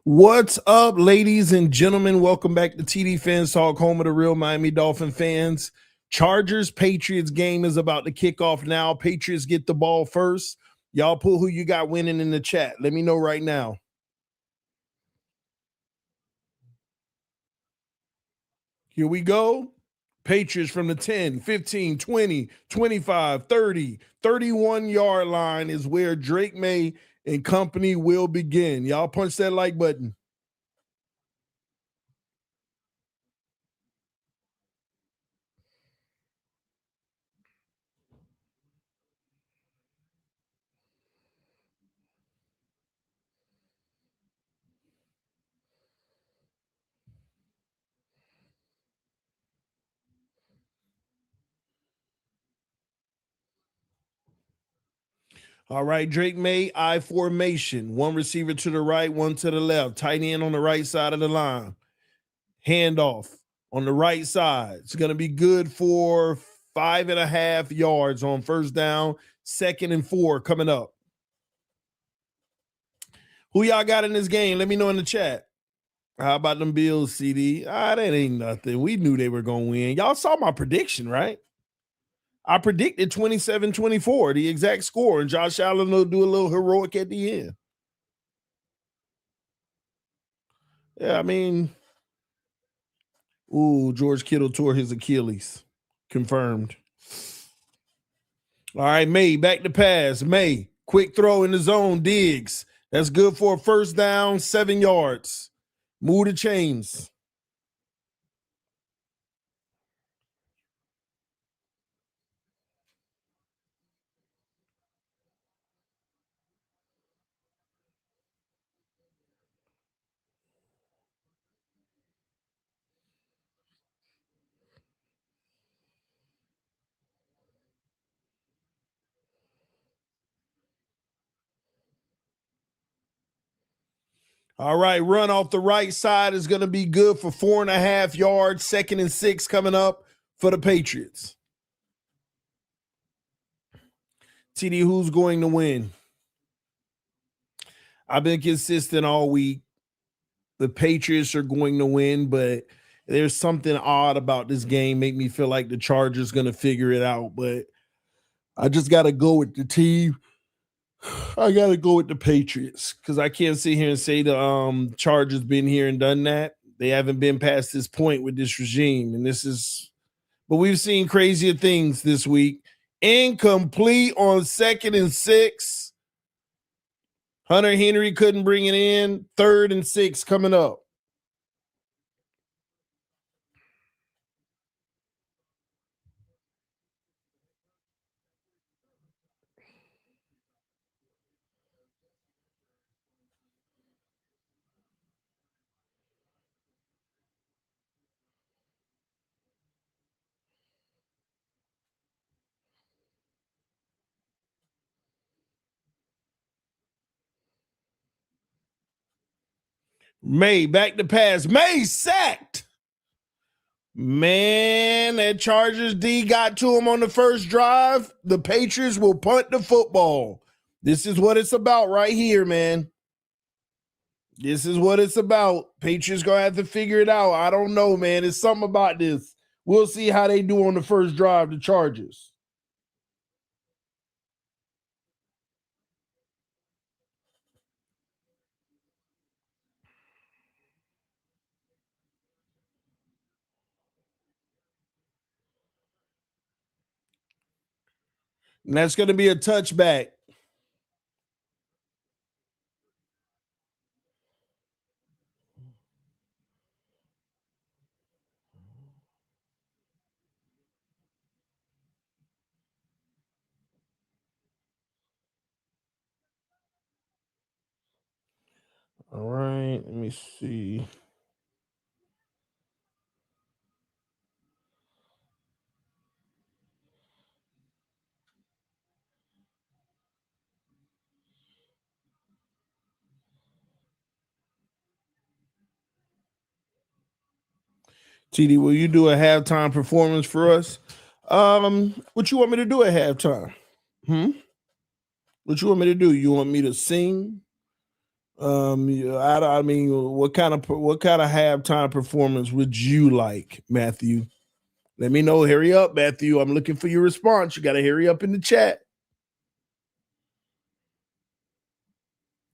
What's up, ladies and gentlemen? Welcome back to TD PHINS TALK, home of the real Miami Dolphin fans. Chargers Patriots game is about to kick off now. Patriots get the ball first. Y'all put who you got winning in the chat. Let me know right now. Here we go. Patriots from the 10, 15, 20, 25, 30, 31-yard line is where Drake May and company will begin. Y'all punch that like button. All right, Drake May, I formation. One receiver to the right, one to the left. Tight end on the right side of the line. Handoff on the right side. It's going to be good for 5.5 yards on first down. 2nd and 4 coming up. Who y'all got in this game? Let me know in the chat. How about them Bills, CD? That ain't nothing. We knew they were going to win. Y'all saw my prediction, right? I predicted 27-24, the exact score, and Josh Allen will do a little heroic at the end. Yeah, I mean, George Kittle tore his Achilles. Confirmed. All right, May, back to pass. May, quick throw in the zone, Diggs. That's good for a first down, 7 yards. Move the chains. All right, run off the right side is going to be good for 4.5 yards. 2nd and 6 coming up for the Patriots. TD, who's going to win? I've been consistent all week. The Patriots are going to win, but there's something odd about this game. Make me feel like the Chargers going to figure it out, but I just got to go with the team. I got to go with the Patriots because I can't sit here and say the Chargers been here and done that. They haven't been past this point with this regime, and but we've seen crazier things this week. Incomplete on 2nd and 6. Hunter Henry couldn't bring it in. 3rd and 6 coming up. May back to pass. May sacked. Man, that Chargers D got to him on the first drive. The Patriots will punt the football. This is what it's about right here, man. This is what it's about. Patriots going to have to figure it out. I don't know, man. It's something about this. We'll see how they do on the first drive, the Chargers. And that's going to be a touchback. All right, let me see. TD, will you do a halftime performance for us? What you want me to do at halftime? What you want me to do? You want me to sing? I mean, what kind of halftime performance would you like, Matthew? Let me know. Hurry up, Matthew. I'm looking for your response. You got to hurry up in the chat.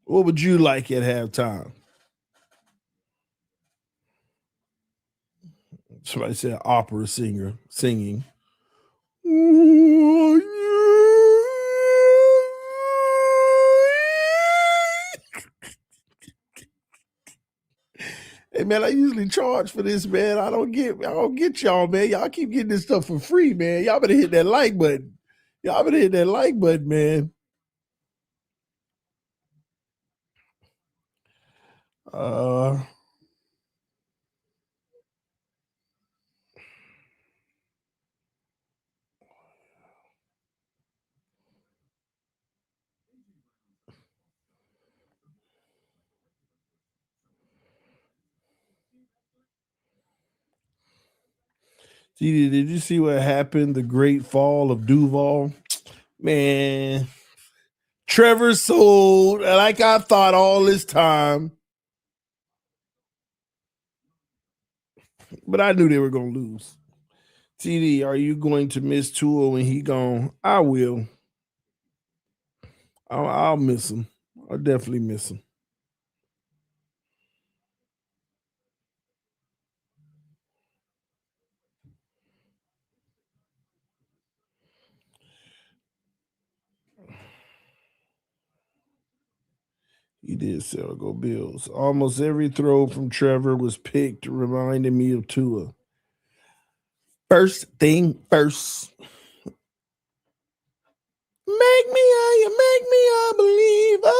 What would you like at halftime? Somebody said opera singer singing. Hey man, I usually charge for this, man. I don't get y'all, man. Y'all keep getting this stuff for free, man. Y'all better hit that like button. Man. TD, did you see what happened? The great fall of Duval? Man, Trevor sold like I thought all this time. But I knew they were going to lose. TD, are you going to miss Tua when he gone? I will. I'll miss him. I'll definitely miss him. He did sell. Go Bills. Almost every throw from Trevor was picked, reminding me of Tua. First thing first. Make me a believer.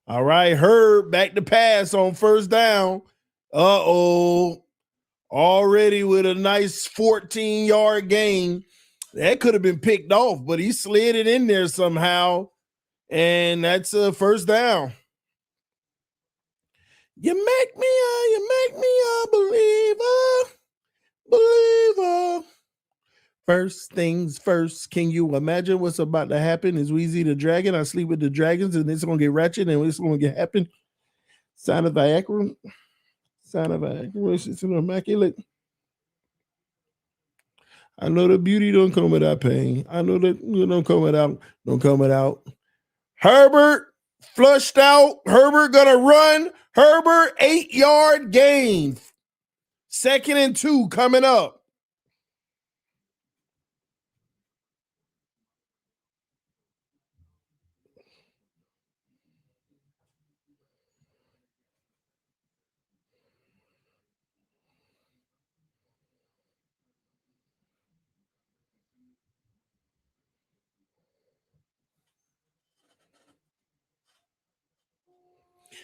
All right, Herb back to pass on first down. Uh-oh. Already with a nice 14-yard gain. That could have been picked off, but he slid it in there somehow. And that's a first down. You make me a believer. First things first. Can you imagine what's about to happen? Is Weezy the dragon? I sleep with the dragons, and it's gonna get ratchet, and it's gonna get happen. Sign of Viagra. It's immaculate. I know the beauty don't come without pain. I know that you don't come without. Herbert flushed out. Herbert gonna run. Herbert 8-yard gain. 2nd and 2 coming up.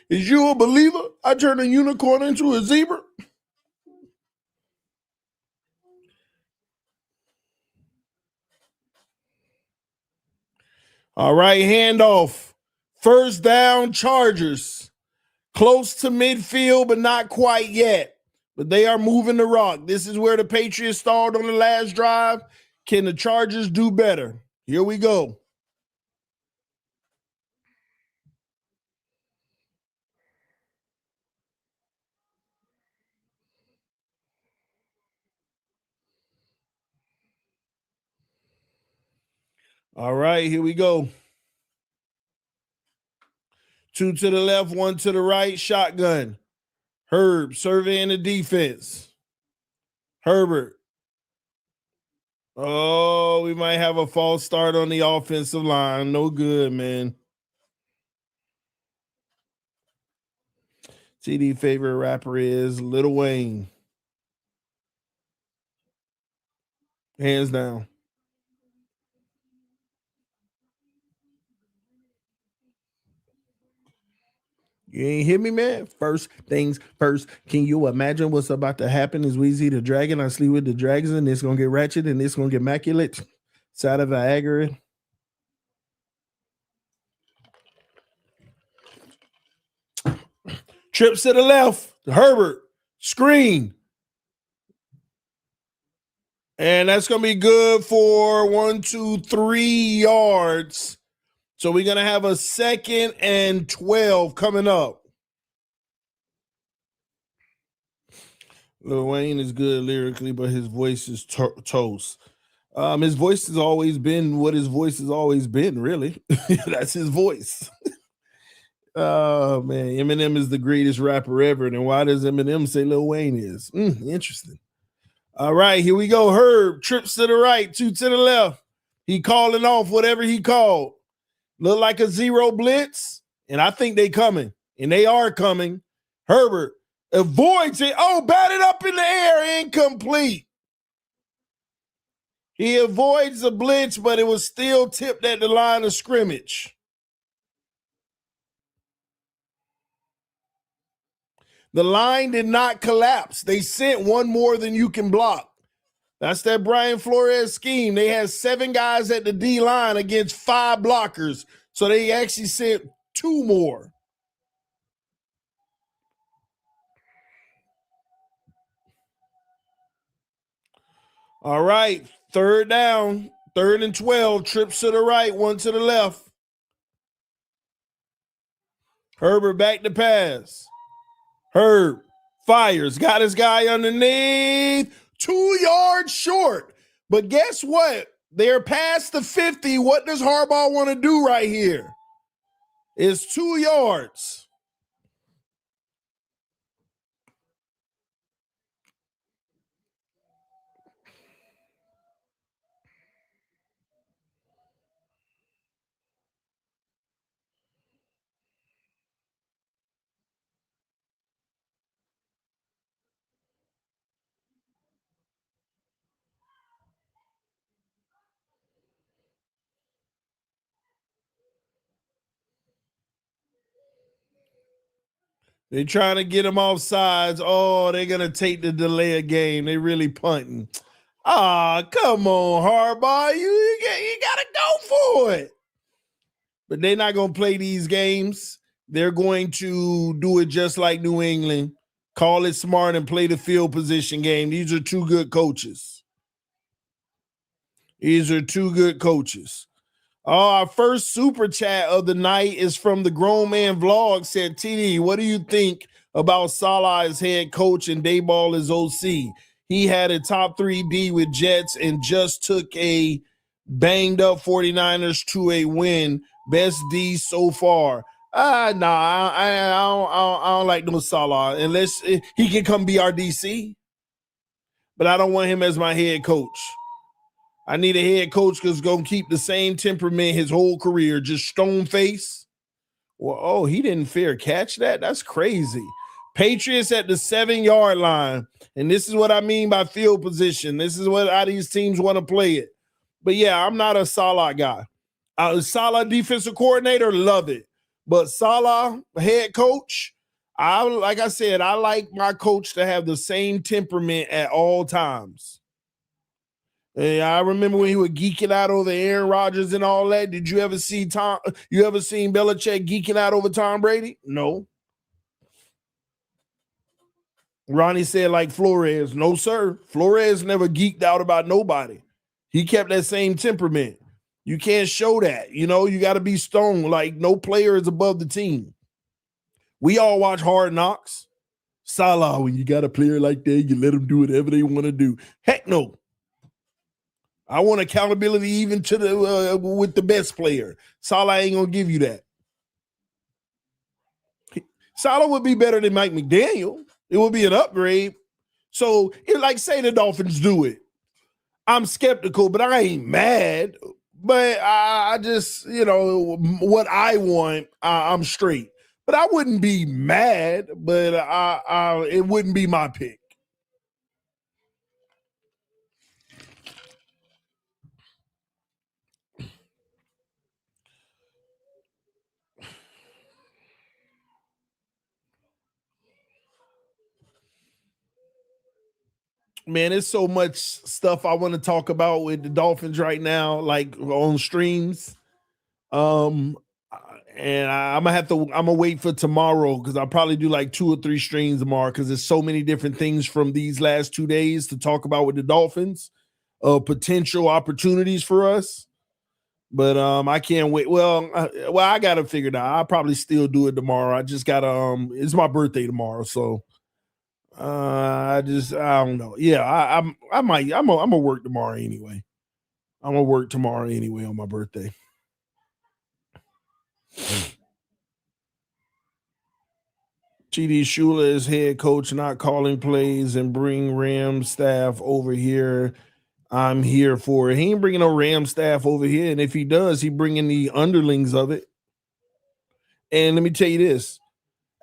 Is you a believer? I turned a unicorn into a zebra. All right, handoff. First down, Chargers. Close to midfield, but not quite yet. But they are moving the rock. This is where the Patriots stalled on the last drive. Can the Chargers do better? Here we go. All right, here we go. 2 to the left, 1 to the right, shotgun. Herb surveying the defense. Herbert. Oh, we might have a false start on the offensive line. No good, man. TD favorite rapper is Lil Wayne. Hands down. You ain't hear me, man? First things first. Can you imagine what's about to happen? Is Weezy the dragon? I sleep with the dragons, and it's going to get ratchet, and it's going to get immaculate. Side of Viagra. Trips to the left. Herbert. Screen. And that's going to be good for 1, 2, 3 yards. So we're going to have a 2nd and 12 coming up. Lil Wayne is good lyrically, but his voice is toast. His voice has always been what his voice has always been, really. That's his voice. Oh, man. Eminem is the greatest rapper ever. And why does Eminem say Lil Wayne is? Interesting. All right, here we go. Herb trips to the right, 2 to the left. He calling off whatever he called. Look like a 0 blitz, and I think they coming, and they are coming. Herbert avoids it. Oh, batted up in the air, incomplete. He avoids the blitz, but it was still tipped at the line of scrimmage. The line did not collapse. They sent one more than you can block. That's that Brian Flores scheme. They had 7 guys at the D line against 5 blockers. So they actually sent 2 more. All right, 3rd down, 3rd and 12, trips to the right, 1 to the left. Herbert back to pass. Herb fires, got his guy underneath, 2 yards short. But guess what? They're past the 50. What does Harbaugh want to do right here? It's 2 yards. They're trying to get him off sides. Oh, they're going to take the delay of game. They really punting. Come on, Harbaugh. You got to go for it. But they're not going to play these games. They're going to do it just like New England. Call it smart and play the field position game. These are 2 good coaches. Our first super chat of the night is from the Grown Man Vlog. Said, TD, what do you think about Salah as head coach and Dayball as OC? He had a top 3 D with Jets and just took a banged up 49ers to a win. Best D so far. I don't like no Salah unless he can come be our DC. But I don't want him as my head coach. I need a head coach that's going to keep the same temperament his whole career, just stone face. Well, he didn't fair catch that? That's crazy. Patriots at the 7-yard line. And this is what I mean by field position. This is how these teams want to play it. But yeah, I'm not a Salah guy. Salah defensive coordinator, love it. But Salah head coach, like I said, I like my coach to have the same temperament at all times. Hey, I remember when he was geeking out over Aaron Rodgers and all that. Did you ever see You ever seen Belichick geeking out over Tom Brady? No. Ronnie said like Flores. No, sir. Flores never geeked out about nobody. He kept that same temperament. You can't show that. You got to be stone. Like no player is above the team. We all watch Hard Knocks. Salah, when you got a player like that, you let them do whatever they want to do. Heck no. I want accountability even to the with the best player. Salah ain't gonna give you that. Salah would be better than Mike McDaniel. It would be an upgrade. So say the Dolphins do it. I'm skeptical, but I ain't mad. But I just, what I want, I'm straight. But I wouldn't be mad, but it wouldn't be my pick. Man, there's so much stuff I want to talk about with the Dolphins right now, like on streams. And I'm gonna wait for tomorrow because I'll probably do like 2 or 3 streams tomorrow because there's so many different things from these last 2 days to talk about with the Dolphins, potential opportunities for us. But I can't wait. Well, I got to figure it out. I'll probably still do it tomorrow. I just got to it's my birthday tomorrow, so I don't know. Yeah, I might I'm gonna work tomorrow anyway. I'm gonna work tomorrow anyway on my birthday. TD Shula is head coach, not calling plays, and bring Ram staff over here. I'm here for it. He ain't bringing no Ram staff over here, and if he does, he bringing the underlings of it. And let me tell you this: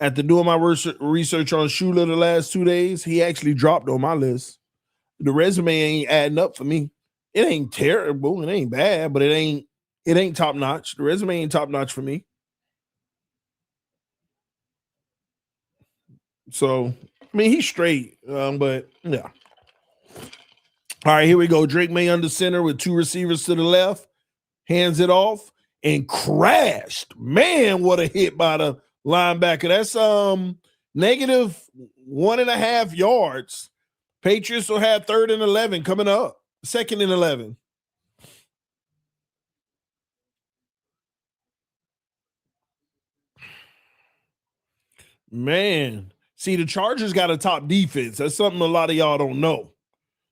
after doing my research on Shula the last 2 days, he actually dropped on my list. The resume ain't adding up for me. It ain't terrible, it ain't bad, but it ain't top notch. The resume ain't top notch for me. So, I mean, he's straight, but yeah. All right, here we go. Drake May under center with two receivers to the left, hands it off and crashed. Man, what a hit by the linebacker. That's negative 1.5 yards. Patriots will have 3rd and 11 coming up. 2nd and 11. Man, see, the Chargers got a top defense. That's something a lot of y'all don't know.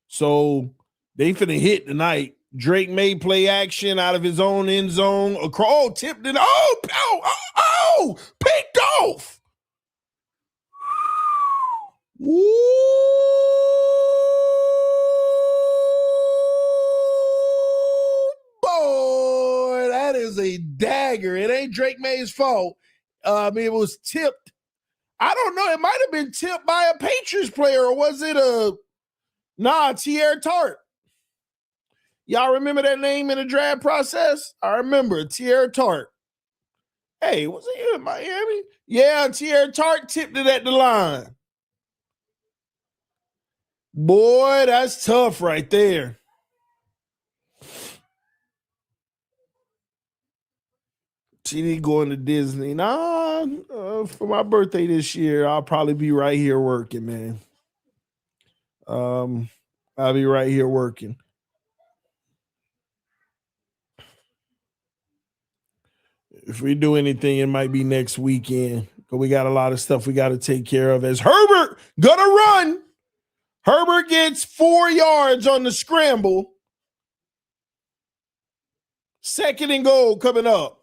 So they finna hit tonight. Drake May play action out of his own end zone. Tipped it. Picked off. Woo! Boy, that is a dagger. It ain't Drake May's fault. It was tipped. I don't know. It might have been tipped by a Patriots player, or was it Tierre Tart? Y'all remember that name in the draft process? I remember Tierre Tart. Hey, was he in Miami? Yeah, Tierre Tart tipped it at the line. Boy, that's tough right there. TD going to Disney. For my birthday this year, I'll probably be right here working, man. I'll be right here working. If we do anything, it might be next weekend. But we got a lot of stuff we got to take care of. As Herbert gonna run. Herbert gets 4 yards on the scramble. 2nd and goal coming up.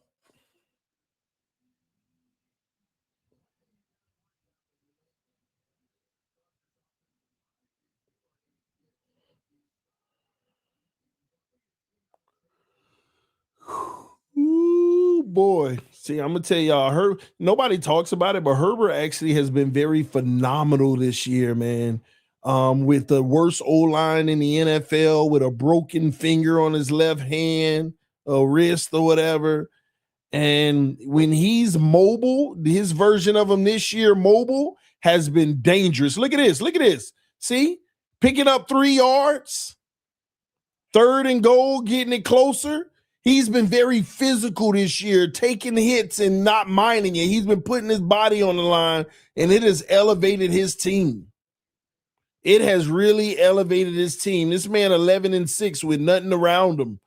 Ooh, boy. See, I'm going to tell y'all, nobody talks about it, but Herbert actually has been very phenomenal this year, man. With the worst O-line in the NFL, with a broken finger on his left hand, a wrist or whatever. And when he's mobile, his version of him this year, mobile, has been dangerous. Look at this. Look at this. See? Picking up 3 yards, 3rd and goal, getting it closer. He's been very physical this year, taking hits and not minding it. He's been putting his body on the line, and it has elevated his team. It has really elevated his team. This man 11-6 with nothing around him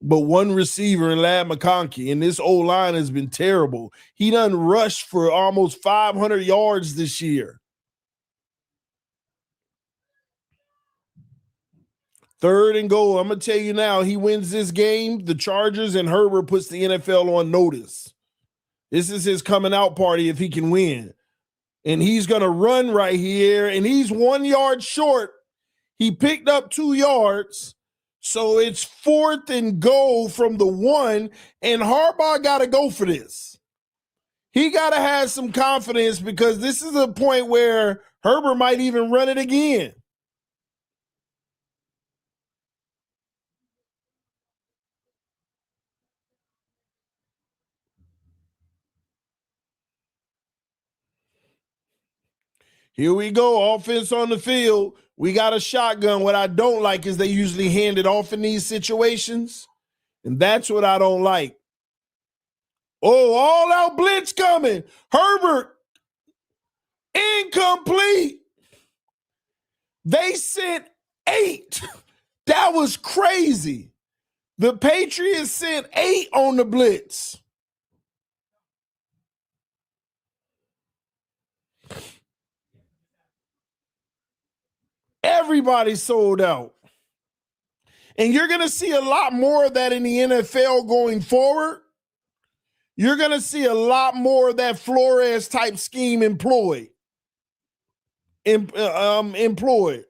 but one receiver in Ladd McConkey, and this O-line has been terrible. He done rushed for almost 500 yards this year. 3rd and goal. I'm going to tell you now, he wins this game, the Chargers, and Herbert puts the NFL on notice. This is his coming out party if he can win. And he's going to run right here, and he's 1 yard short. He picked up 2 yards. So it's 4th and goal from the 1, and Harbaugh got to go for this. He got to have some confidence because this is a point where Herbert might even run it again. Here we go, offense on the field. We got a shotgun. What I don't like is they usually hand it off in these situations, and that's what I don't like. Oh, all out blitz coming. Herbert, incomplete. They sent 8. That was crazy. The Patriots sent 8 on the blitz. Everybody sold out. And you're going to see a lot more of that in the NFL going forward. You're going to see a lot more of that Flores type scheme employed. Employed.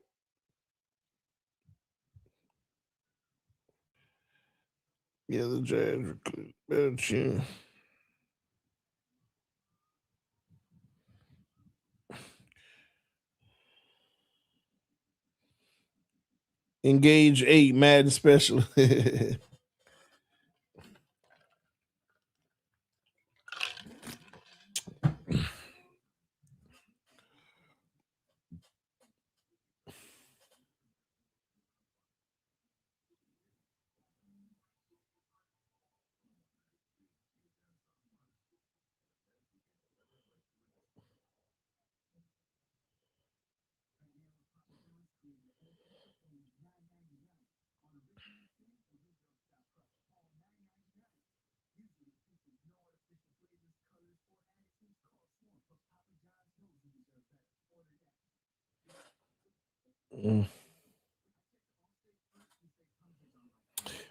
Yeah, the Jags. Engage 8 Madden special.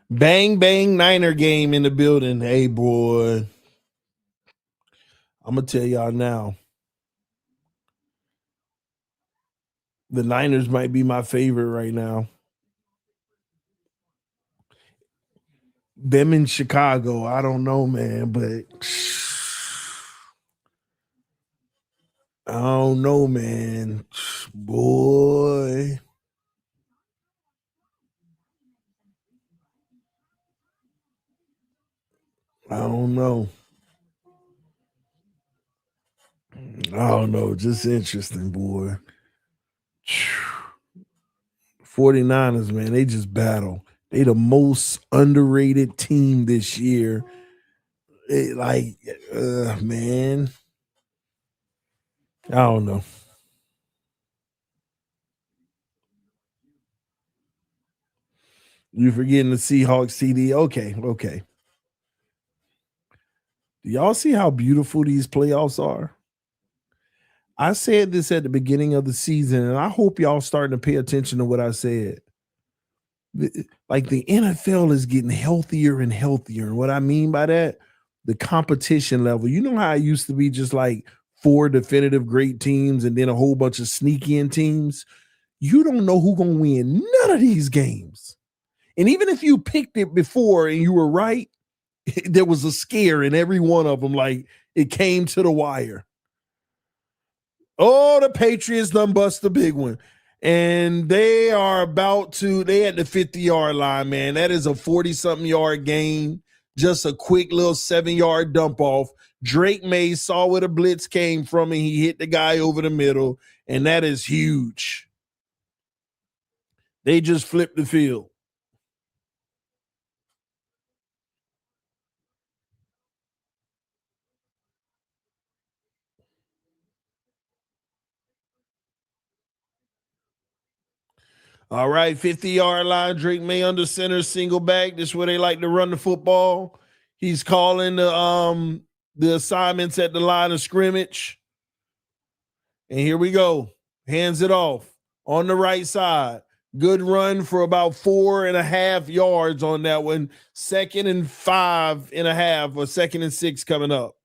Bang, bang, Niner game in the building. Hey, boy. I'm going to tell y'all now. The Niners might be my favorite right now. Them in Chicago, I don't know, man, but I don't know, man. Boy. I don't know. I don't know. Just interesting, boy. 49ers, man, they just battle. They the most underrated team this year. Man. I don't know. You forgetting the Seahawks TD? Okay. Do y'all see how beautiful these playoffs are? I said this at the beginning of the season, and I hope y'all starting to pay attention to what I said. Like the NFL is getting healthier and healthier. And what I mean by that, the competition level. You know how it used to be just like 4 definitive great teams and then a whole bunch of sneaky in teams? You don't know who's going to win none of these games. And even if you picked it before and you were right, there was a scare in every one of them. Like it came to the wire. Oh, the Patriots done bust the big one. And they at the 50-yard line, man. That is a 40-something yard gain. Just a quick little 7-yard dump off. Drake May saw where the blitz came from and he hit the guy over the middle. And that is huge. They just flipped the field. All right, 50-yard line. Drake May under center, single back. This is where they like to run the football. He's calling the assignments at the line of scrimmage. And here we go. Hands it off on the right side. Good run for about 4.5 yards on that one. 2nd and 5.5 or 2nd and 6 coming up.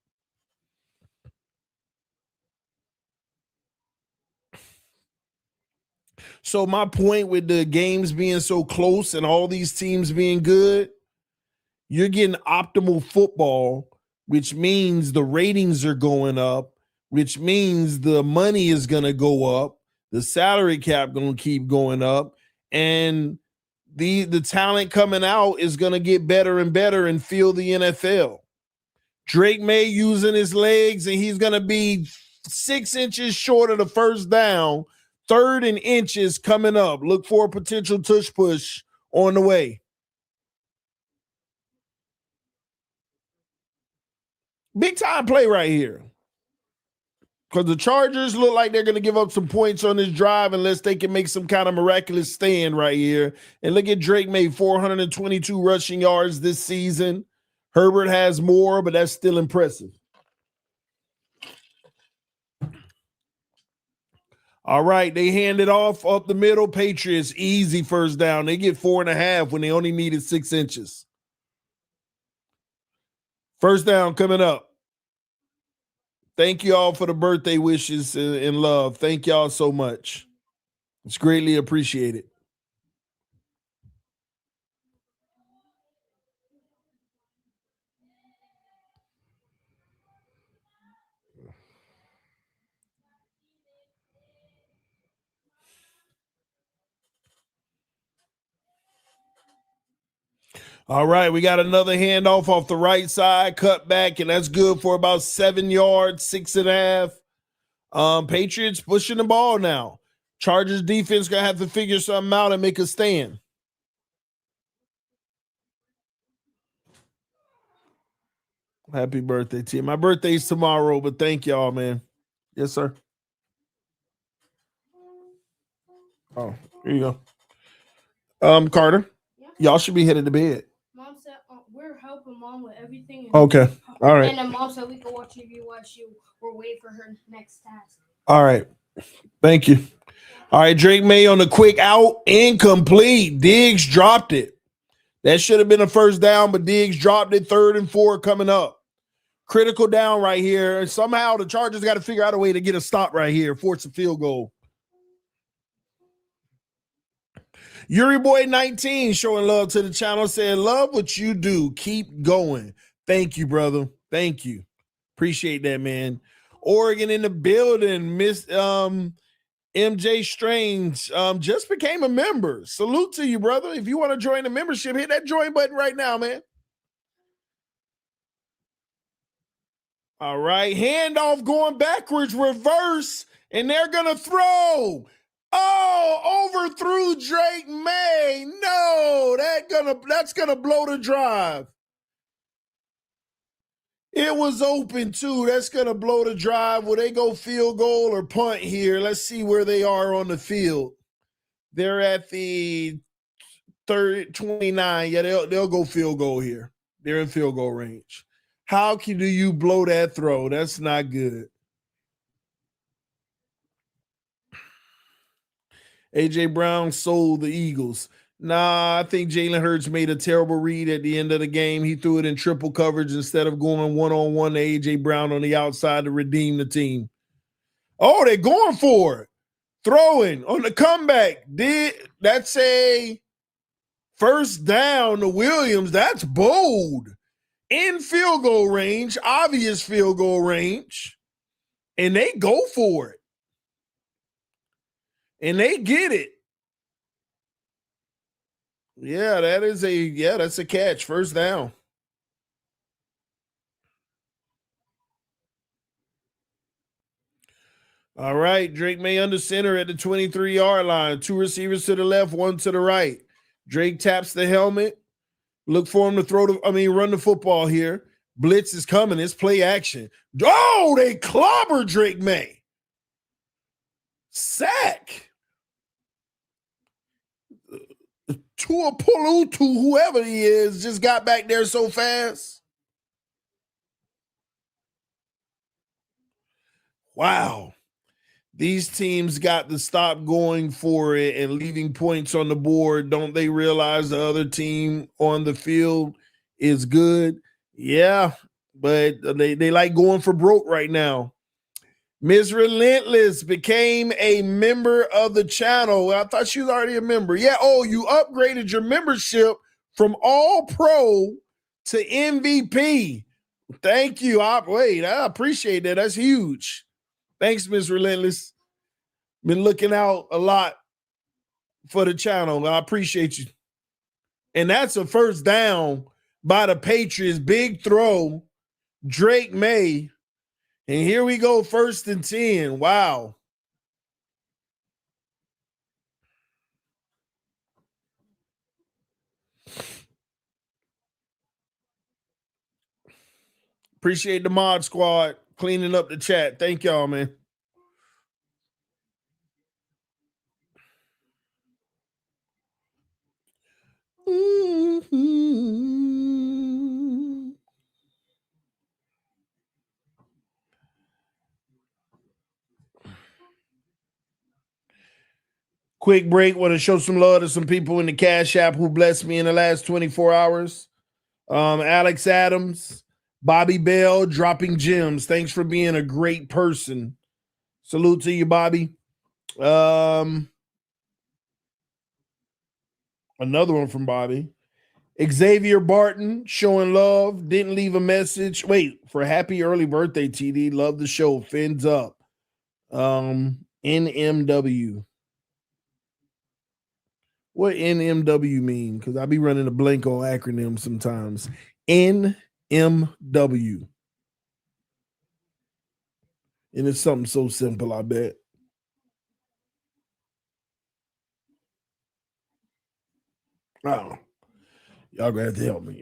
So my point with the games being so close and all these teams being good, you're getting optimal football, which means the ratings are going up, which means the money is going to go up, the salary cap going to keep going up, and the talent coming out is going to get better and better and feel the NFL. Drake May using his legs, and he's going to be 6 inches short of the first down. 3rd and inches coming up. Look for a potential tush push on the way. Big time play right here. Because the Chargers look like they're going to give up some points on this drive unless they can make some kind of miraculous stand right here. And look at Drake made 422 rushing yards this season. Herbert has more, but that's still impressive. All right, they hand it off up the middle. Patriots, easy first down. They get 4.5 when they only needed 6 inches. First down coming up. Thank you all for the birthday wishes and love. Thank y'all so much. It's greatly appreciated. All right, we got another handoff off the right side, cut back, and that's good for about 7 yards, 6.5. Patriots pushing the ball now. Chargers defense gonna have to figure something out and make a stand. Happy birthday to you. My birthday's tomorrow, but thank y'all, man. Yes, sir. Oh, here you go. Carter, y'all should be headed to bed. Mom said we're helping Mom with everything. Okay. All right. And then Mom said we can watch TV while we're waiting for her next task. All right. Thank you. All right, Drake May on the quick out, incomplete. Diggs dropped it. That should have been a first down, but Diggs dropped it. 3rd and 4 coming up. Critical down right here. Somehow the Chargers got to figure out a way to get a stop right here, force a field goal. Yuri Boy 19 showing love to the channel, saying, love what you do. Keep going. Thank you, brother. Thank you. Appreciate that, man. Oregon in the building. Miss MJ Strange just became a member. Salute to you, brother. If you want to join the membership, hit that join button right now, man. All right, handoff going backwards, reverse, and they're going to throw. Oh, overthrew Drake May. No, that's gonna blow the drive. It was open too. That's gonna blow the drive. Will they go field goal or punt here? Let's see where they are on the field. They're at the 29. Yeah, they'll go field goal here. They're in field goal range. How do you blow that throw? That's not good. A.J. Brown sold the Eagles. Nah, I think Jalen Hurts made a terrible read at the end of the game. He threw it in triple coverage instead of going one-on-one to A.J. Brown on the outside to redeem the team. Oh, they're going for it. Throwing on the comeback. That's a first down to Williams. That's bold. In field goal range, obvious field goal range. And they go for it. And they get it. Yeah, that's a catch. First down. All right, Drake May under center at the 23-yard line. 2 receivers to the left, 1 to the right. Drake taps the helmet. Look for him to run the football here. Blitz is coming. It's play action. Oh, they clobber Drake May. Sack. Tua Pulutu, whoever he is, just got back there so fast. Wow. These teams got to stop going for it and leaving points on the board. Don't they realize the other team on the field is good? Yeah, but they like going for broke right now. Ms. Relentless became a member of the channel. I thought she was already a member. Yeah. Oh, you upgraded your membership from All Pro to MVP. Thank you. I appreciate that. That's huge. Thanks, Ms. Relentless. Been looking out a lot for the channel. I appreciate you. And that's a first down by the Patriots. Big throw. Drake May. And here we go, 1st and 10. Wow. Appreciate the mod squad cleaning up the chat. Thank y'all, man. Quick break. Want to show some love to some people in the Cash App who blessed me in the last 24 hours. Alex Adams, Bobby Bell, dropping gems. Thanks for being a great person. Salute to you, Bobby. Another one from Bobby. Xavier Barton, showing love. Didn't leave a message. Wait, for happy early birthday, TD. Love the show. Fins up. NMW. What NMW mean? Because I be running a blank on acronyms sometimes. NMW. And it's something so simple, I bet. Oh, y'all gonna have to help me.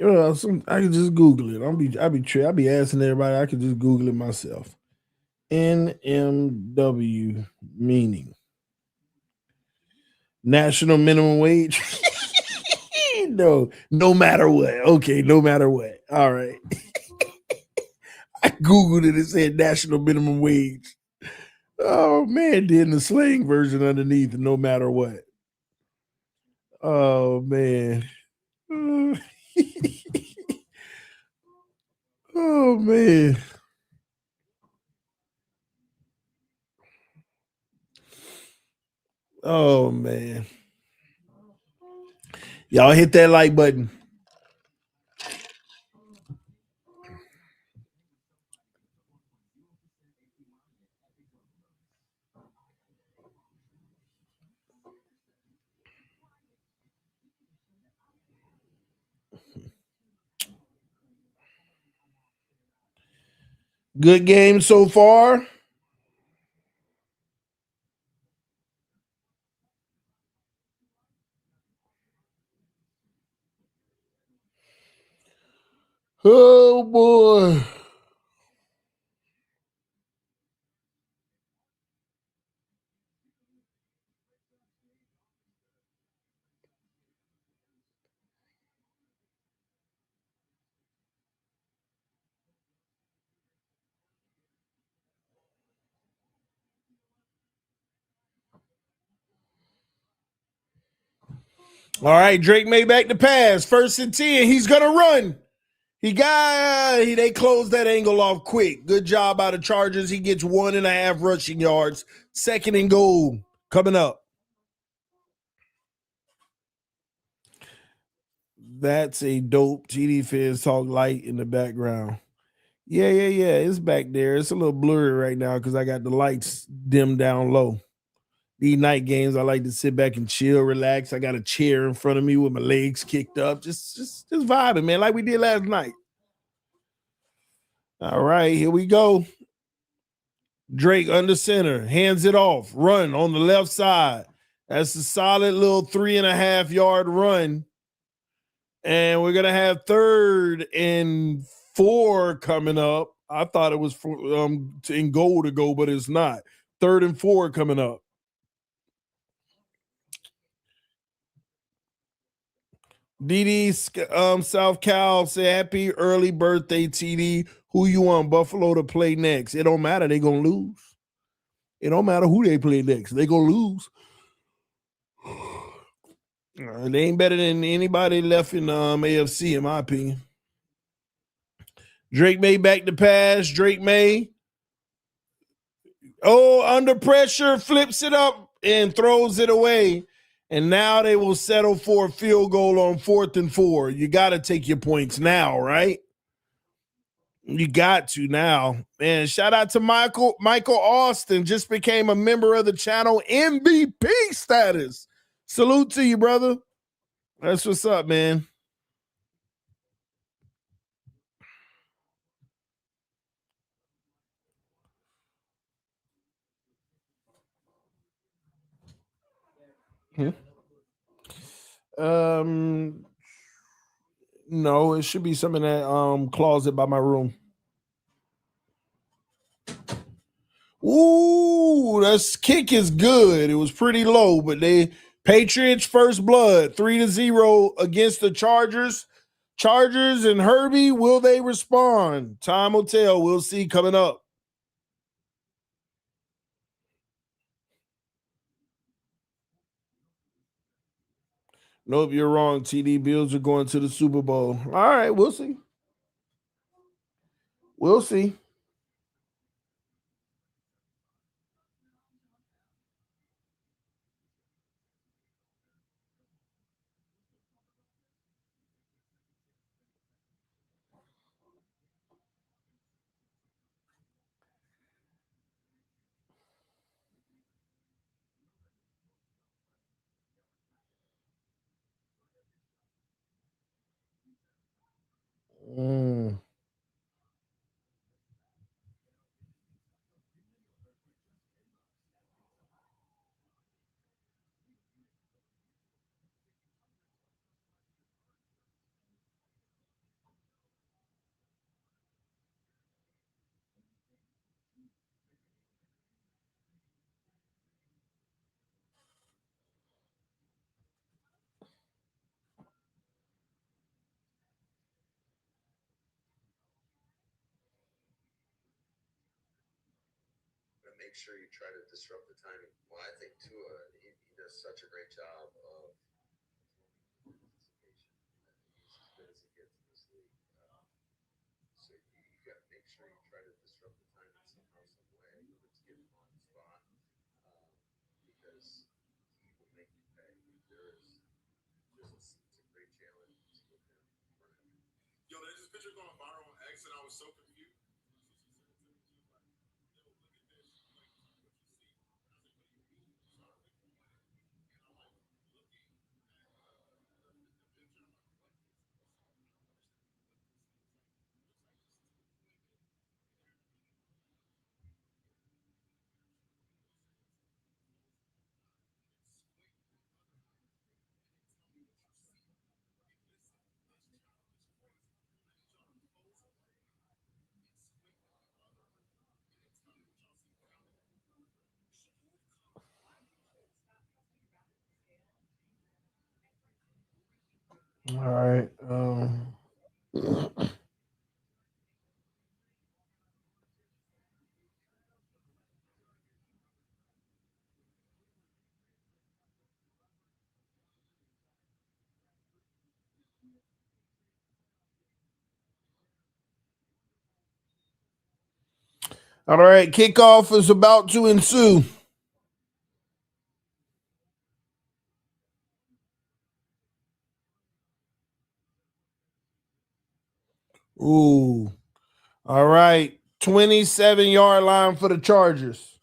I can just Google it. I be asking everybody. I can just Google it myself. NMW meaning national minimum wage. No matter what. Okay, no matter what. All right. I Googled it and said national minimum wage. Oh man, then the slang version underneath, no matter what. Oh man. Oh man. Oh man. Y'all hit that like button. Good game so far. Oh boy. All right, Drake made back the pass. 1st and 10. He's gonna run. They closed that angle off quick. Good job out of Chargers. He gets 1.5 rushing yards. 2nd and goal coming up. That's a dope TD Phins Talk light in the background. Yeah. It's back there. It's a little blurry right now because I got the lights dimmed down low. These night games, I like to sit back and chill, relax. I got a chair in front of me with my legs kicked up. Just vibing, man, like we did last night. All right, here we go. Drake under center, hands it off, run on the left side. That's a solid little 3.5 yard run. And we're gonna have 3rd and 4 coming up. I thought it was in goal to go, but it's not. 3rd and 4 coming up. DD South Cal say happy early birthday, TD. Who you want Buffalo to play next? It don't matter. They're gonna lose. It don't matter who they play next. They're gonna lose. They ain't better than anybody left in AFC, in my opinion. Drake May back to pass. Drake May. Oh, under pressure, flips it up and throws it away. And now they will settle for a field goal on 4th and 4. You got to take your points now, right? You got to now. Man, shout out to Michael Austin. Just became a member of the channel. MVP status. Salute to you, brother. That's what's up, man. No, it should be some in that closet by my room. Ooh, this kick is good. It was pretty low, but Patriots first blood, 3-0 against the Chargers. Chargers and Herbie, will they respond? Time will tell. We'll see coming up. Nope, you're wrong. TD Bills are going to the Super Bowl. All right, we'll see. We'll see. Mm. Make sure you try to disrupt the timing. Well, I think Tua, he does such a great job of anticipation. He's as good as he gets in this league. So you got to make sure you try to disrupt the timing somehow, some way, whether it's getting him on the spot, because he will make you pay. There is just it's a great challenge with him. Yo, there's this picture going viral on X, and I was so confused. All right. All right. Kickoff is about to ensue. Ooh. All right. 27-yard line for the Chargers.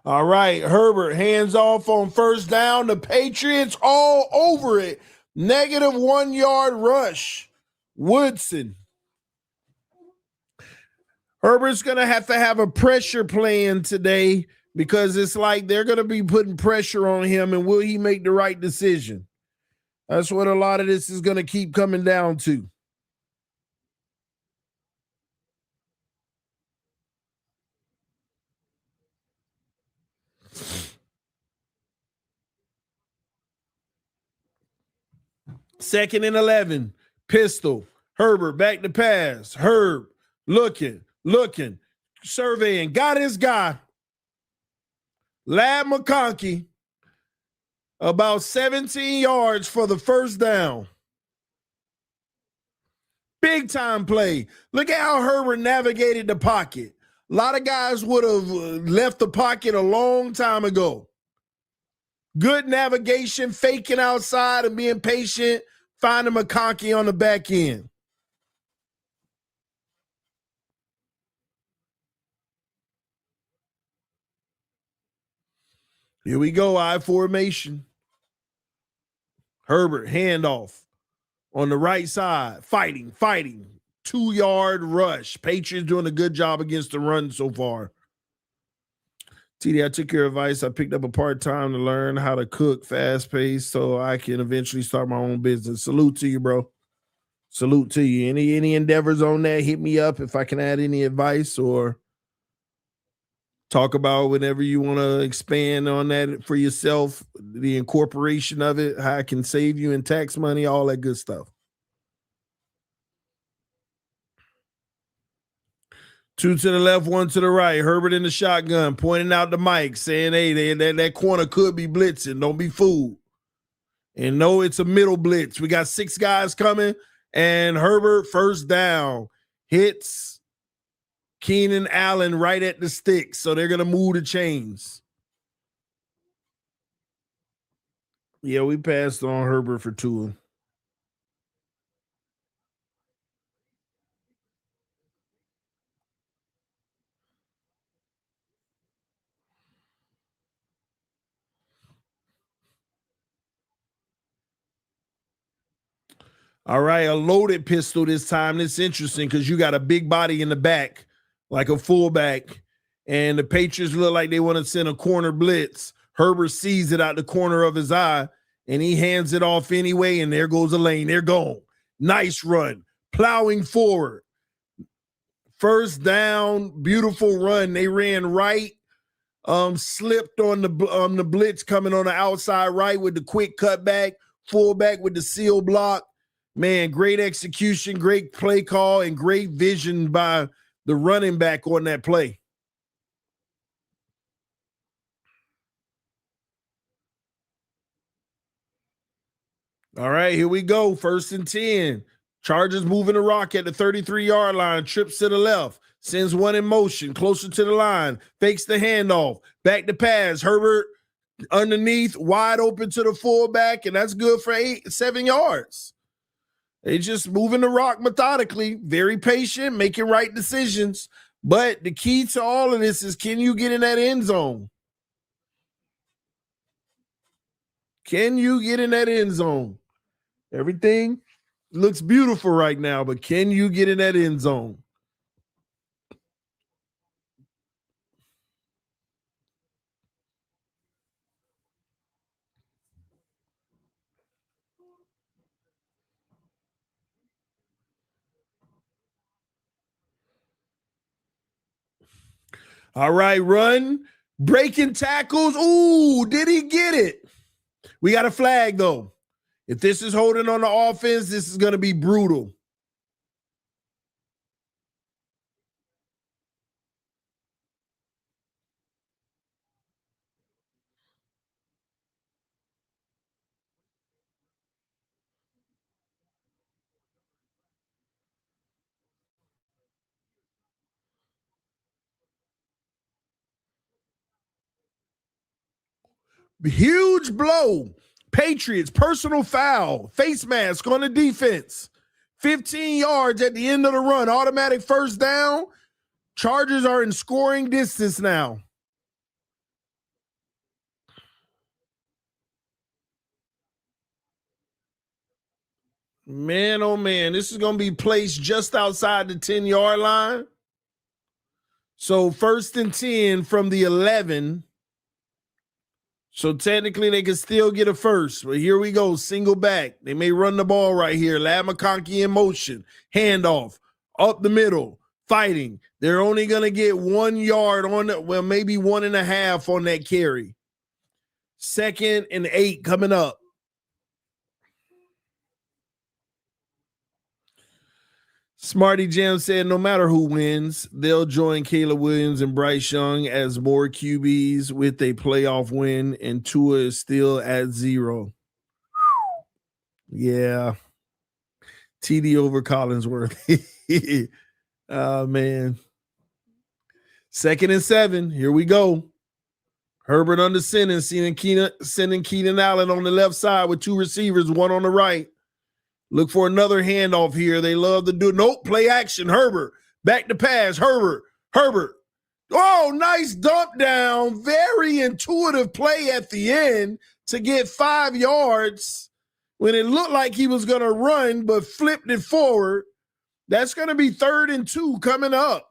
All right. Herbert, hands off on first down. The Patriots all over it. -1 yard rush. Woodson. Herbert's going to have a pressure plan today because it's like they're going to be putting pressure on him, and will he make the right decision? That's what a lot of this is going to keep coming down to. Second and 11, pistol. Herbert back to pass. Herb looking, surveying, got his guy. Lab McConkey about 17 yards for the first down. Big time play. Look at how Herbert navigated the pocket. A lot of guys would have left the pocket a long time ago. Good navigation, faking outside and being patient, finding McConkey on the back end. Here we go, I formation. Herbert, handoff on the right side, fighting. 2-yard rush. Patriots doing a good job against the run so far. TD, I took your advice. I picked up a part-time to learn how to cook fast-paced so I can eventually start my own business. Salute to you, bro. Salute to you. Any endeavors on that, hit me up if I can add any advice or talk about whenever you want to expand on that for yourself, the incorporation of it, how I can save you in tax money, all that good stuff. 2 to the left, 1 to the right. Herbert in the shotgun, pointing out the mic, saying, hey, that corner could be blitzing. Don't be fooled. And no, it's a middle blitz. We got 6 guys coming, and Herbert first down hits Keenan Allen right at the sticks. So they're going to move the chains. Yeah, we passed on Herbert for 2. All right, a loaded pistol this time. It's interesting because you got a big body in the back, like a fullback, and the Patriots look like they want to send a corner blitz. Herbert sees it out the corner of his eye, and he hands it off anyway, and there goes a lane. They're gone. Nice run, plowing forward. First down, beautiful run. They ran right, slipped on the blitz coming on the outside right with the quick cutback, fullback with the seal block. Man, great execution, great play call, and great vision by the running back on that play. All right, here we go. 1st and 10. Chargers moving the rock at the 33-yard line. Trips to the left. Sends one in motion. Closer to the line. Fakes the handoff. Back to pass. Herbert underneath. Wide open to the fullback. And that's good for 7 yards. They just moving the rock methodically. Very patient. Making right decisions. But the key to all of this is, can you get in that end zone? Can you get in that end zone? Everything looks beautiful right now, but can you get in that end zone? All right, run, breaking tackles. Ooh, did he get it? We got a flag, though. If this is holding on the offense, this is going to be brutal. Huge blow. Patriots, personal foul, face mask on the defense. 15 yards at the end of the run, automatic first down. Chargers are in scoring distance now. Man, oh man, this is going to be placed just outside the 10-yard line. So 1st and 10 from the 11. So technically they can still get a first. But here we go, single back. They may run the ball right here. Lad McConkey in motion. Handoff, up the middle, fighting. They're only going to get 1 yard on it. Well, maybe 1.5 on that carry. 2nd and 8 coming up. Smarty Jam said no matter who wins, they'll join Caleb Williams and Bryce Young as more QBs with a playoff win, and Tua is still at 0. Yeah. TD over Collinsworth. Oh, man. 2nd and 7. Here we go. Herbert under center, sending Keenan Allen on the left side with 2 receivers, 1 on the right. Look for another handoff here. They love to do. Nope, play action. Herbert. Back to pass. Herbert. Oh, nice dump down. Very intuitive play at the end to get 5 yards when it looked like he was going to run, but flipped it forward. That's going to be 3rd and 2 coming up.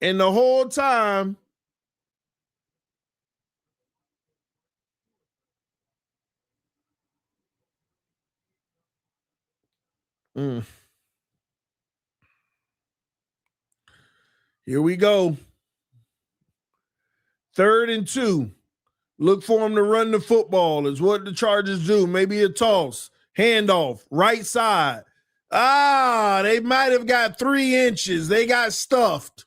And the whole time, here we go. 3rd and 2. Look for them to run the football is what the Chargers do. Maybe a toss, handoff, right side. They might have got 3 inches. They got stuffed.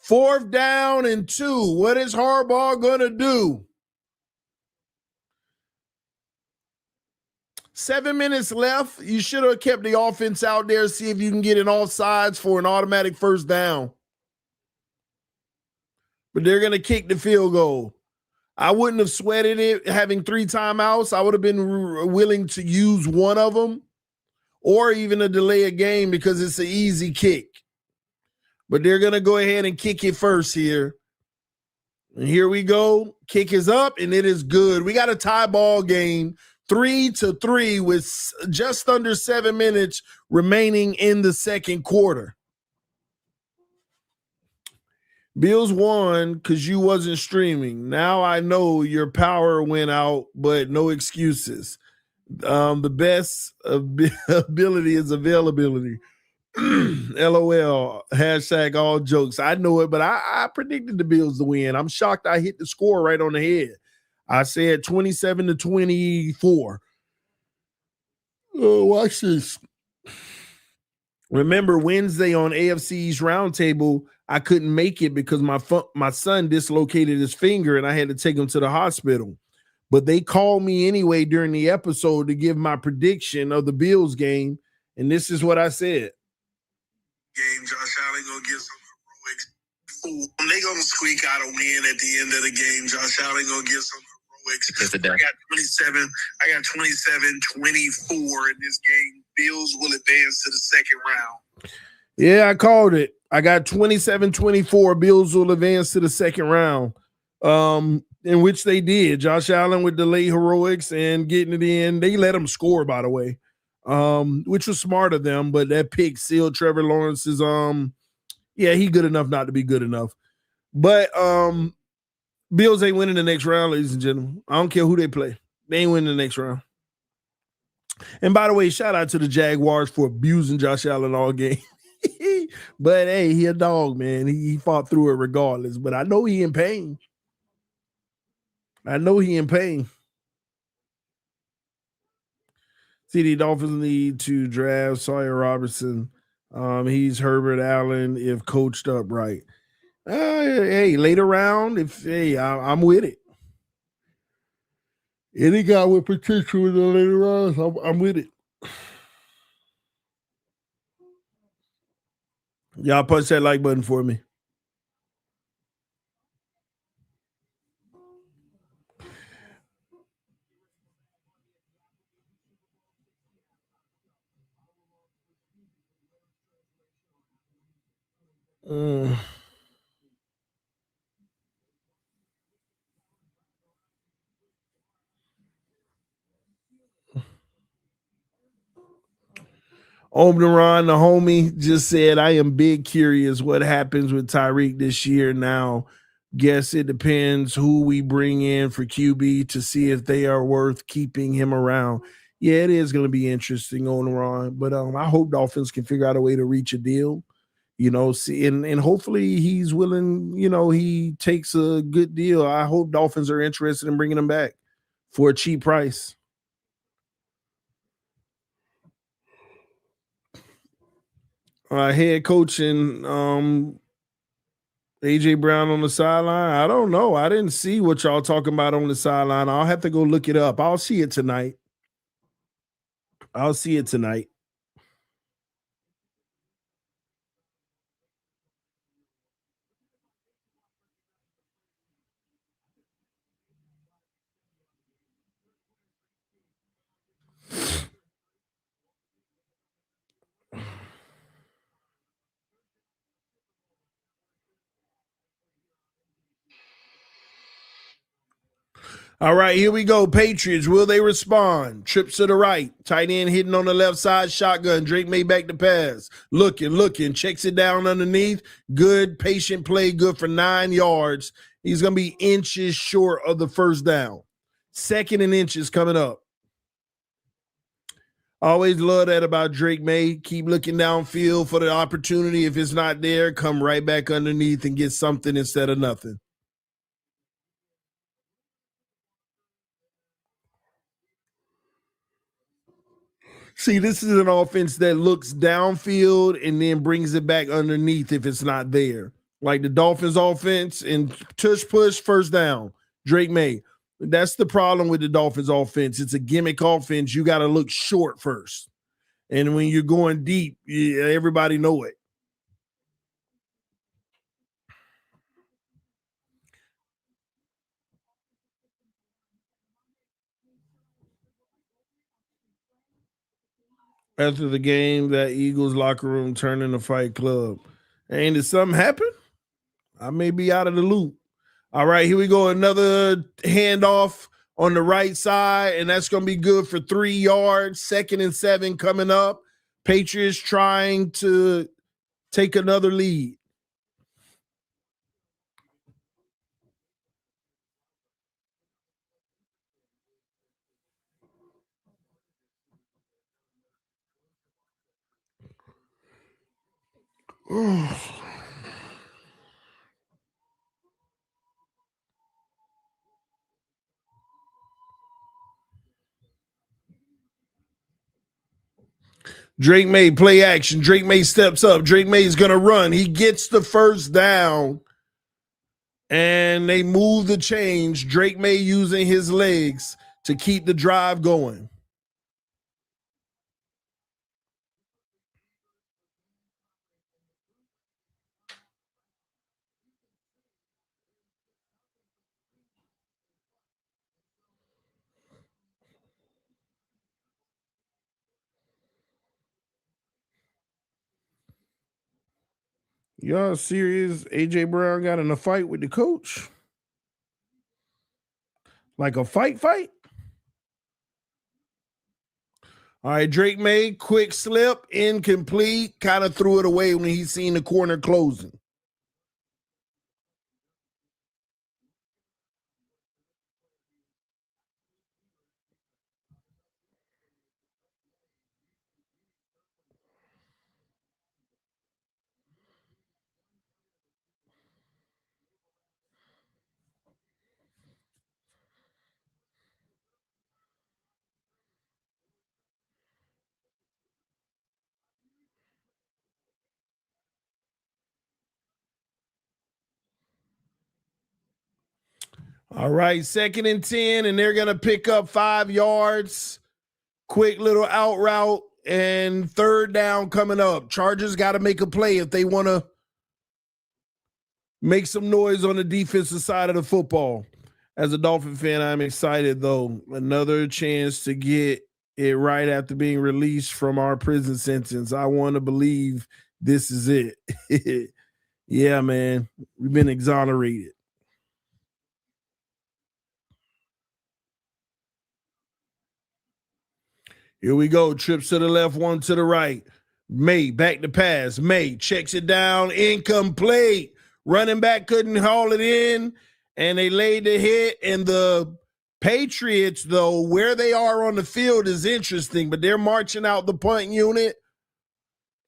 4th down and 2. What is Harbaugh going to do? 7 minutes left. You should have kept the offense out there, see if you can get an offsides for an automatic 1st down. But they're going to kick the field goal. I wouldn't have sweated it having 3 timeouts. I would have been willing to use one of them or even a delay a game because it's an easy kick. But they're going to go ahead and kick it first here. And here we go. Kick is up, and it is good. We got a tie ball game, 3-3 with just under 7 minutes remaining in the second quarter. Bills won because you wasn't streaming. Now I know your power went out, but no excuses. The best ability is availability. LOL. Hashtag all jokes. I know it, but I predicted the Bills to win. I'm shocked I hit the score right on the head. I said 27-24. Oh, watch this. Remember Wednesday on AFC's Roundtable, I couldn't make it because my son dislocated his finger and I had to take him to the hospital. But they called me anyway during the episode to give my prediction of the Bills game, and this is what I said. Game, Josh Allen gonna get some heroics. They gonna squeak out a win at the end of the game. Josh Allen gonna get some heroics. I got 27-24 in this game. Bills will advance to the second round. Yeah, I called it. I got 27-24. Bills will advance to the second round. In which they did. Josh Allen with delayed heroics and getting it in. They let him score, by the way. Which was smart of them, but that pick sealed Trevor Lawrence's he good enough not to be good enough. But Bills ain't winning the next round, ladies and gentlemen. I don't care who they play. They ain't winning the next round. And by the way, shout out to the Jaguars for abusing Josh Allen all game. But hey, he a dog, man. He fought through it regardless. But I know he in pain. TD Dolphins need to draft Sawyer Robertson. He's Herbert Allen if coached up right. Hey, later round, I'm with it. Any guy with potential in the later rounds, I'm with it. Y'all punch that like button for me. Omderon, the homie, just said, I am big curious what happens with Tyreek this year now. Guess it depends who we bring in for QB to see if they are worth keeping him around. Yeah, it is going to be interesting, Omderon. But I hope Dolphins can figure out a way to reach a deal. See, and hopefully he's willing, he takes a good deal. I hope Dolphins are interested in bringing him back for a cheap price. Head coach and AJ Brown on the sideline. I don't know. I didn't see what y'all talking about on the sideline. I'll have to go look it up. I'll see it tonight. All right, here we go. Patriots, will they respond? Trips to the right. Tight end hitting on the left side. Shotgun. Drake made back the pass. Looking. Checks it down underneath. Good, patient play. Good for 9 yards. He's going to be inches short of the first down. 2nd and inches coming up. Always love that about Drake May. Keep looking downfield for the opportunity. If it's not there, come right back underneath and get something instead of nothing. See, this is an offense that looks downfield and then brings it back underneath if it's not there. Like the Dolphins offense and tush push, first down. Drake May. That's the problem with the Dolphins offense. It's a gimmick offense. You got to look short first. And when you're going deep, everybody know it. After the game, that Eagles locker room turned into Fight Club. And did something happen? I may be out of the loop. All right, here we go. Another handoff on the right side, and that's going to be good for 3 yards. 2nd and 7 coming up. Patriots trying to take another lead. Drake May play action. Drake May steps up. Drake May is going to run. He gets the first down, and they move the change. Drake May using his legs to keep the drive going. Y'all serious? AJ Brown got in a fight with the coach? Like a fight? All right, Drake May, quick slip, incomplete, kind of threw it away when he seen the corner closing. All right, 2nd and 10, and they're going to pick up 5 yards. Quick little out route, and 3rd down coming up. Chargers got to make a play if they want to make some noise on the defensive side of the football. As a Dolphin fan, I'm excited, though. Another chance to get it right after being released from our prison sentence. I want to believe this is it. Yeah, man. We've been exonerated. Here we go. Trips to the left, one to the right. May back to pass. May checks it down. Incomplete. Running back couldn't haul it in, and they laid the hit. And the Patriots, though, where they are on the field is interesting, but they're marching out the punt unit,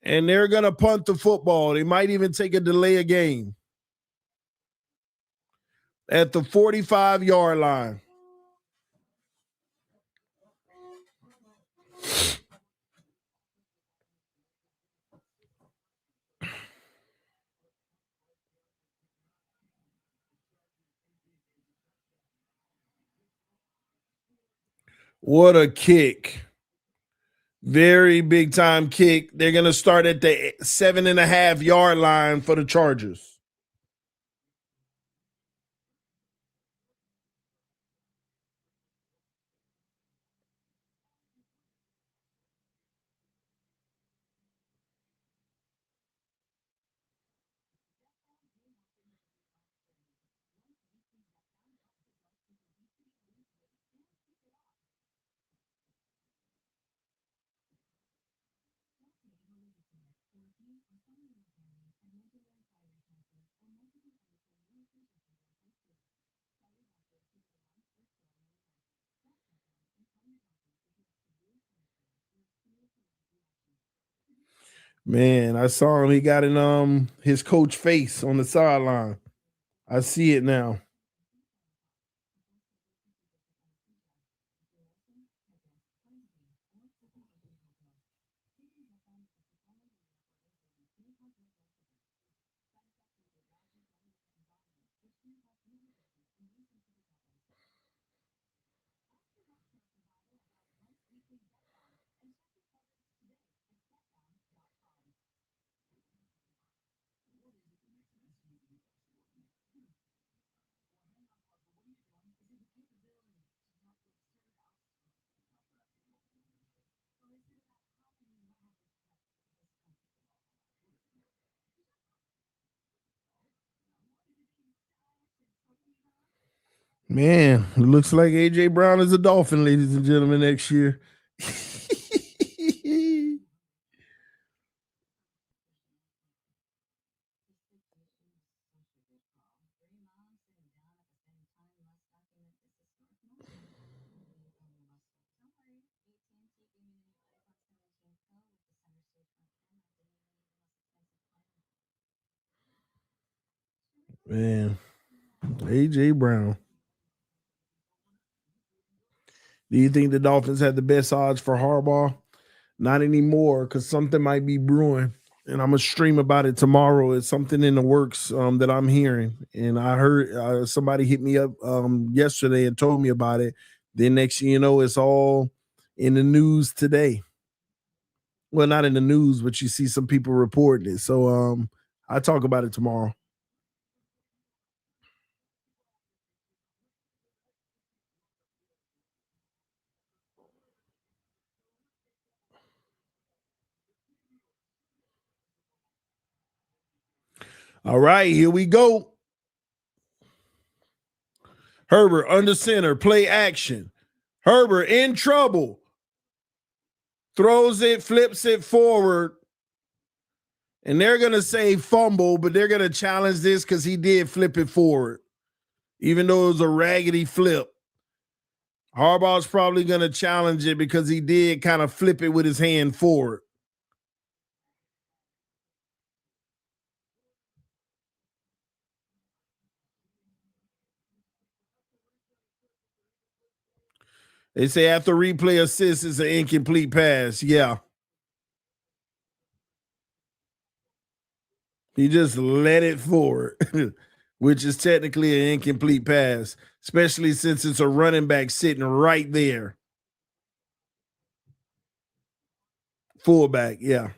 and they're going to punt the football. They might even take a delay of game at the 45-yard line. What a kick. Very big time kick. They're going to start at the 7.5-yard line for the Chargers. Man, I saw him. He got in his coach face on the sideline. I see it now. Man, it looks like AJ Brown is a Dolphin, ladies and gentlemen, next year. Man, AJ Brown. Do you think the Dolphins have the best odds for Harbaugh? Not anymore, because something might be brewing. And I'm gonna stream about it tomorrow. It's something in the works that I'm hearing, and I heard somebody hit me up yesterday and told me about it. Then next thing you know, it's all in the news today. Well, not in the news, but you see some people reporting it. So I talk about it tomorrow. All right, here we go. Herbert under center, play action. Herbert in trouble. Throws it, flips it forward. And they're going to say fumble, but they're going to challenge this because he did flip it forward, even though it was a raggedy flip. Harbaugh's probably going to challenge it because he did kind of flip it with his hand forward. They say after replay assist is an incomplete pass. Yeah. He just let it forward, which is technically an incomplete pass, especially since it's a running back sitting right there. Fullback, yeah.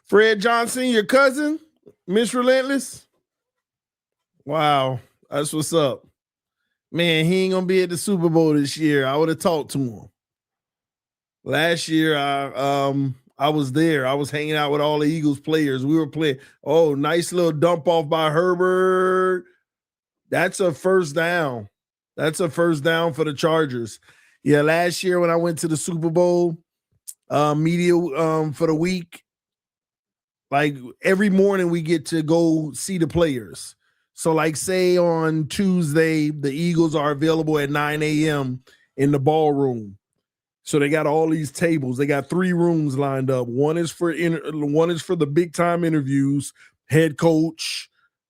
Fred Johnson, your cousin, Miss Relentless. Wow, that's what's up. Man, he ain't gonna be at the Super Bowl this year. I would have talked to him. Last year, I was there. I was hanging out with all the Eagles players. We were playing. Oh, nice little dump off by Herbert. That's a first down. That's a first down for the Chargers. Yeah, last year when I went to the Super Bowl media for the week, like every morning we get to go see the players. So, like, say on Tuesday, the Eagles are available at 9 a.m. in the ballroom. So they got all these tables. They got 3 rooms lined up. One is for the big time interviews, head coach,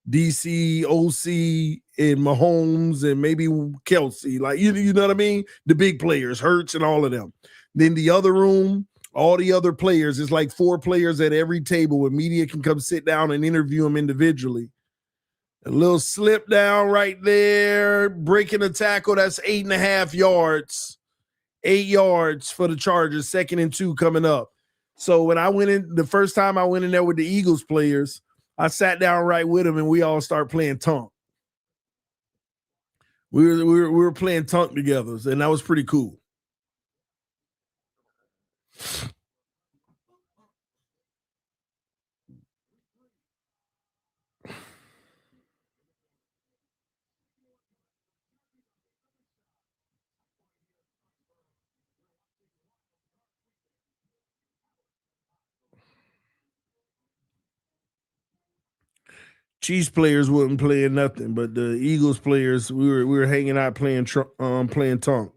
DC, OC, and Mahomes, and maybe Kelsey. Like you know what I mean? The big players, Hurts, and all of them. Then the other room, all the other players, it's like 4 players at every table where media can come sit down and interview them individually. A little slip down right there, breaking a tackle. That's 8.5 yards. 8 yards for the Chargers, 2nd and 2 coming up. So when I went in, the first time I went in there with the Eagles players, I sat down right with them and we all start playing tonk. We were playing tonk together, and that was pretty cool. Chiefs players wasn't playing nothing, but the Eagles players, we were hanging out playing tonk.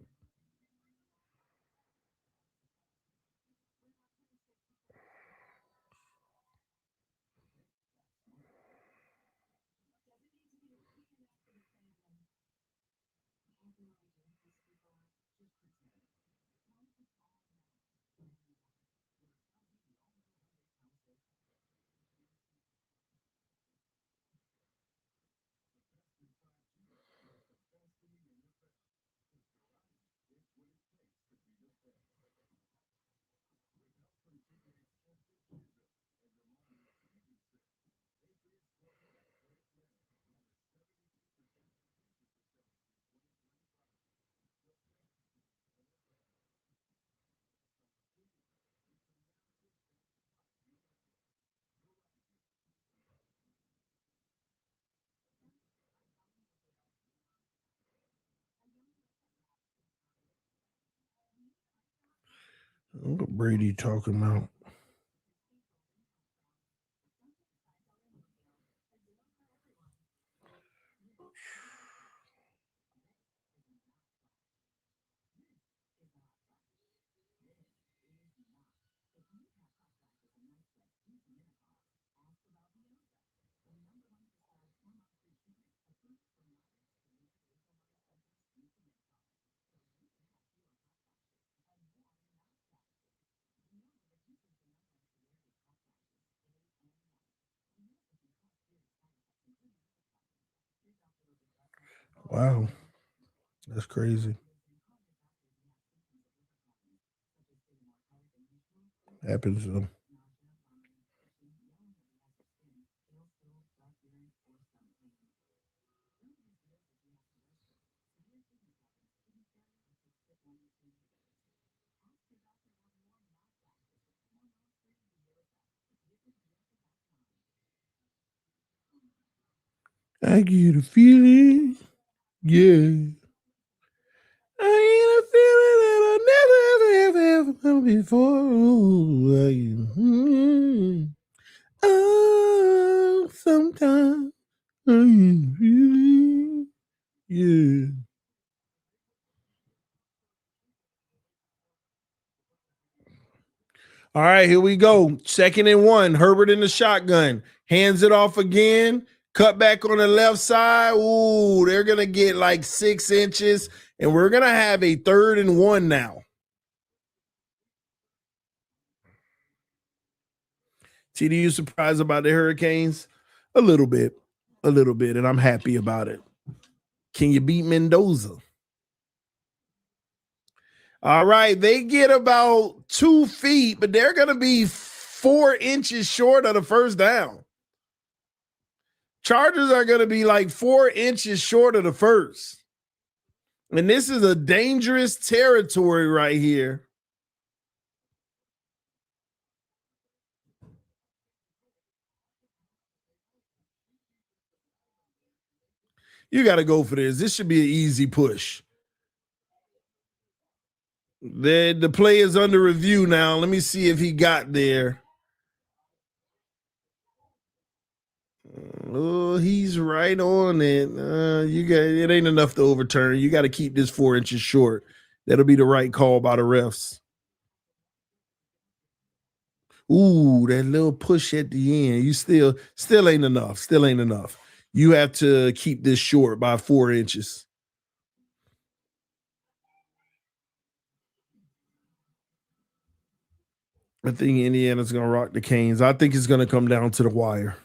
What Brady talking about? Wow, that's crazy. Happens to them. I get a feeling, yeah. I get a feeling that I never felt before. Oh, sometimes I get a feeling, yeah. All right, here we go. 2nd and 1. Herbert in the shotgun. Hands it off again. Cut back on the left side. Ooh, they're going to get like 6 inches. And we're going to have a 3rd and 1 now. TD, you surprised about the Hurricanes? A little bit. And I'm happy about it. Can you beat Mendoza? All right, they get about 2 feet, but they're going to be 4 inches short of the first down. Chargers are going to be like 4 inches short of the first. And this is a dangerous territory right here. You got to go for this. This should be an easy push. The play is under review now. Let me see if he got there. Oh, he's right on it. It ain't enough to overturn. You got to keep this 4 inches short. That'll be the right call by the refs. Ooh, that little push at the end. You still ain't enough. Still ain't enough. You have to keep this short by 4 inches. I think Indiana's going to rock the Canes. I think it's going to come down to the wire.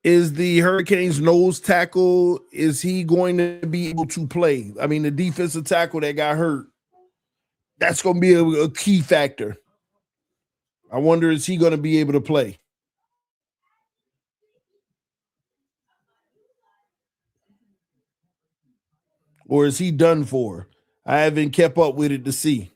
Is the Hurricanes nose tackle, is he going to be able to play? I mean, the defensive tackle that got hurt, that's going to be a key factor. I wonder, is he going to be able to play? Or is he done for? I haven't kept up with it to see.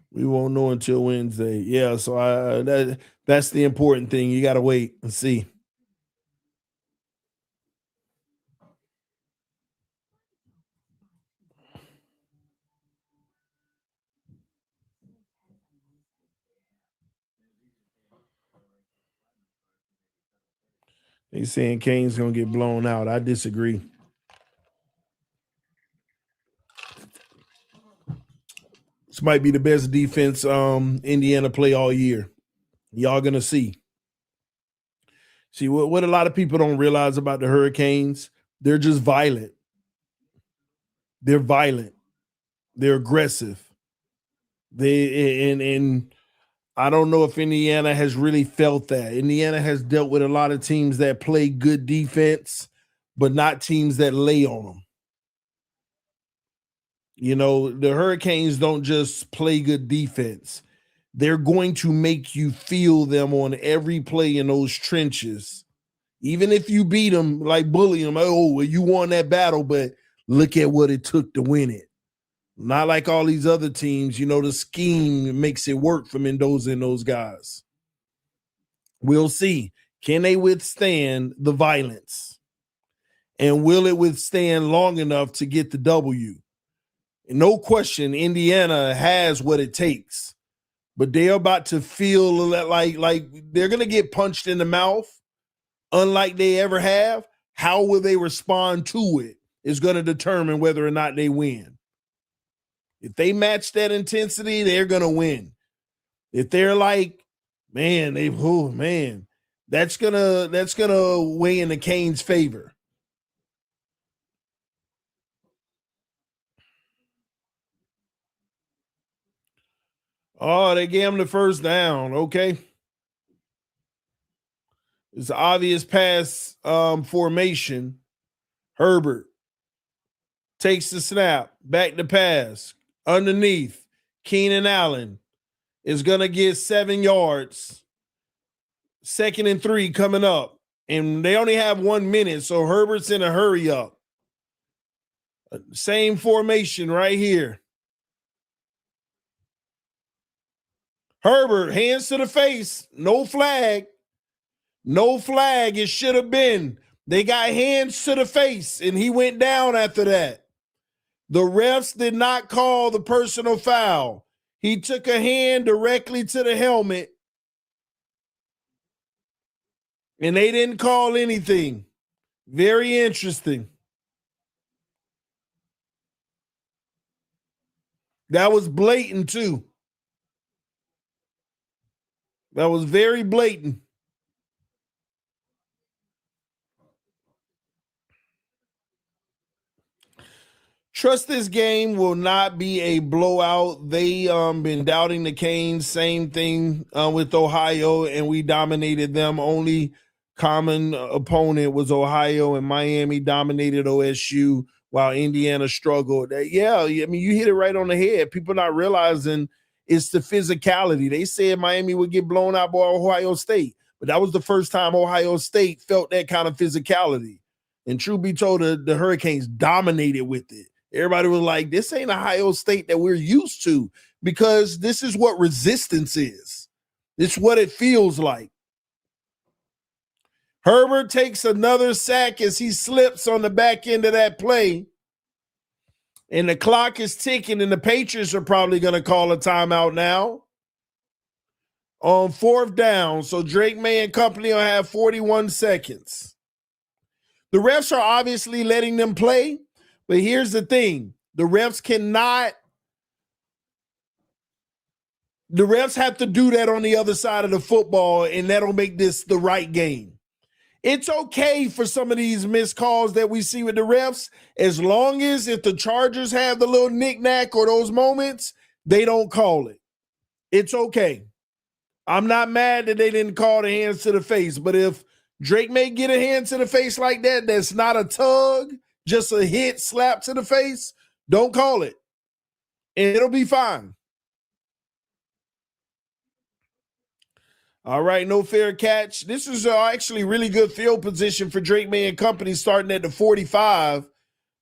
We won't know until Wednesday. Yeah, so that's the important thing. You got to wait and see. They saying Kane's gonna get blown out. I disagree. This might be the best defense Indiana play all year. Y'all gonna see. See what a lot of people don't realize about the Hurricanes, they're just violent. They're violent. They're aggressive. And I don't know if Indiana has really felt that. Indiana has dealt with a lot of teams that play good defense, but not teams that lay on them. You know, the Hurricanes don't just play good defense. They're going to make you feel them on every play in those trenches. Even if you beat them, like bully them, oh, well, you won that battle, but look at what it took to win it. Not like all these other teams, you know, the scheme makes it work for Mendoza and those guys. We'll see. Can they withstand the violence? And will it withstand long enough to get the W? And no question, Indiana has what it takes. But they're about to feel like they're going to get punched in the mouth, unlike they ever have. How will they respond to it is going to determine whether or not they win. If they match that intensity, they're going to win. If they're like, man, that's going to weigh in the Canes' favor. Oh, they gave him the first down. Okay. It's an obvious pass formation. Herbert takes the snap, back to pass, underneath. Keenan Allen is going to get 7 yards. 2nd and 3 coming up. And they only have 1 minute, so Herbert's in a hurry up. Same formation right here. Herbert, hands to the face. No flag. No flag. It should have been. They got hands to the face, and he went down after that. The refs did not call the personal foul. He took a hand directly to the helmet, and they didn't call anything. Very interesting. That was blatant, too. That was very blatant. Trust this game will not be a blowout. They been doubting the Canes. Same thing with Ohio, and we dominated them. Only common opponent was Ohio, and Miami dominated OSU while Indiana struggled. Yeah, I mean, you hit it right on the head. People not realizing it's the physicality. They said Miami would get blown out by Ohio State, but that was the first time Ohio State felt that kind of physicality. And truth be told, the Hurricanes dominated with it. Everybody was like, this ain't Ohio State that we're used to, because this is what resistance is. It's what it feels like. Herbert takes another sack as he slips on the back end of that play. And the clock is ticking, and the Patriots are probably going to call a timeout now on 4th down. So Drake May and company will have 41 seconds. The refs are obviously letting them play. But here's the thing. The refs have to do that on the other side of the football, and that'll make this the right game. It's okay for some of these missed calls that we see with the refs, as long as if the Chargers have the little knick-knack or those moments, they don't call it. It's okay. I'm not mad that they didn't call the hands to the face, but if Drake may get a hand to the face like that, that's not a tug, just a hit, slap to the face, don't call it. And it'll be fine. All right, no fair catch. This is actually really good field position for Drake May and company, starting at the 45,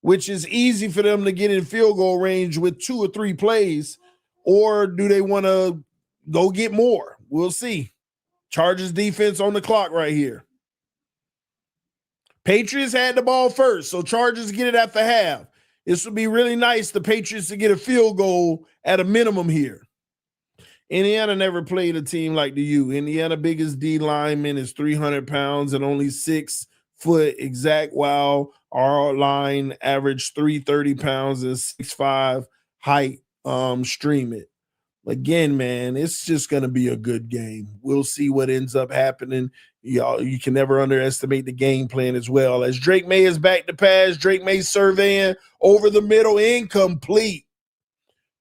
which is easy for them to get in field goal range with 2 or 3 plays. Or do they want to go get more? We'll see. Chargers defense on the clock right here. Patriots had the ball first, so Chargers get it after half. This would be really nice, the Patriots, to get a field goal at a minimum here. Indiana never played a team like the U. Indiana biggest D lineman is 300 pounds and only 6 foot exact, while our line averaged 330 pounds and 6'5" height. Stream it. Again, man, it's just going to be a good game. We'll see what ends up happening. Y'all, you can never underestimate the game plan as well. As Drake May is back to pass, Drake May surveying over the middle, incomplete.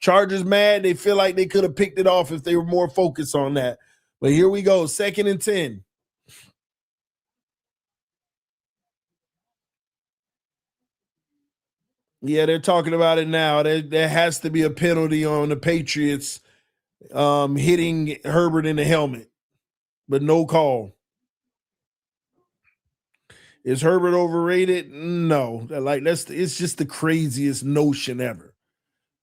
Chargers mad. They feel like they could have picked it off if they were more focused on that. But here we go, 2nd and 10. Yeah, they're talking about it now. There has to be a penalty on the Patriots hitting Herbert in the helmet, but no call. Is Herbert overrated? No. It's just the craziest notion ever.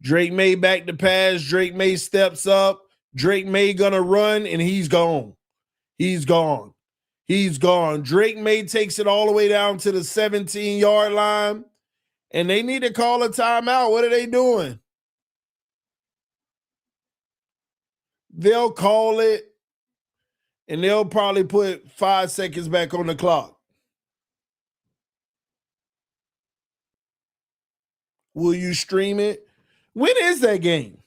Drake May back to pass. Drake May steps up. Drake May gonna run, and he's gone. He's gone. He's gone. Drake May takes it all the way down to the 17-yard line, and they need to call a timeout. What are they doing? They'll call it, and they'll probably put 5 seconds back on the clock. Will you stream it? When is that game?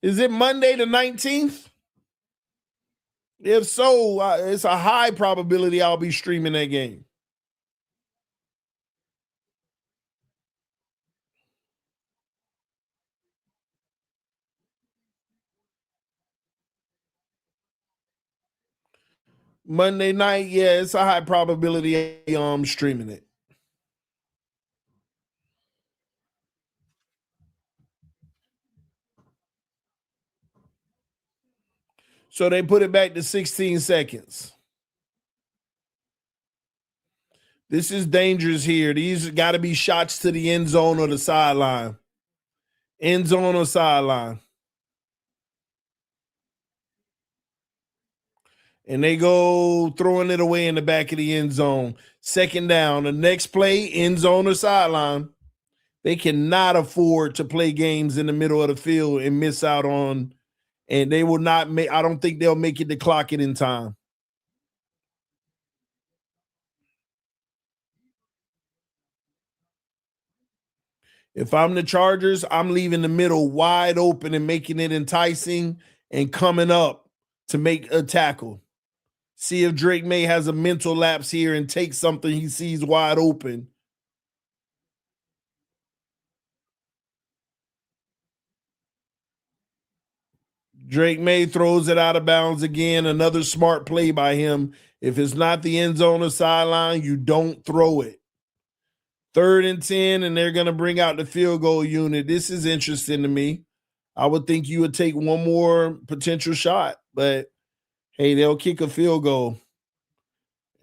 Is it Monday the 19th? If so, it's a high probability I'll be streaming that game. Monday night, yeah, it's a high probability I'm streaming it. So they put it back to 16 seconds. This is dangerous here. These got to be shots to the end zone or the sideline. End zone or sideline. And they go throwing it away in the back of the end zone. 2nd down. The next play, end zone or sideline. They cannot afford to play games in the middle of the field and miss out on, and they will not make, I don't think they'll make it to clock it in time. If I'm the Chargers, I'm leaving the middle wide open and making it enticing and coming up to make a tackle. See if Drake May has a mental lapse here and takes something he sees wide open. Drake May throws it out of bounds again. Another smart play by him. If it's not the end zone or sideline, you don't throw it. 3rd and 10, and they're going to bring out the field goal unit. This is interesting to me. I would think you would take one more potential shot, but hey, they'll kick a field goal.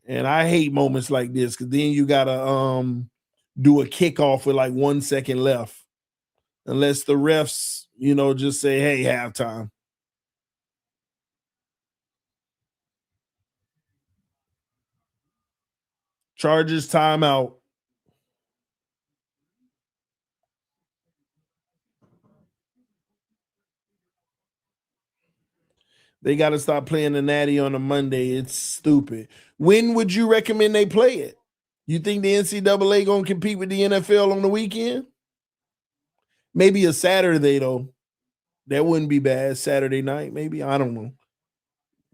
And I hate moments like this because then you got to do a kickoff with like 1 second left. Unless the refs, just say, hey, halftime. Chargers timeout. They got to stop playing the Natty on a Monday. It's stupid. When would you recommend they play it? You think the NCAA going to compete with the NFL on the weekend? Maybe a Saturday, though. That wouldn't be bad. Saturday night, maybe. I don't know.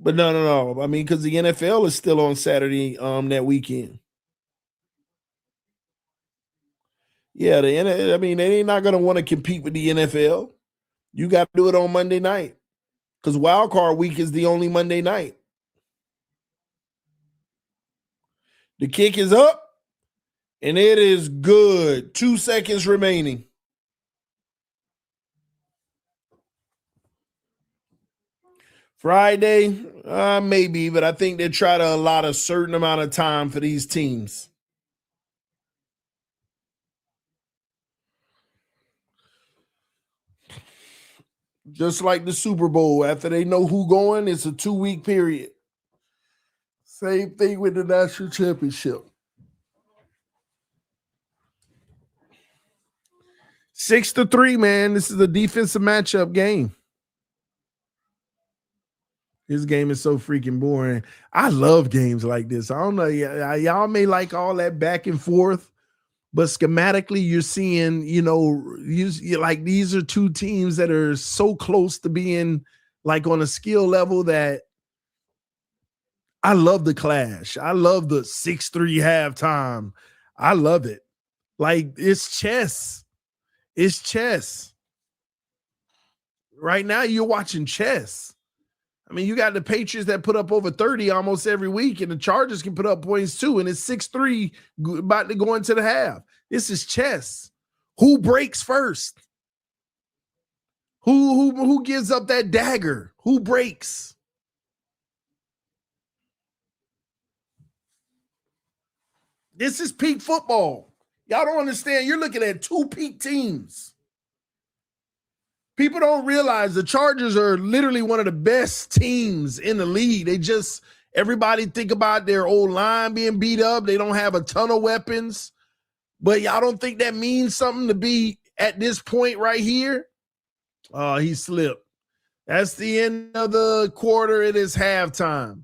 But no. I mean, because the NFL is still on Saturday that weekend. Yeah, they're not going to want to compete with the NFL. You got to do it on Monday night because wild card week is the only Monday night. The kick is up, and it is good. 2 seconds remaining. Friday, maybe, but I think they try to allot a certain amount of time for these teams. Just like the Super Bowl, after they know who going, it's a 2-week period. Same thing with the national championship. 6-3, man. This is a defensive matchup game. This game is so freaking boring. I love games like this. I don't know. Y'all may like all that back and forth, but schematically, you're seeing, you like these are two teams that are so close to being like on a skill level that I love the clash. I love the 6-3 halftime. I love it. Like it's chess. It's chess. Right now, you're watching chess. I mean, you got the Patriots that put up over 30 almost every week, and the Chargers can put up points too, and it's 6-3 about to go into the half. This is chess. Who breaks first? Who gives up that dagger? Who breaks? This is peak football. Y'all don't understand. You're looking at two peak teams. People don't realize the Chargers are literally one of the best teams in the league. Everybody think about their old line being beat up. They don't have a ton of weapons. But y'all don't think that means something to be at this point right here? Oh, he slipped. That's the end of the quarter. It is halftime.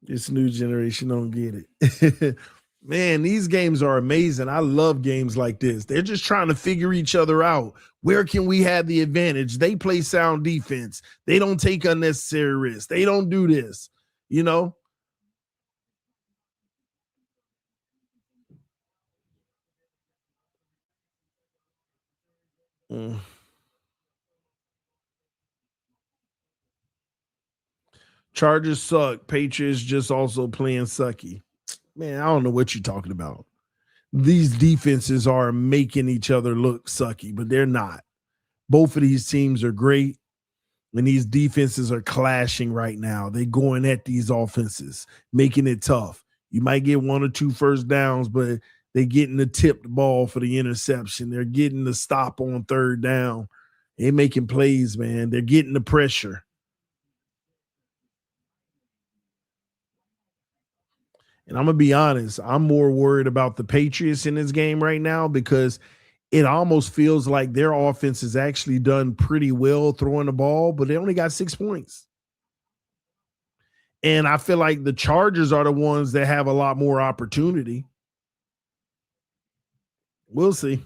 This new generation don't get it. Man, these games are amazing. I love games like this. They're just trying to figure each other out. Where can we have the advantage? They play sound defense. They don't take unnecessary risks. They don't do this, Chargers suck. Patriots just also playing sucky. Man, I don't know what you're talking about. These defenses are making each other look sucky, but they're not. Both of these teams are great, and these defenses are clashing right now. They're going at these offenses, making it tough. You might get 1 or 2 first downs, but they're getting the tipped ball for the interception. They're getting the stop on third down. They're making plays, man. They're getting the pressure. And I'm going to be honest, I'm more worried about the Patriots in this game right now because it almost feels like their offense has actually done pretty well throwing the ball, but they only got 6 points. And I feel like the Chargers are the ones that have a lot more opportunity. We'll see.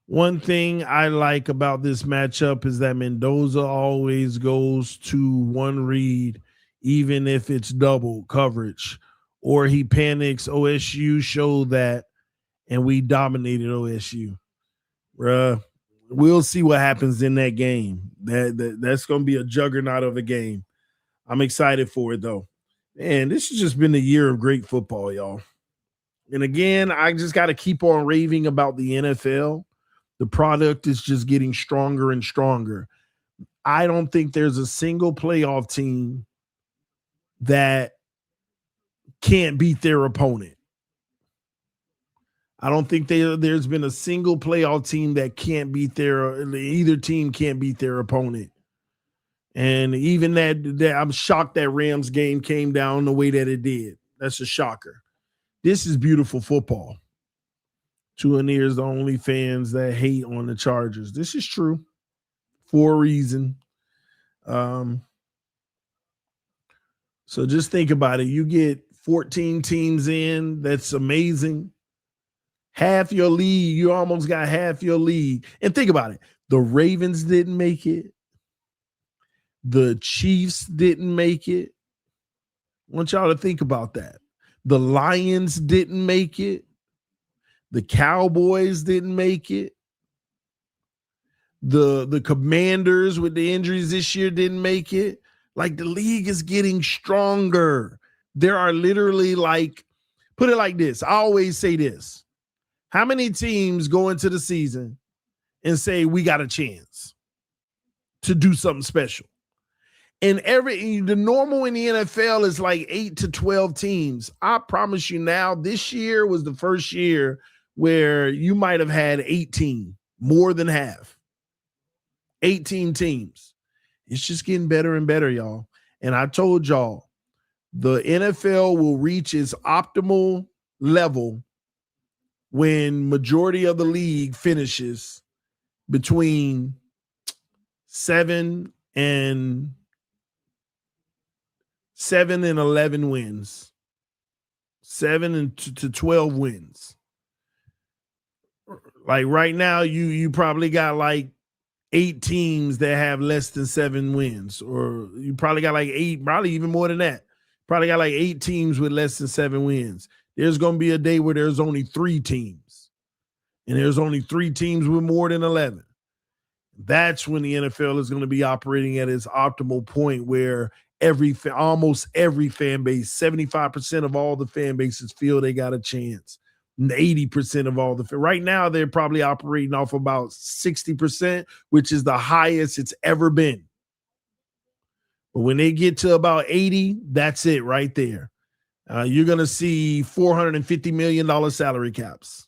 One thing I like about this matchup is that Mendoza always goes to one read, even if it's double coverage, or he panics. OSU showed that, and we dominated OSU. Bruh, we'll see what happens in that game. That's going to be a juggernaut of a game. I'm excited for it, though. Man, this has just been a year of great football, y'all. And again, I just got to keep on raving about the NFL. The product is just getting stronger and stronger. I don't think there's a single playoff team that can't beat their opponent. I don't think there's been a single playoff team that can't beat either team can't beat their opponent. And even that I'm shocked that Rams game came down the way that it did. That's a shocker. This is beautiful football. Tuanier is the only fans that hate on the Chargers. This is true for a reason. So just think about it. You get 14 teams in. That's amazing. Half your league. You almost got half your league. And think about it. The Ravens didn't make it. The Chiefs didn't make it. I want y'all to think about that. The Lions didn't make it. The Cowboys didn't make it. The Commanders with the injuries this year didn't make it. Like the league is getting stronger. There are literally put it like this. I always say this. How many teams go into the season and say we got a chance to do something special? And the normal in the NFL is like 8 to 12 teams. I promise you now, this year was the first year where you might have had 18, more than half. 18 teams. It's just getting better and better, y'all. And I told y'all, the NFL will reach its optimal level when majority of the league finishes between 7 and 11 wins. 7 to 12 wins. Like right now, you probably got like 8 teams that have less than 7 wins, or you probably got like 8, probably even more than that. Probably got like 8 teams with less than 7 wins. There's going to be a day where there's only 3 teams, and there's only 3 teams with more than 11. That's when the NFL is going to be operating at its optimal point, where almost every fan base, 75% of all the fan bases feel they got a chance. 80% of all right now, they're probably operating off about 60%, which is the highest it's ever been. But when they get to about 80, that's it right there. You're going to see $450 million salary caps,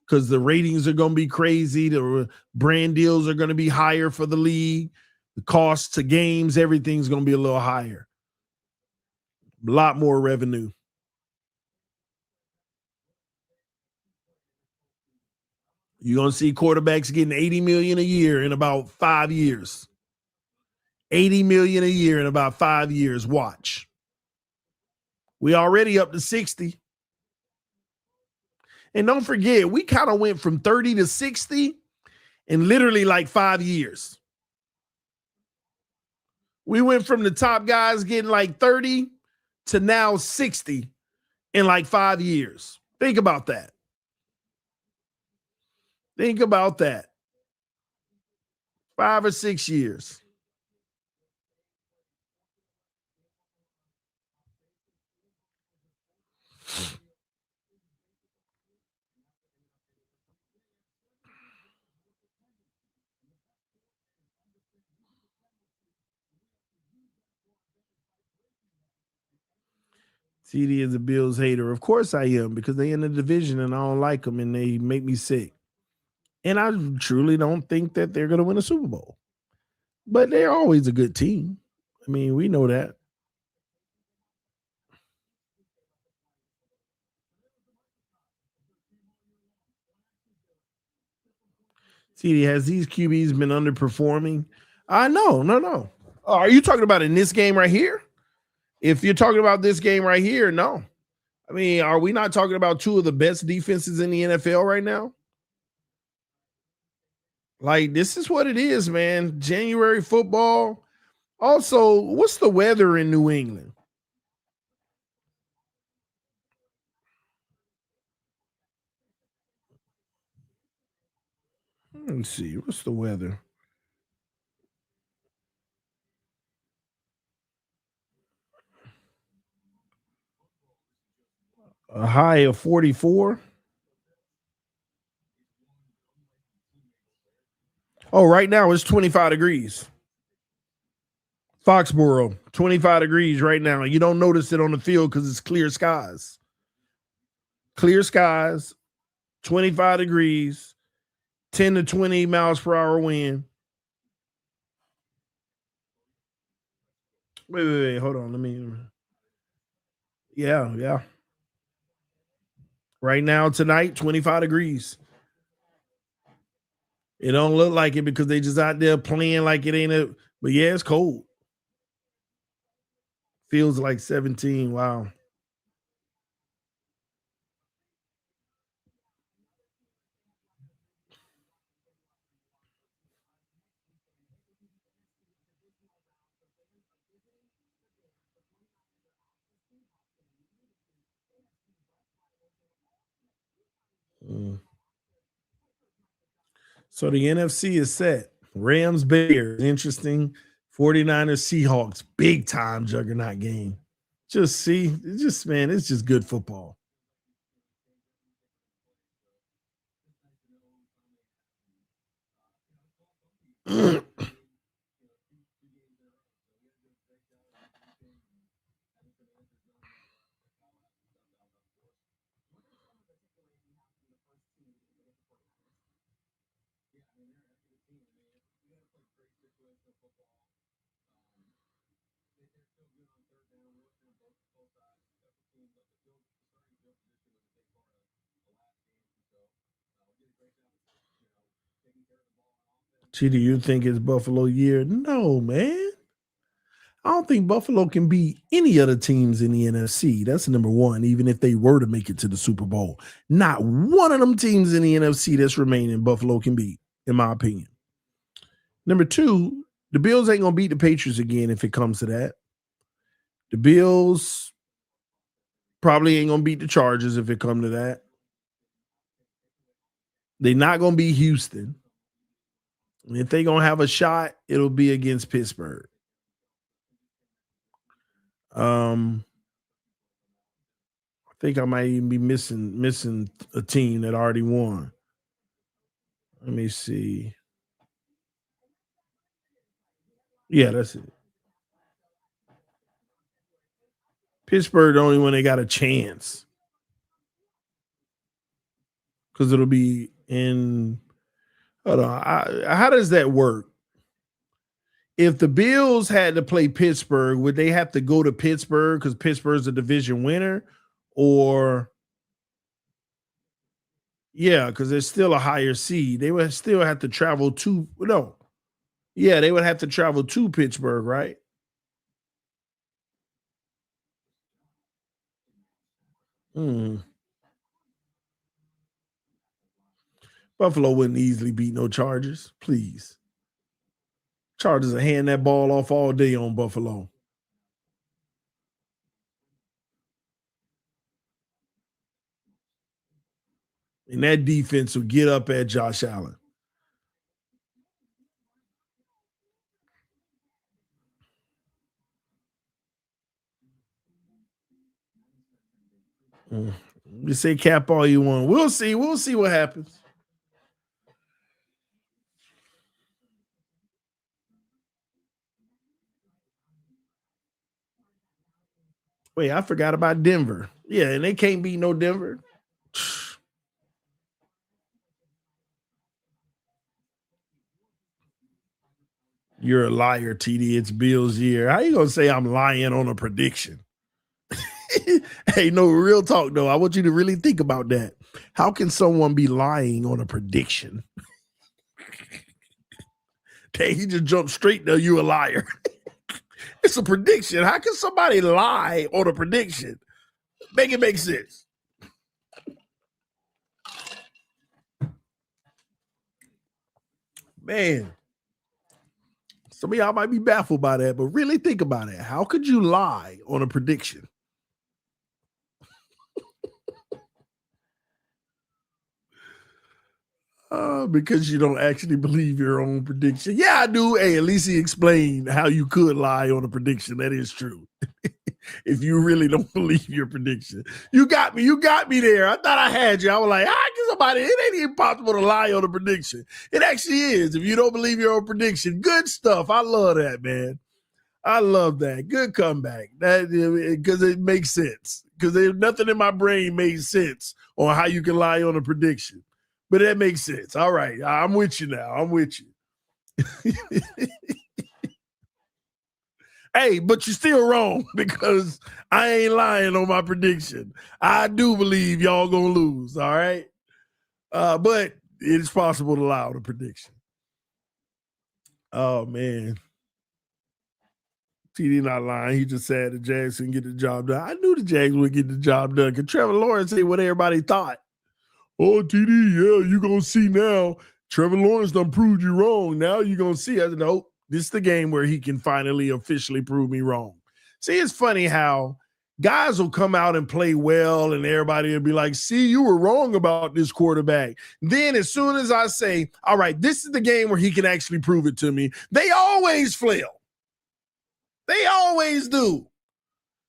because the ratings are going to be crazy. The brand deals are going to be higher for the league. The cost to games, everything's going to be a little higher. A lot more revenue. You're going to see quarterbacks getting $80 million a year in about 5 years. $80 million a year in about 5 years. Watch. We already up to 60. And don't forget, we kind of went from 30 to 60 in literally like 5 years. We went from the top guys getting like 30 to now 60 in like 5 years. Think about that. Think about that. 5 or 6 years. TD is a Bills hater. Of course I am, because they in the division and I don't like them and they make me sick. And I truly don't think that they're going to win a Super Bowl. But they're always a good team. I mean, we know that. TD, has these QBs been underperforming? No. Are you talking about in this game right here? If you're talking about this game right here, no. I mean, are we not talking about 2 of the best defenses in the NFL right now? Like, this is what it is, man. January football. Also, what's the weather in New England? Let me see. What's the weather? A high of 44. Oh, right now it's 25 degrees. Foxborough, 25 degrees right now. You don't notice it on the field because it's clear skies. Clear skies, 25 degrees, 10 to 20 miles per hour wind. Wait. Hold on. Let me. Yeah. Right now, tonight, 25 degrees. It don't look like it because they just out there playing like it ain't a. But yeah, it's cold. Feels like 17. Wow. So the NFC is set. Rams, Bears, interesting. 49ers, Seahawks, big time juggernaut game. It's just good football. Gee, do you think it's Buffalo year? No, man. I don't think Buffalo can beat any other teams in the NFC. That's number one, even if they were to make it to the Super Bowl. Not one of them teams in the NFC that's remaining Buffalo can beat, in my opinion. Number two, the Bills ain't going to beat the Patriots again if it comes to that. The Bills probably ain't going to beat the Chargers if it comes to that. They're not going to beat Houston. And if they're going to have a shot, it'll be against Pittsburgh. I think I might even be missing a team that already won. Let me see. Yeah, that's it. Pittsburgh, the only one they got a chance. Because it'll be in. Hold on. How does that work? If the Bills had to play Pittsburgh, would they have to go to Pittsburgh because Pittsburgh's a division winner? Or, yeah, because there's still a higher seed. They would still have to travel to, no. Yeah, they would have to travel to Pittsburgh, right? Buffalo wouldn't easily beat no Chargers. Please. Chargers will hand that ball off all day on Buffalo. And that defense will get up at Josh Allen. You say cap all you want. We'll see. We'll see what happens. Wait, I forgot about Denver. Yeah, and they can't beat no Denver. You're a liar, TD. It's Bills' year. How you gonna say I'm lying on a prediction? Hey, no, real talk though. I want you to really think about that. How can someone be lying on a prediction? Dang, he just jumped straight there. You a liar. It's a prediction. How can somebody lie on a prediction? Make it make sense. Man, some of y'all might be baffled by that, but really think about it. How could you lie on a prediction? Because you don't actually believe your own prediction. Yeah, I do. Hey, at least he explained how you could lie on a prediction. That is true. If you really don't believe your prediction. You got me. You got me there. I thought I had you. I was like, get somebody. It ain't even possible to lie on a prediction. It actually is. If you don't believe your own prediction. Good stuff. I love that, man. I love that. Good comeback. That because it makes sense. Because nothing in my brain made sense on how you can lie on a prediction. But that makes sense. All right. I'm with you now. I'm with you. Hey, but you're still wrong because I ain't lying on my prediction. I do believe y'all gonna lose. All right. But it's possible to lie on a prediction. Oh, man. TD not lying. He just said the Jags can get the job done. I knew the Jags would get the job done because Trevor Lawrence said what everybody thought. Oh, TD, yeah, you're going to see now. Trevor Lawrence done proved you wrong. Now you're going to see. I said, nope, this is the game where he can finally officially prove me wrong. See, it's funny how guys will come out and play well and everybody will be like, see, you were wrong about this quarterback. Then as soon as I say, all right, this is the game where he can actually prove it to me, they always flail. They always do.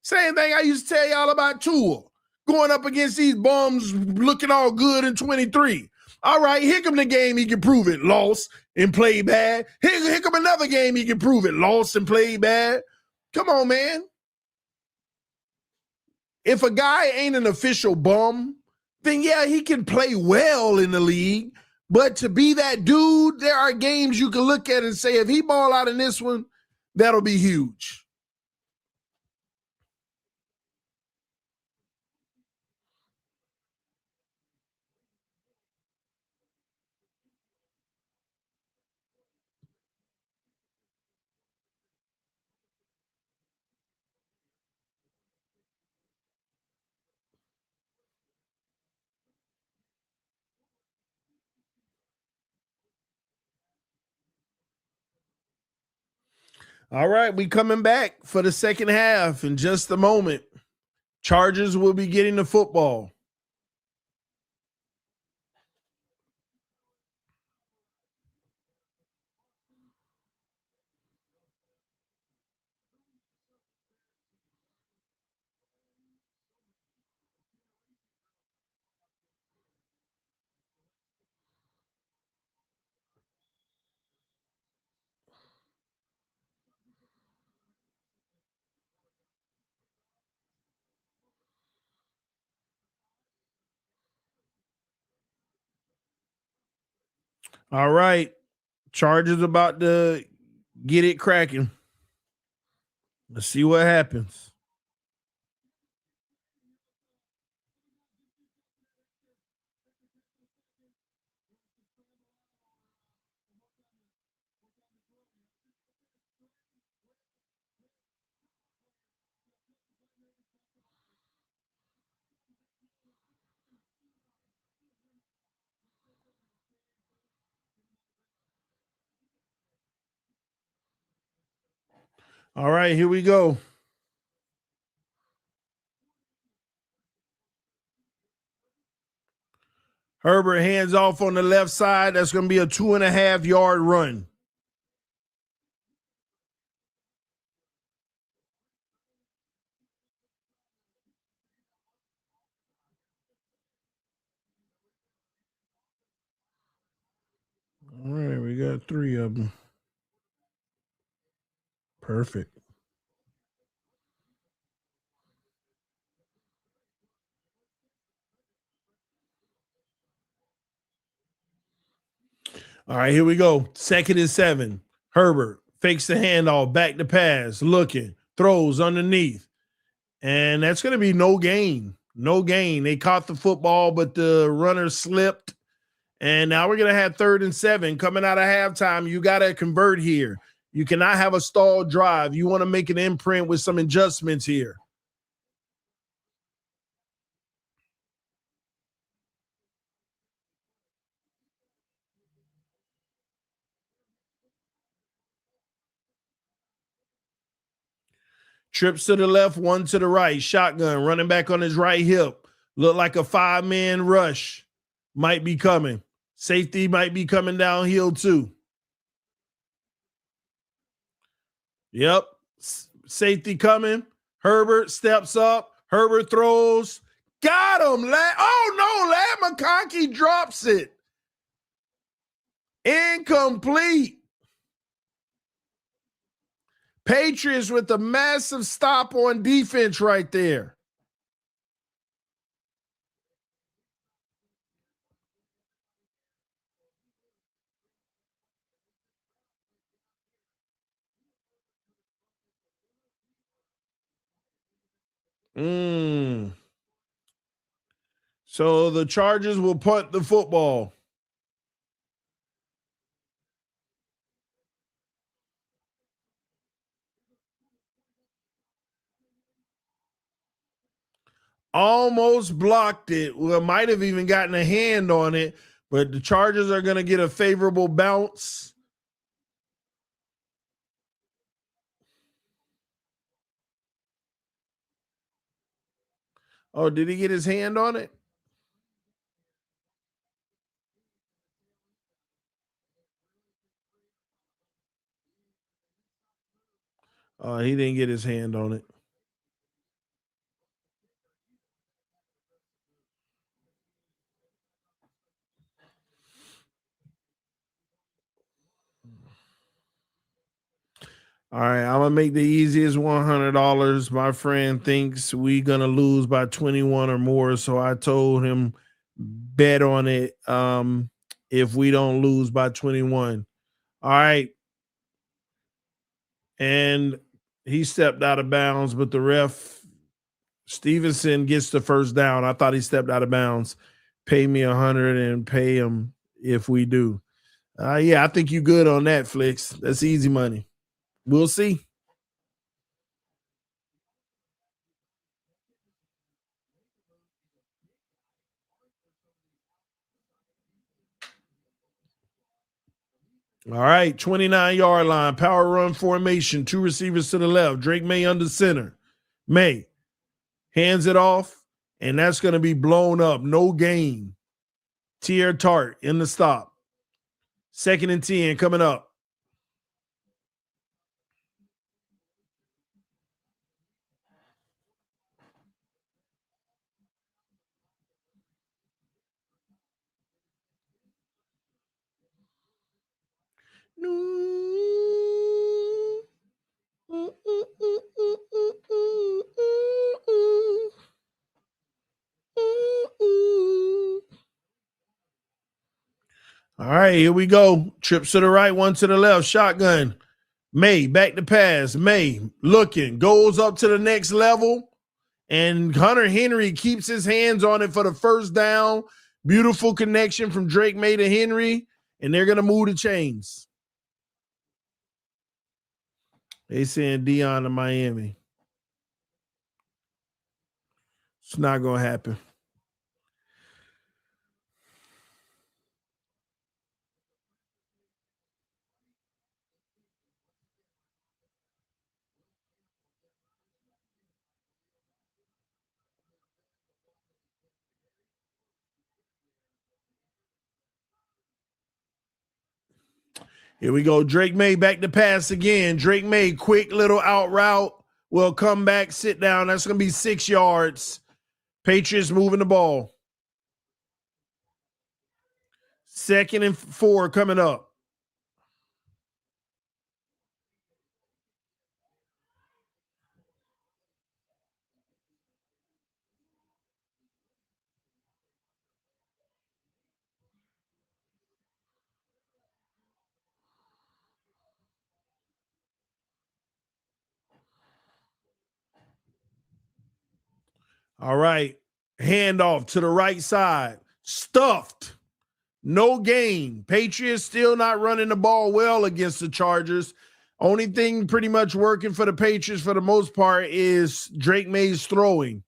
Same thing I used to tell y'all about Tua. Going up against these bums looking all good in 23. All right, here come the game he can prove it. Lost and play bad. Here come another game he can prove it. Lost and play bad. Come on, man. If a guy ain't an official bum, then yeah, he can play well in the league. But to be that dude, there are games you can look at and say, if he ball out in this one, that'll be huge. All right, we coming back for the second half in just a moment. Chargers will be getting the football. All right. Chargers about to get it cracking. Let's see what happens. All right, here we go. Herbert hands off on the left side. That's going to be a 2.5-yard run. All right, we got 3 of them. Perfect. All right, here we go. 2nd and 7. Herbert fakes the handoff, back to pass, looking, throws underneath. And that's going to be no gain. No gain. They caught the football, but the runner slipped. And now we're going to have 3rd and 7 coming out of halftime. You got to convert here. You cannot have a stalled drive. You want to make an imprint with some adjustments here. Trips to the left, 1 to the right. Shotgun, running back on his right hip. Look like a 5-man rush might be coming. Safety might be coming downhill too. Yep. Safety coming. Herbert steps up. Herbert throws. Got him. Oh, no. Lad McConkey drops it. Incomplete. Patriots with a massive stop on defense right there. So the Chargers will punt the football. Almost blocked it. Well, might have even gotten a hand on it, but the Chargers are going to get a favorable bounce. Oh, did he get his hand on it? He didn't get his hand on it. All right, I'm gonna make the easiest $100. My friend thinks we're gonna lose by 21 or more, so I told him bet on it. if we don't lose by 21. All right. And he stepped out of bounds, but the ref, Stevenson, gets the first down. I thought he stepped out of bounds. Pay me 100 and pay him if we do. Yeah, I think you good on that, Flicks. That's easy money. We'll see. All right, 29-yard line, power run formation, 2 receivers to the left. Drake May under center. May hands it off, and that's going to be blown up. No gain. Tier Tart in the stop. 2nd and 10 coming up. All right, here we go. Trips to the right, one to the left. Shotgun. May back to pass. May looking, goes up to the next level, and Hunter Henry keeps his hands on it for the first down. Beautiful connection from Drake May to Henry, and they're going to move the chains. They send Dion to Miami. It's not going to happen. Here we go. Drake May back to pass again. Drake May, quick little out route. Will come back, sit down. That's going to be 6 yards. Patriots moving the ball. 2nd and 4 coming up. All right. Handoff to the right side. Stuffed. No gain. Patriots still not running the ball well against the Chargers. Only thing pretty much working for the Patriots for the most part is Drake May's throwing.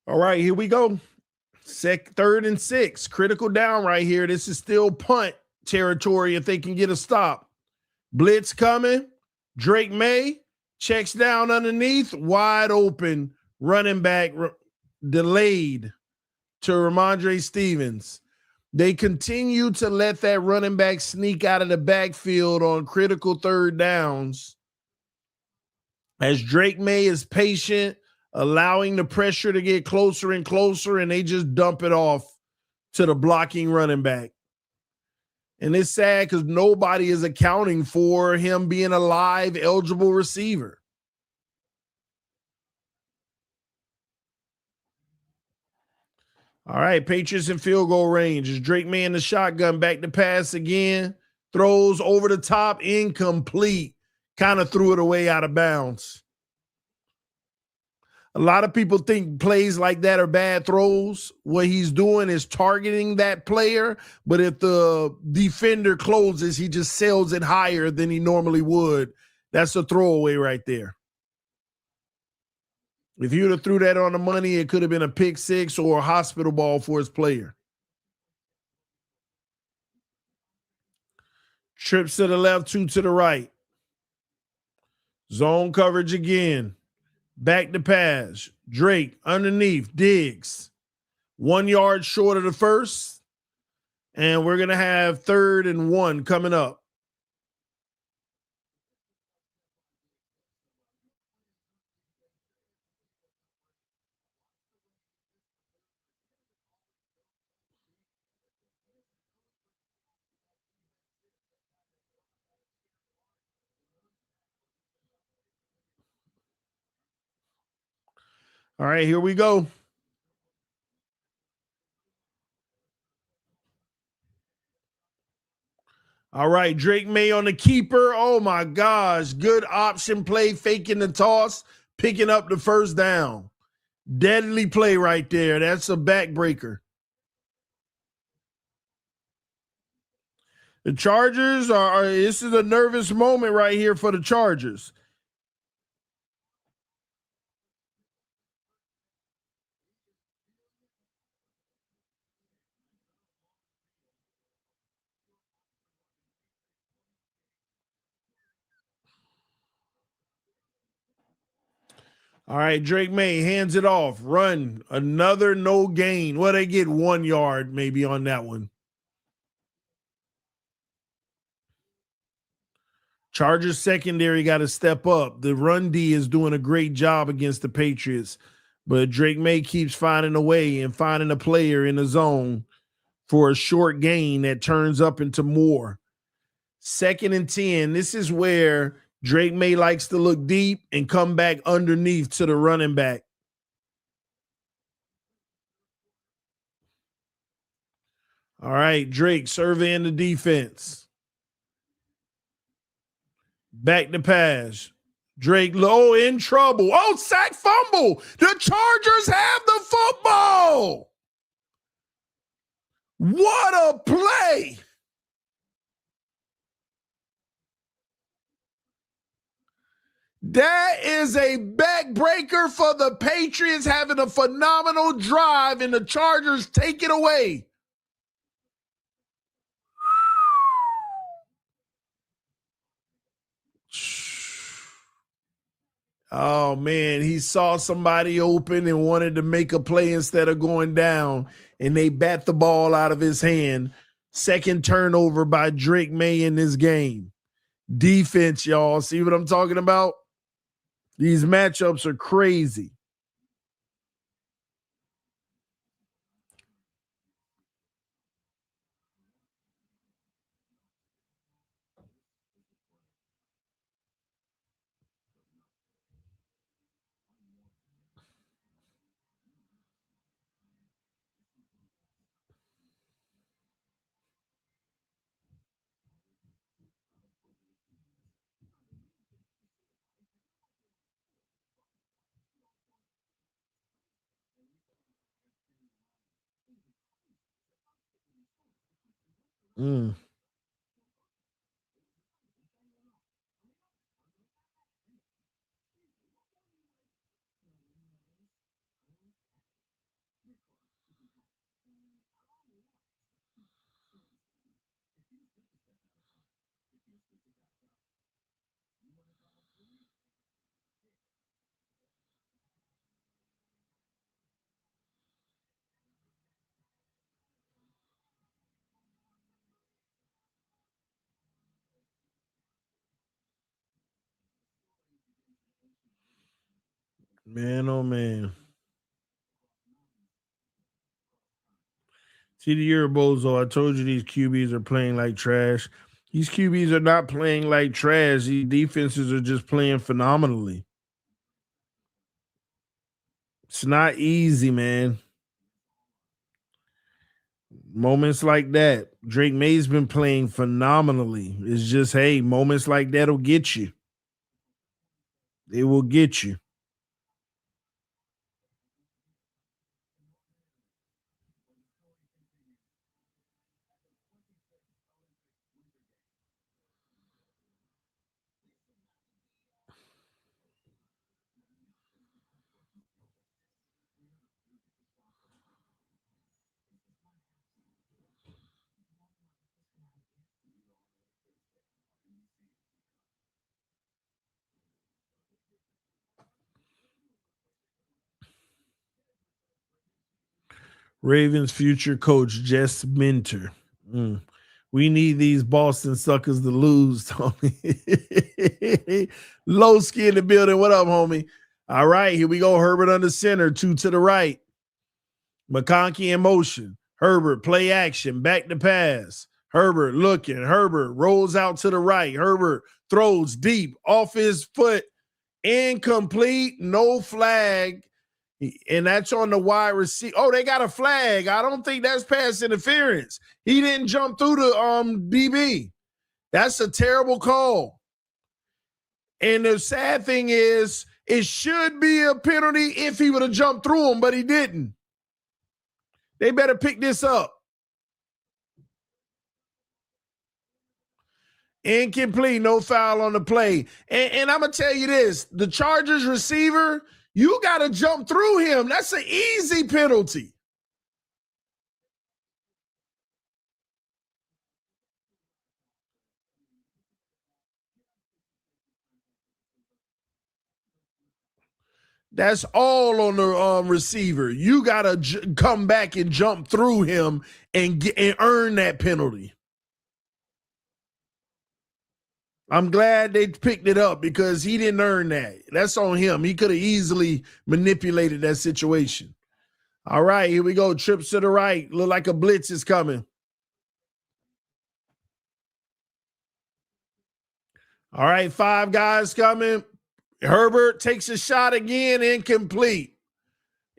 All right, here we go. 3rd and 6. Critical down right here. This is still punt territory if they can get a stop. Blitz coming. Drake May checks down underneath. Wide open. Running back delayed to Ramondre Stevens. They continue to let that running back sneak out of the backfield on critical 3rd downs as Drake May is patient, allowing the pressure to get closer and closer, and they just dump it off to the blocking running back. And it's sad because nobody is accounting for him being a live, eligible receiver. All right, Patriots in field goal range. Is Drake May in the shotgun, back to pass again. Throws over the top, incomplete. Kind of threw it away out of bounds. A lot of people think plays like that are bad throws. What he's doing is targeting that player, but if the defender closes, he just sails it higher than he normally would. That's a throwaway right there. If you would have threw that on the money, it could have been a pick 6 or a hospital ball for his player. Trips to the left, 2 to the right. Zone coverage again. Back to pass. Drake underneath. Diggs. 1 yard short of the first. And we're going to have 3rd and 1 coming up. All right, here we go. All right, Drake May on the keeper. Oh, my gosh. Good option play, faking the toss, picking up the first down. Deadly play right there. That's a backbreaker. The Chargers this is a nervous moment right here for the Chargers. All right, Drake May hands it off. Run. Another no gain. Well, they get 1 yard maybe on that one. Chargers secondary got to step up. The run D is doing a great job against the Patriots, but Drake May keeps finding a way and finding a player in the zone for a short gain that turns up into more. 2nd and 10. This is where Drake May likes to look deep and come back underneath to the running back. All right, Drake surveying the defense. Back to pass. Drake low in trouble. Oh, sack fumble. The Chargers have the football. What a play. That is a backbreaker for the Patriots, having a phenomenal drive, and the Chargers take it away. Oh, man, he saw somebody open and wanted to make a play instead of going down, and they bat the ball out of his hand. 2nd turnover by Drake May in this game. Defense, y'all. See what I'm talking about? These matchups are crazy. Man, oh, man. See, the year bozo, I told you these QBs are playing like trash. These QBs are not playing like trash. These defenses are just playing phenomenally. It's not easy, man. Moments like that. Drake May's been playing phenomenally. It's just, hey, moments like that'll get you. They will get you. Ravens future coach, Jess Minter. We need these Boston suckers to lose, Tony. Lowski in the building. What up, homie? All right, here we go. Herbert under center, 2 to the right. McConkey in motion. Herbert, play action, back to pass. Herbert looking. Herbert rolls out to the right. Herbert throws deep off his foot. Incomplete, no flag. And that's on the wide receiver. Oh, they got a flag. I don't think that's pass interference. He didn't jump through the DB. That's a terrible call. And the sad thing is, it should be a penalty if he would have jumped through him, but he didn't. They better pick this up. Incomplete, no foul on the play. And I'm going to tell you this, the Chargers receiver, you got to jump through him. That's an easy penalty. That's all on the receiver. You got to come back and jump through him and earn that penalty. I'm glad they picked it up because he didn't earn that. That's on him. He could have easily manipulated that situation. All right, here we go. Trips to the right. Look like a blitz is coming. All right, 5 guys coming. Herbert takes a shot again, incomplete.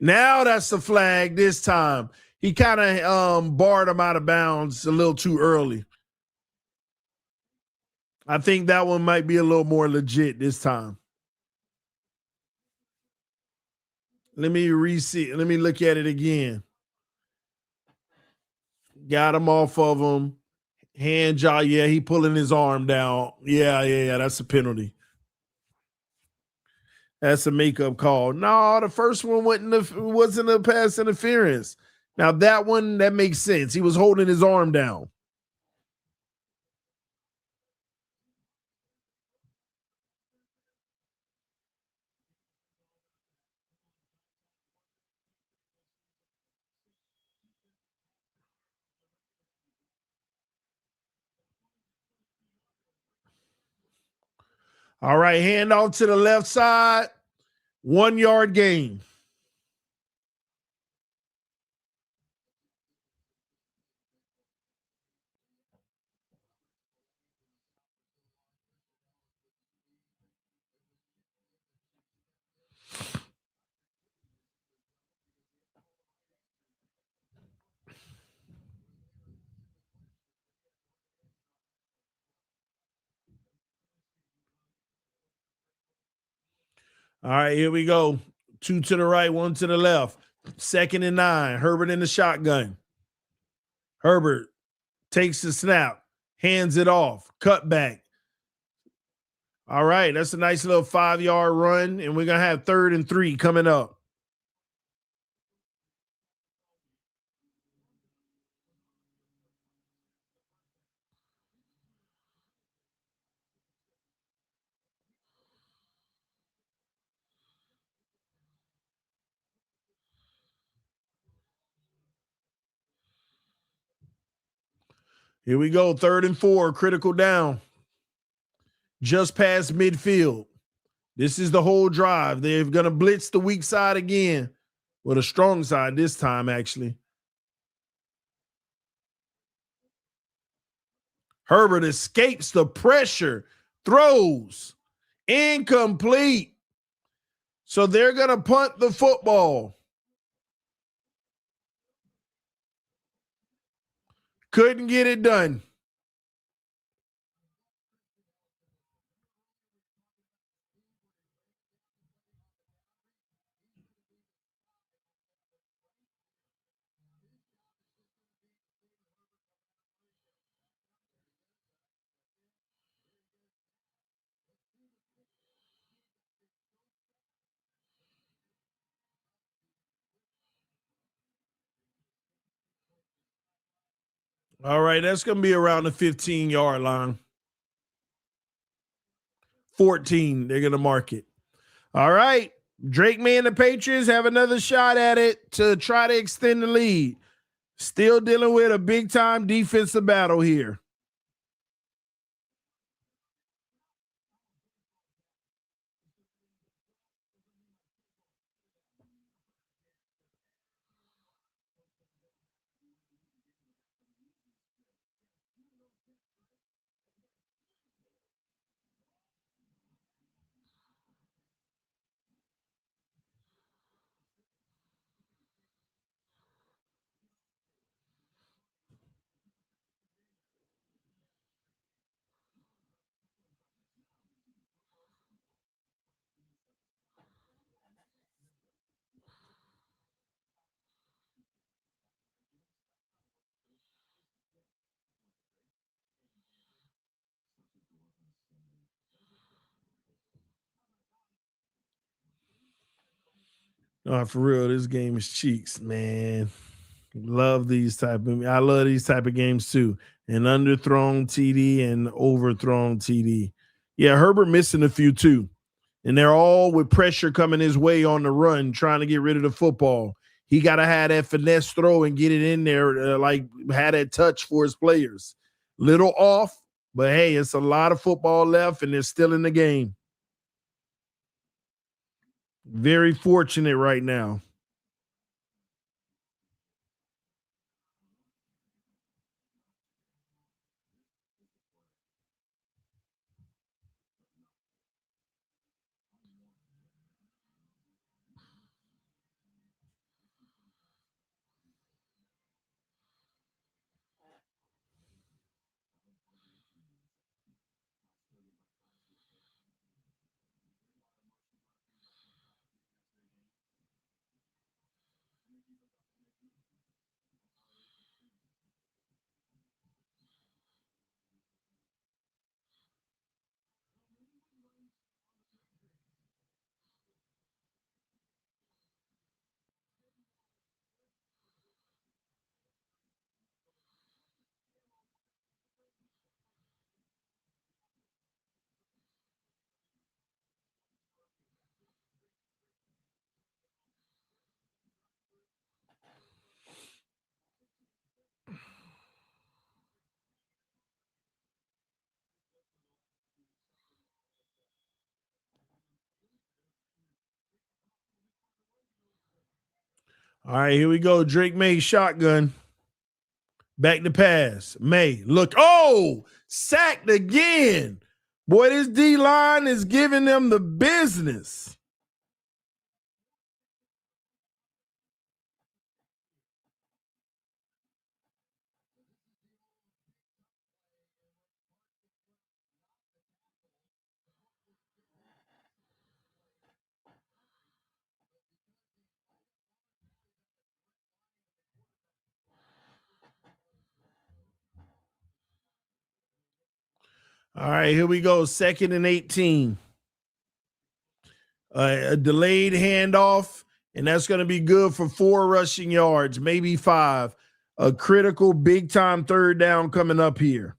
Now that's the flag this time. He kind of barred him out of bounds a little too early. I think that one might be a little more legit this time. Let me Let me look at it again. Got him off of him. Hand jaw. Yeah, he pulling his arm down. Yeah. That's a penalty. That's a makeup call. No, the first one wasn't a pass interference. Now that one, that makes sense. He was holding his arm down. All right, hand off to the left side. 1 yard gain. All right, here we go. 2 to the right, 1 to the left. 2nd and 9. Herbert in the shotgun. Herbert takes the snap, hands it off, cut back. All right, that's a nice little 5-yard run, and we're going to have 3rd and 3 coming up. Here we go, 3rd and 4, critical down. Just past midfield. This is the whole drive. They're going to blitz the weak side again. Well, the strong side this time, actually. Herbert escapes the pressure, throws, incomplete. So they're going to punt the football. Couldn't get it done. All right, that's going to be around the 15-yard line. 14, they're going to mark it. All right, Drake May and the Patriots have another shot at it to try to extend the lead. Still dealing with a big-time defensive battle here. No, for real, this game is cheeks, man. I love these type of games too. An underthrown TD and overthrown TD. Yeah, Herbert missing a few too. And they're all with pressure coming his way on the run, trying to get rid of the football. He got to have that finesse throw and get it in there, had that touch for his players. Little off, but hey, it's a lot of football left, and they're still in the game. Very fortunate right now. All right, here we go. Drake May shotgun. Back to pass. May look. Oh, sacked again. Boy, this D-line is giving them the business. All right, here we go. 2nd and 18. A delayed handoff, and that's going to be good for 4 rushing yards, maybe 5. A critical big-time 3rd down coming up here.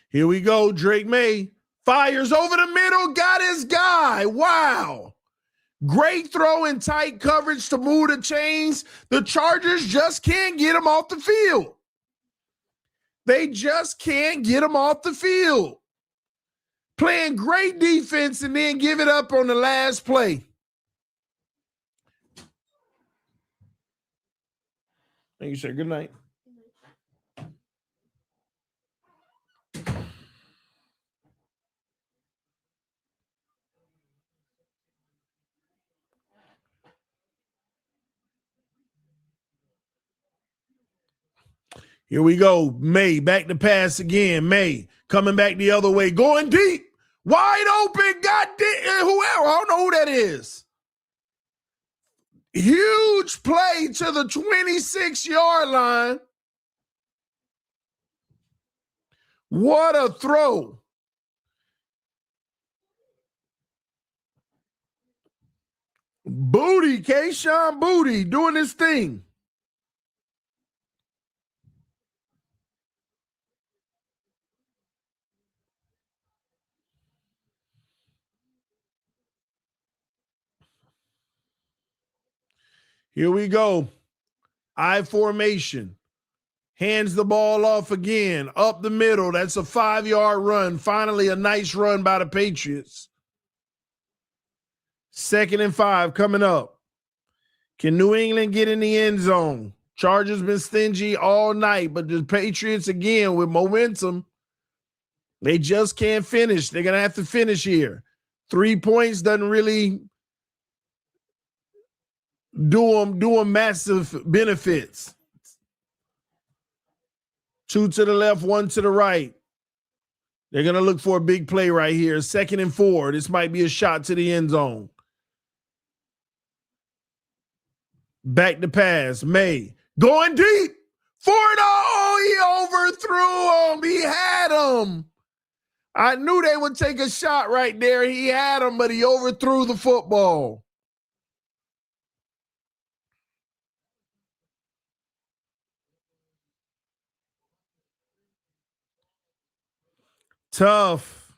Here we go. Drake May fires over the middle, got his guy. Wow. Great throw in tight coverage to move the chains. The Chargers just can't get him off the field. They just can't get him off the field. Playing great defense and then give it up on the last play. Thank you, sir. Good night. Here we go. May back to pass again. May coming back the other way, going deep, wide open. Goddamn, whoever, I don't know who that is. Huge play to the 26-yard line. What a throw. Booty, Kayshawn Booty doing his thing. Here we go. I formation. Hands the ball off again. Up the middle. That's a 5-yard run. Finally, a nice run by the Patriots. 2nd and 5 coming up. Can New England get in the end zone? Chargers been stingy all night, but the Patriots, again, with momentum, they just can't finish. They're going to have to finish here. 3 points doesn't really do them massive benefits. 2 to the left, 1 to the right. They're going to look for a big play right here. 2nd and 4. This might be a shot to the end zone. Back to pass. May going deep. For it. Oh, he overthrew him. He had him. I knew they would take a shot right there. He had him, but he overthrew the football. Tough.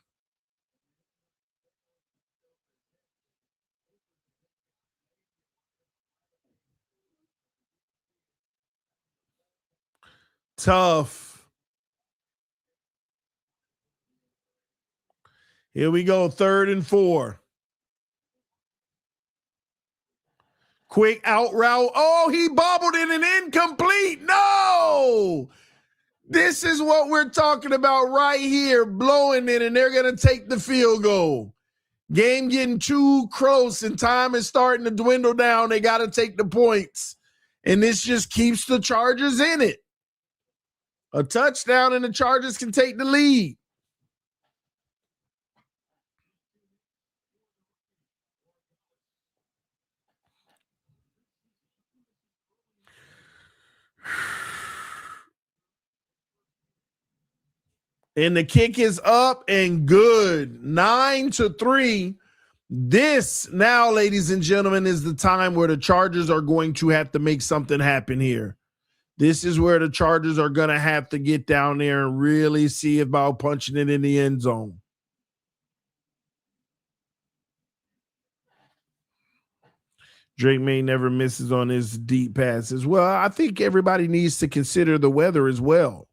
Tough. Here we go. 3rd and 4. Quick out route. Oh, he bobbled it and incomplete. No. This is what we're talking about right here. Blowing it, and they're going to take the field goal. Game getting too close, and time is starting to dwindle down. They got to take the points. And this just keeps the Chargers in it. A touchdown, and the Chargers can take the lead. And the kick is up and good. 9-3. This now, ladies and gentlemen, is the time where the Chargers are going to have to make something happen here. This is where the Chargers are going to have to get down there and really see about punching it in the end zone. Drake May never misses on his deep passes. Well, I think everybody needs to consider the weather as well.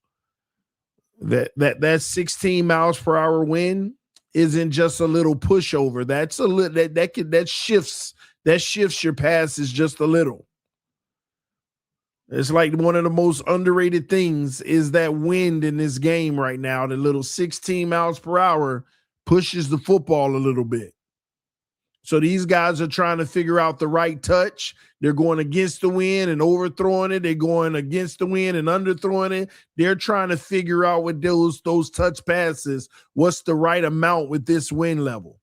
That 16 miles per hour wind isn't just a little pushover. That's a little that shifts your passes just a little. It's like one of the most underrated things is that wind in this game right now. The little 16 miles per hour pushes the football a little bit. So these guys are trying to figure out the right touch. They're going against the wind and overthrowing it. They're going against the wind and underthrowing it. They're trying to figure out with those touch passes, what's the right amount with this wind level.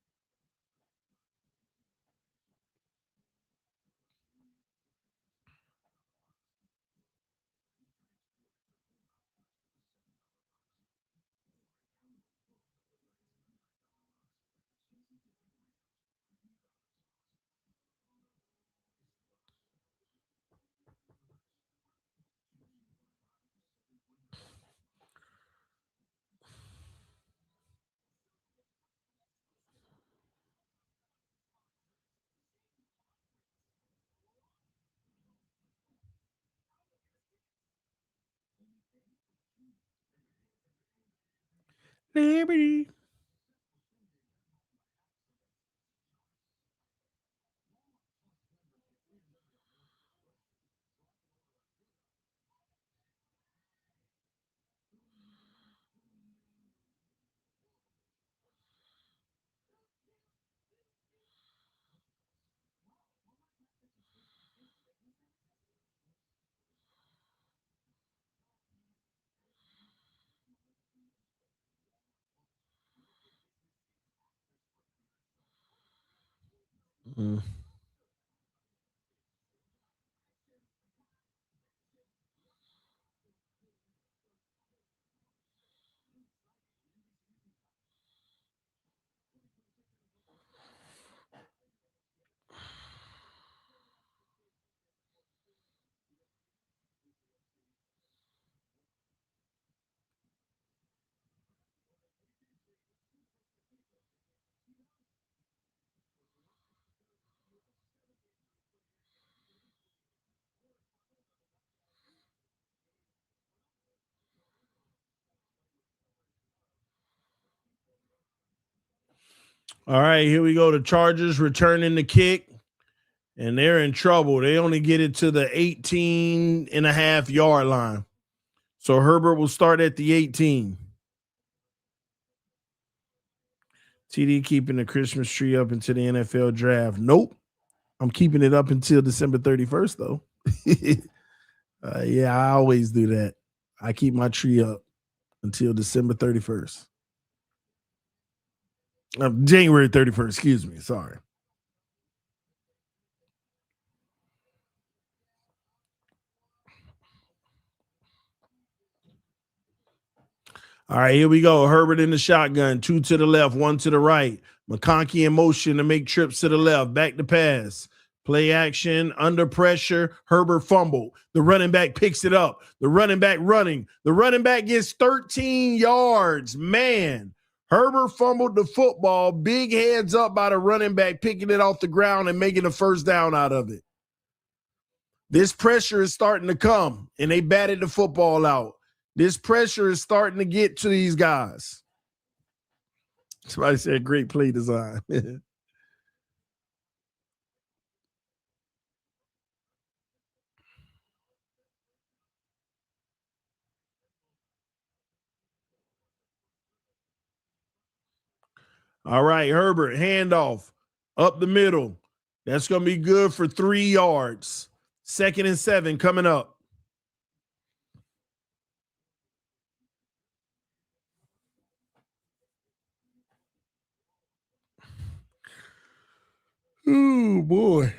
Liberty. Mm. All right, here we go. The Chargers returning the kick, and they're in trouble. They only get it to the 18.5-yard line. So Herbert will start at the 18. TD keeping the Christmas tree up until the NFL draft. Nope. I'm keeping it up until December 31st, though. Yeah, I always do that. I keep my tree up until December 31st. January 31st, excuse me. Sorry. All right, here we go. Herbert in the shotgun. 2 to the left, 1 to the right. McConkey in motion to make trips to the left. Back to pass. Play action, under pressure. Herbert fumble. The running back picks it up. The running back running. The running back gets 13 yards. Man, Herbert fumbled the football. Big heads up by the running back, picking it off the ground and making a first down out of it. This pressure is starting to come, and they batted the football out. This pressure is starting to get to these guys. Somebody said great play design. All right, Herbert, handoff up the middle. That's going to be good for 3 yards. 2nd and 7 coming up. Oh, boy.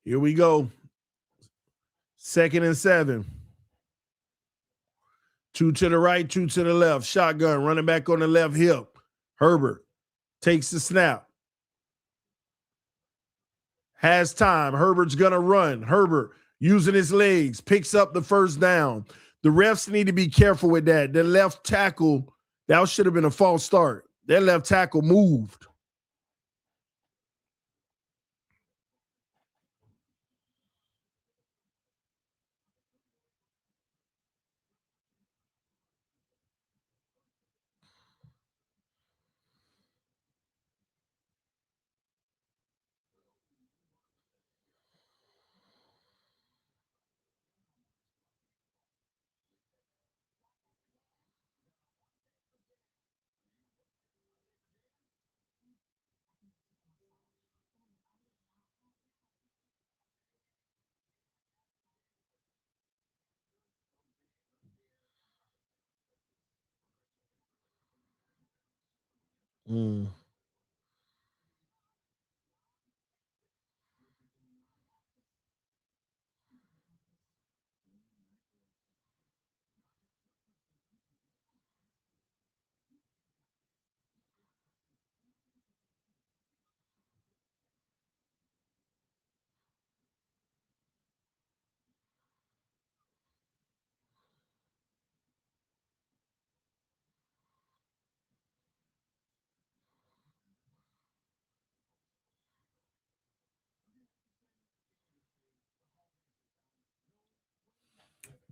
Here we go. 2nd and 7. 2 to the right, 2 to the left. Shotgun, running back on the left hip. Herbert takes the snap. Has time. Herbert's going to run. Herbert using his legs, picks up the first down. The refs need to be careful with that. The left tackle, that should have been a false start. That left tackle moved.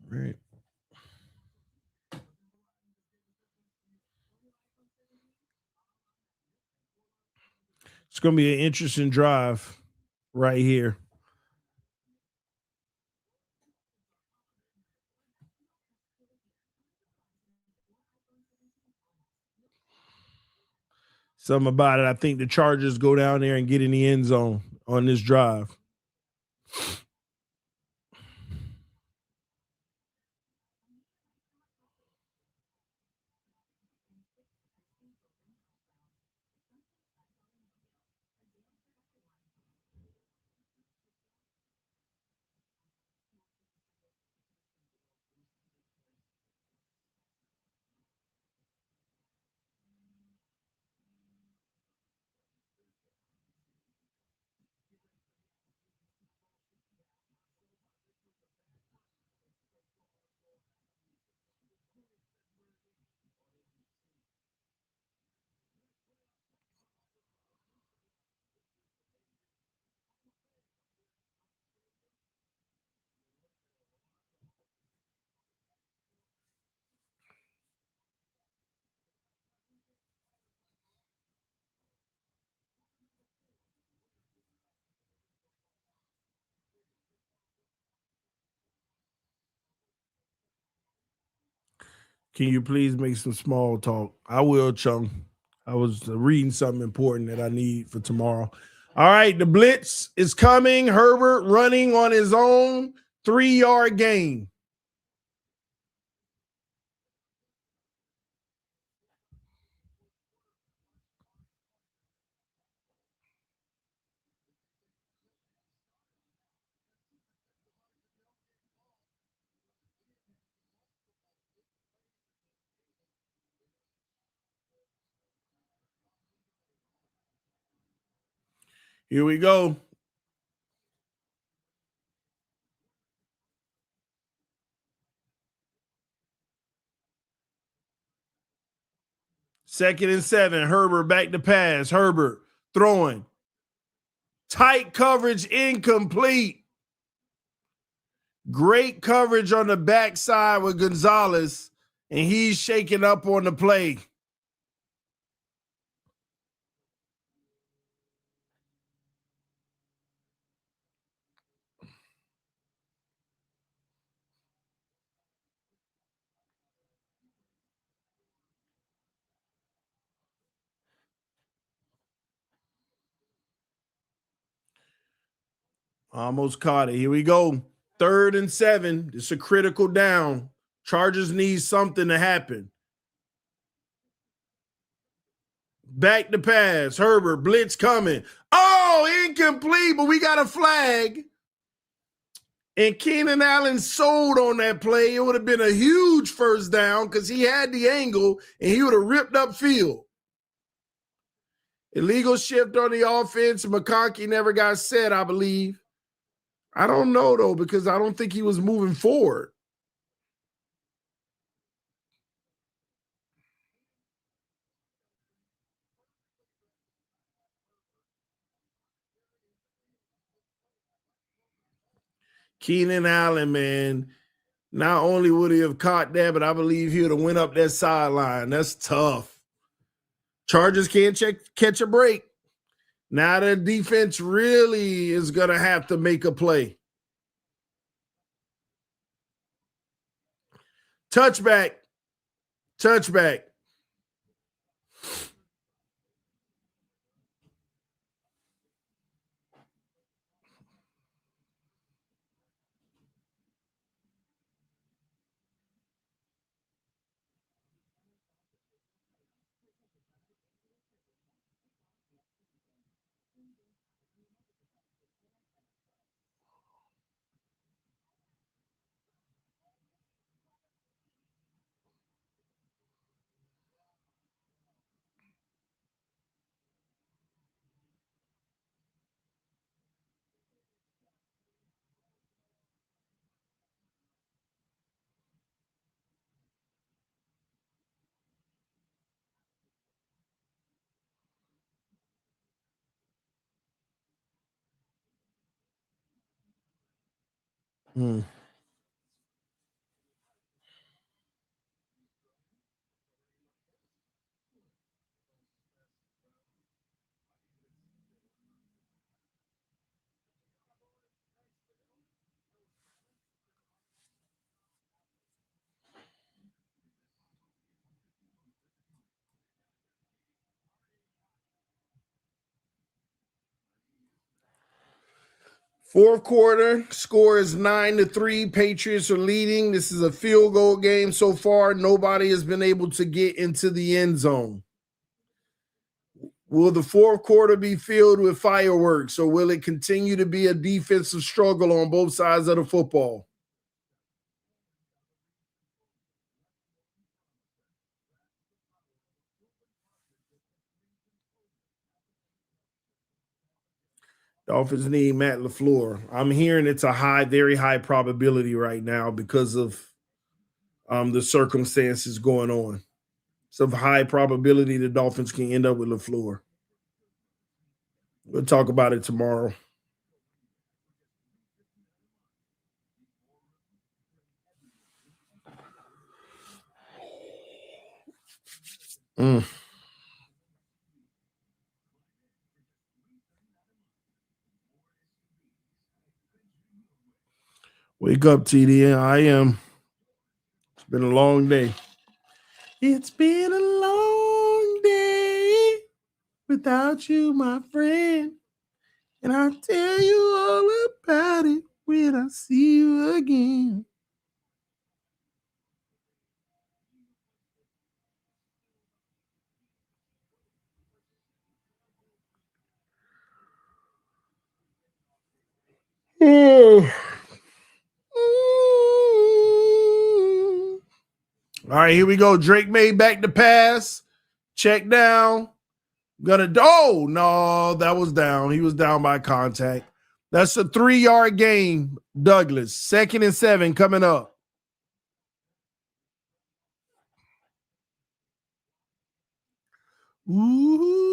Right. It's going to be an interesting drive right here. Something about it. I think the Chargers go down there and get in the end zone on this drive. Can you please make some small talk? I will, Chung. I was reading something important that I need for tomorrow. All right, the blitz is coming. Herbert running on his own 3-yard gain. Here we go. Second and 7. Herbert back to pass. Herbert throwing. Tight coverage, incomplete. Great coverage on the backside with Gonzalez, and he's shaking up on the play. Almost caught it. Here we go. 3rd and 7. It's a critical down. Chargers need something to happen. Back to pass. Herbert, blitz coming. Oh, incomplete, but we got a flag. And Keenan Allen sold on that play. It would have been a huge first down because he had the angle and he would have ripped up field. Illegal shift on the offense. McConkey never got set, I believe. I don't know, though, because I don't think he was moving forward. Keenan Allen, man, not only would he have caught that, but I believe he would have went up that sideline. That's tough. Chargers can't catch a break. Now the defense really is going to have to make a play. Touchback. Touchback. Hmm. Fourth quarter, score is 9-3. Patriots are leading. This is a field goal game so far. Nobody has been able to get into the end zone. Will the fourth quarter be filled with fireworks, or will it continue to be a defensive struggle on both sides of the football? Dolphins need Matt LaFleur. I'm hearing it's a very high probability right now because of the circumstances going on. It's a high probability the Dolphins can end up with LaFleur. We'll talk about it tomorrow. Wake up, TD. I am. It's been a long day. It's been a long day. without you, my friend. And I'll tell you all about it when I see you again. Oh. All right, here we go. Drake made back the pass. Check down. Oh, no, that was down. He was down by contact. That's a 3-yard gain, Douglas. 2nd and 7 coming up. Ooh.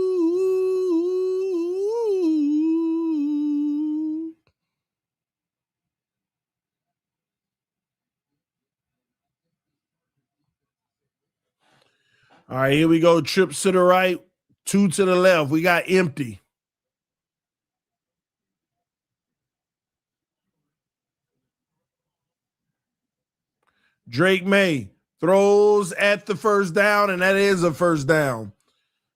All right, here we go. Trips to the right, 2 to the left. We got empty. Drake May throws at the first down, and that is a first down.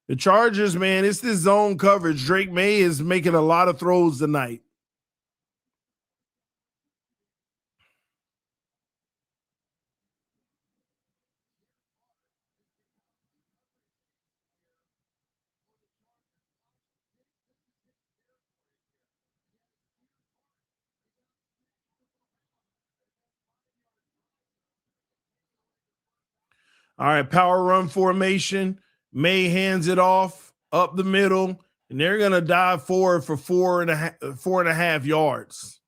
The Chargers, man, it's this zone coverage. Drake May is making a lot of throws tonight. All right, power run formation. May hands it off up the middle, and they're going to dive forward for 4.5 yards.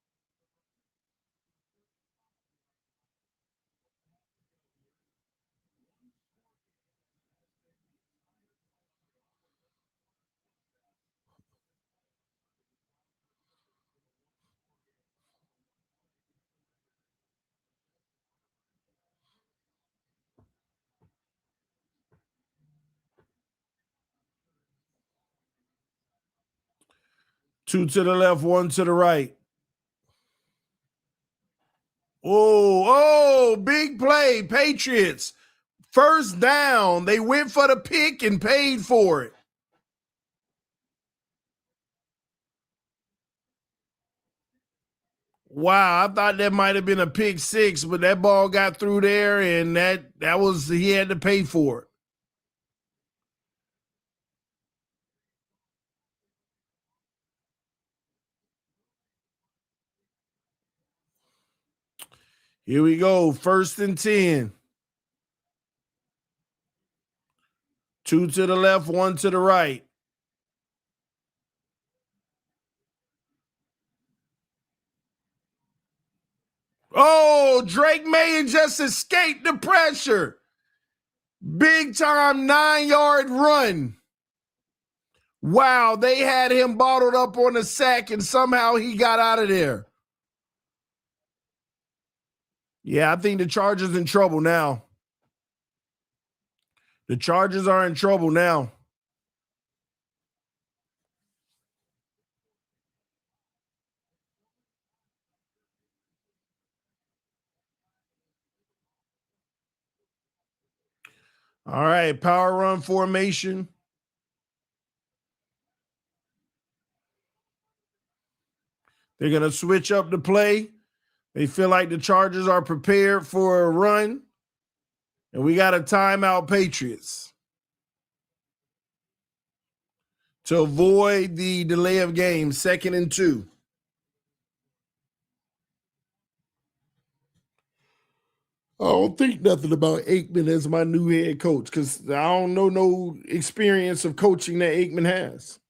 Two to the left, 1 to the right. Oh, big play. Patriots. First down. They went for the pick and paid for it. Wow, I thought that might have been a pick 6, but that ball got through there, and that was he had to pay for it. Here we go. 1st and 10. 2 to the left, 1 to the right. Oh, Drake May just escaped the pressure. Big time 9-yard run. Wow, they had him bottled up on the sack, and somehow he got out of there. Yeah, I think the Chargers in trouble now. The Chargers are in trouble now. All right, power run formation. They're going to switch up the play. They feel like the Chargers are prepared for a run. And we got a timeout, Patriots, to avoid the delay of game. 2nd and 2. I don't think nothing about Aikman as my new head coach because I don't know no experience of coaching that Aikman has.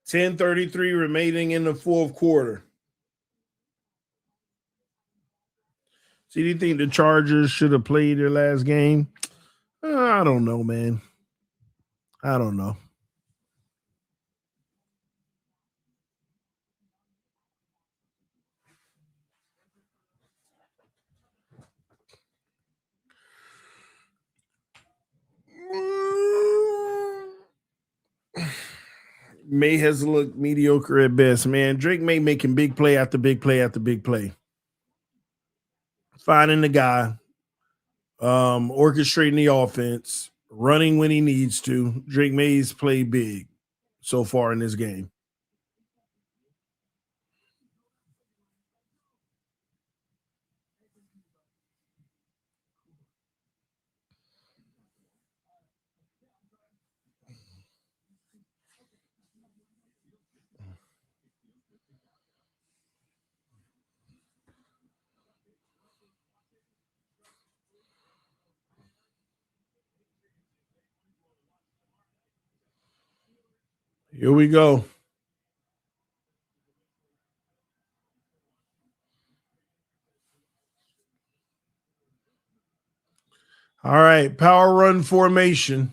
10:33 remaining in the fourth quarter. So do you think the Chargers should have played their last game? I don't know, man. I don't know. May has looked mediocre at best, man. Drake May making big play after big play after big play. Finding the guy, orchestrating the offense, running when he needs to. Drake May's played big so far in this game. Here we go. All right, power run formation.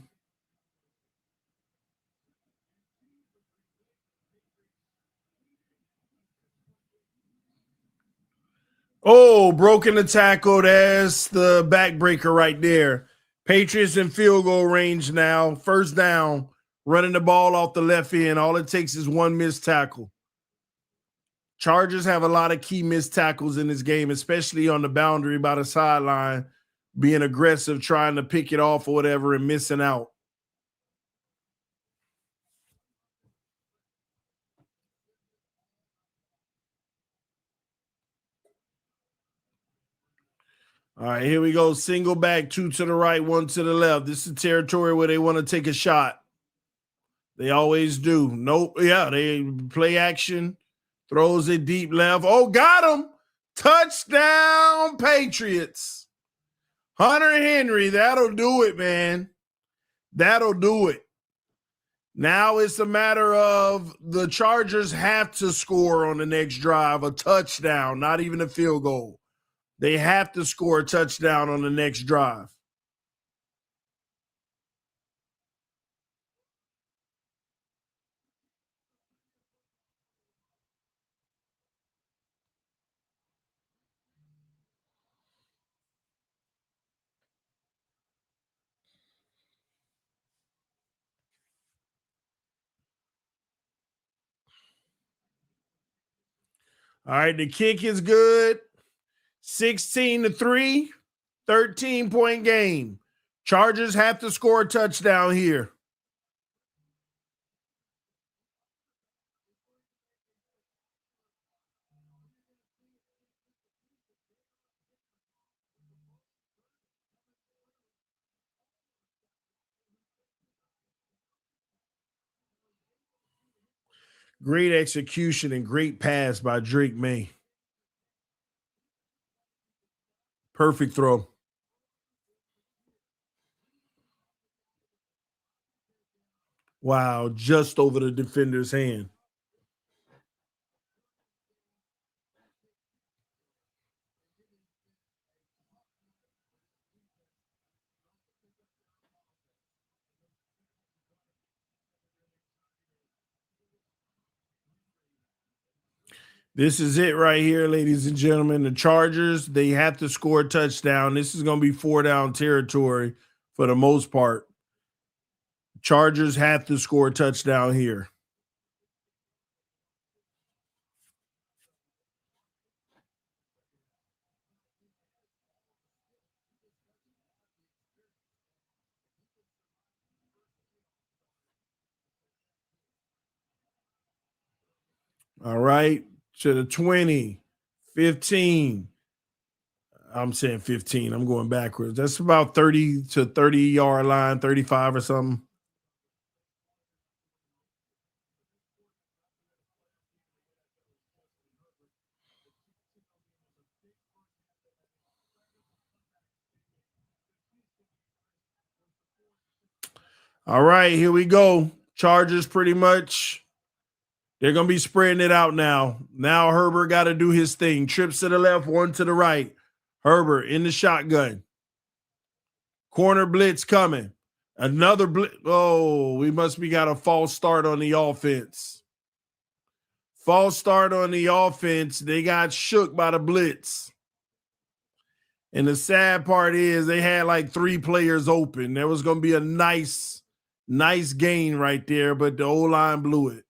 Oh, broken the tackle. That's the backbreaker right there. Patriots in field goal range now. First down, running the ball off the left end. All it takes is one missed tackle. Chargers have a lot of key missed tackles in this game, especially on the boundary by the sideline, being aggressive, trying to pick it off or whatever and missing out. All right, here we go. Single back, two to the right, one to the left. This is territory where they want to take a shot. They always do. Nope. Yeah, they play action, throws it deep left. Oh, got him. Touchdown, Patriots. Hunter Henry, that'll do it, man. That'll do it. Now it's a matter of the Chargers have to score on the next drive, a touchdown, not even a field goal. They have to score a touchdown on the next drive. All right, the kick is good. 16-3, 13-point game. Chargers have to score a touchdown here. Great execution and great pass by Drake May. Perfect throw. Wow, just over the defender's hand. This is it right here, ladies and gentlemen. The Chargers, they have to score a touchdown. This is going to be 4-down territory for the most part. Chargers have to score a touchdown here. All right, to the 20, 15. I'm saying 15. I'm going backwards. That's about 30 to 30-yard line, 35 or something. All right, here we go. Chargers pretty much. They're going to be spreading it out now. Now Herbert got to do his thing. Trips to the left, one to the right. Herbert in the shotgun. Corner blitz coming. Another blitz. Oh, we must be got a false start on the offense. False start on the offense. They got shook by the blitz. And the sad part is they had like 3 players open. There was going to be a nice gain right there, but the O-line blew it.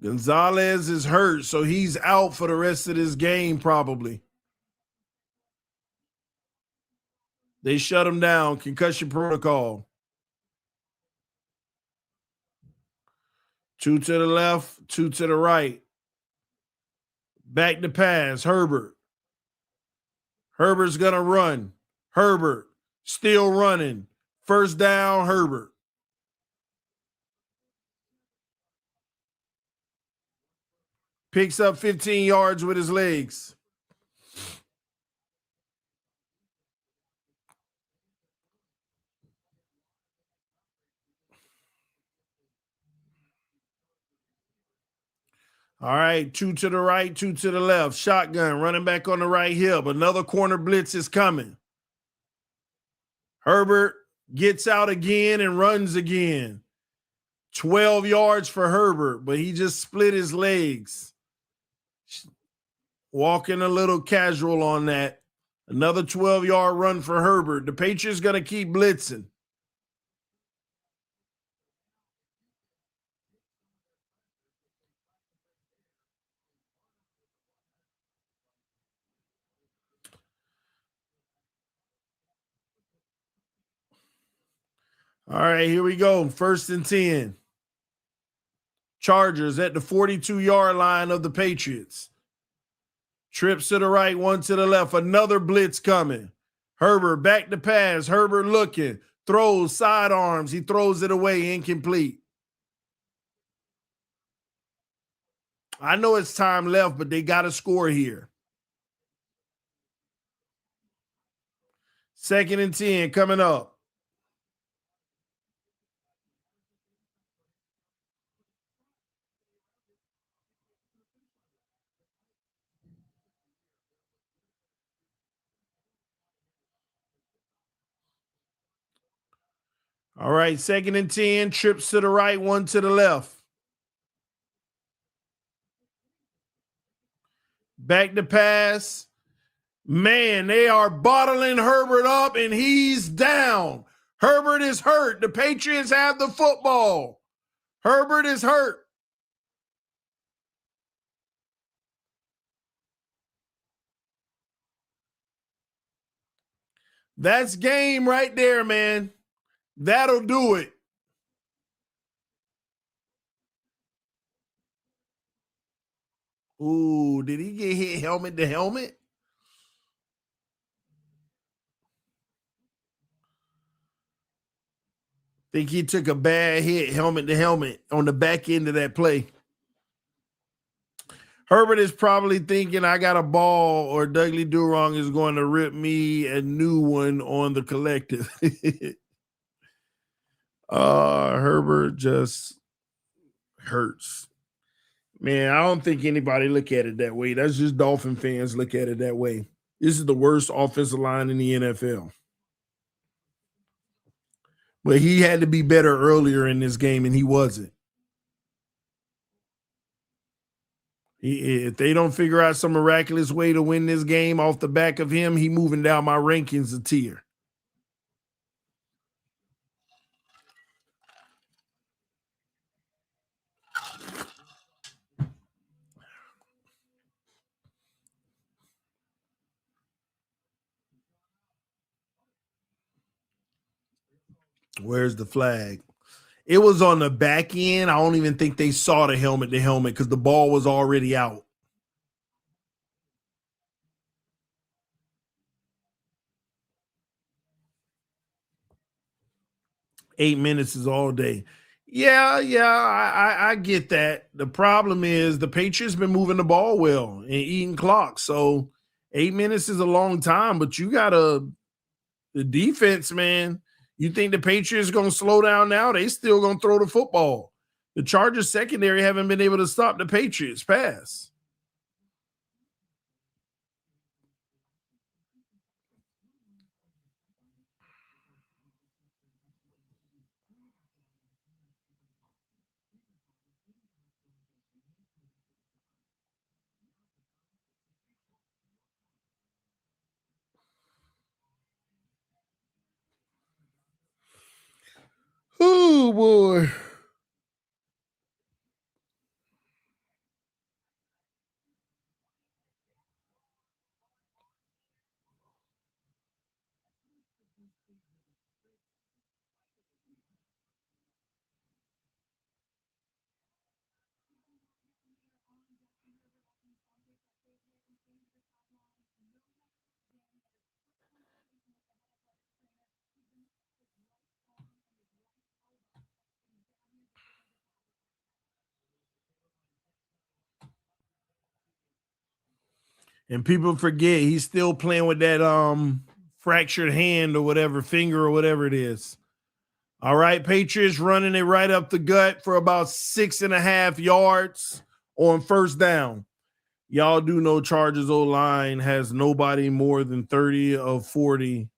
Gonzalez is hurt, so he's out for the rest of this game probably. They shut him down. Concussion protocol. 2 to the left, 2 to the right. Back to pass. Herbert. Herbert's going to run. Herbert still running. First down, Herbert. Picks up 15 yards with his legs. All right, 2 to the right, 2 to the left. Shotgun, running back on the right hip. Another corner blitz is coming. Herbert gets out again and runs again. 12 yards for Herbert, but he just split his legs. Walking a little casual on that. Another 12-yard run for Herbert. The Patriots going to keep blitzing. All right, here we go. 1st and 10. Chargers at the 42-yard line of the Patriots. Trips to the right, 1 to the left. Another blitz coming. Herbert back to pass. Herbert looking. Throws, sidearms. He throws it away, incomplete. I know it's time left, but they got to score here. 2nd and 10 coming up. All right, 2nd and 10, trips to the right, 1 to the left. Back to pass. Man, they are bottling Herbert up, and he's down. Herbert is hurt. The Patriots have the football. Herbert is hurt. That's game right there, man. That'll do it. Ooh, did he get hit helmet to helmet? Think he took a bad hit helmet to helmet on the back end of that play. Herbert is probably thinking I got a ball or Dudley Durong is going to rip me a new one on the collective. Herbert just hurts. Man, I don't think anybody look at it that way. That's just Dolphin fans look at it that way. This is the worst offensive line in the NFL. But he had to be better earlier in this game, and he wasn't. If they don't figure out some miraculous way to win this game off the back of him, he moving down my rankings a tier. Where's the flag? It was on the back end. I don't even think they saw the helmet to helmet because the ball was already out. Eight minutes is all day. Yeah, I get that. The problem is the Patriots been moving the ball well and eating clock. So 8 minutes is a long time, but you gotta the defense, man. You think the Patriots gonna slow down now? They still gonna throw the football. The Chargers secondary haven't been able to stop the Patriots pass. Oh boy. And people forget he's still playing with that fractured hand or whatever, finger or whatever it is. All right, Patriots running it right up the gut for about 6.5 yards on first down. Y'all do know Chargers O-line has nobody more than 30 of 40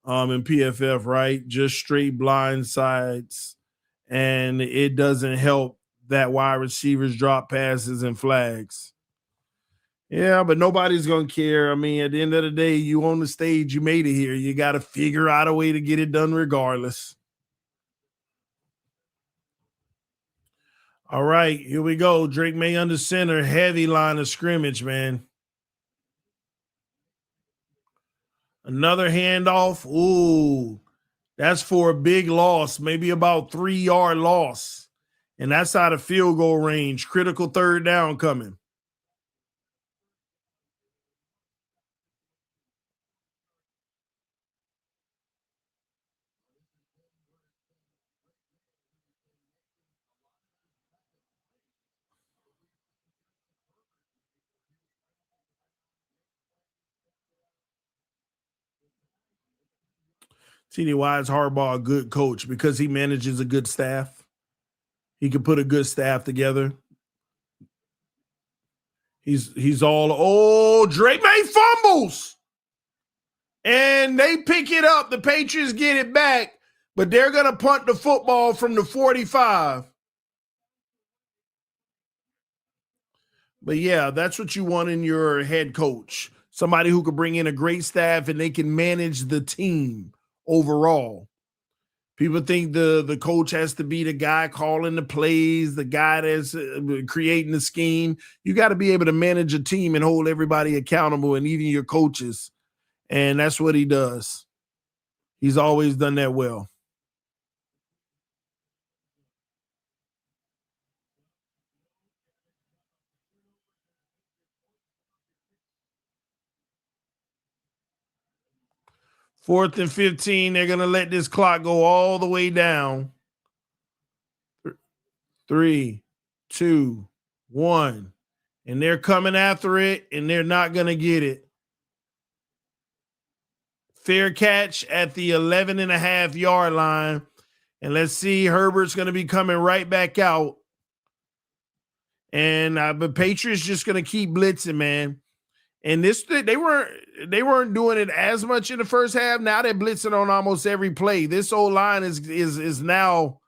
in PFF, right? Just straight blind sides. And it doesn't help that wide receivers drop passes and flags. Yeah, but nobody's going to care. I mean, at the end of the day, you on the stage, you made it here. You got to figure out a way to get it done regardless. All right, here we go. Drake May under center, heavy line of scrimmage, man. Another handoff. Ooh, that's for a big loss, maybe about 3-yard loss. And that's out of field goal range. Critical third down coming. TD, why is Harbaugh a good coach? Because he manages a good staff. He can put a good staff together. He's all Drake May fumbles. And they pick it up. The Patriots get it back, but they're gonna punt the football from the 45. But yeah, that's what you want in your head coach. Somebody who could bring in a great staff and they can manage the team overall. People think the coach has to be the guy calling the plays, the guy that's creating the scheme. You got to be able to manage a team and hold everybody accountable, and even your coaches. And that's what he does. He's always done that well. Fourth and 15, they're going to let this clock go all the way down. 3, 2, 1. And they're coming after it, and they're not going to get it. Fair catch at the 11.5-yard line. And let's see, Herbert's going to be coming right back out. And the Patriots just going to keep blitzing, man. And this they weren't doing it as much in the first half. Now they're blitzing on almost every play. This old line is now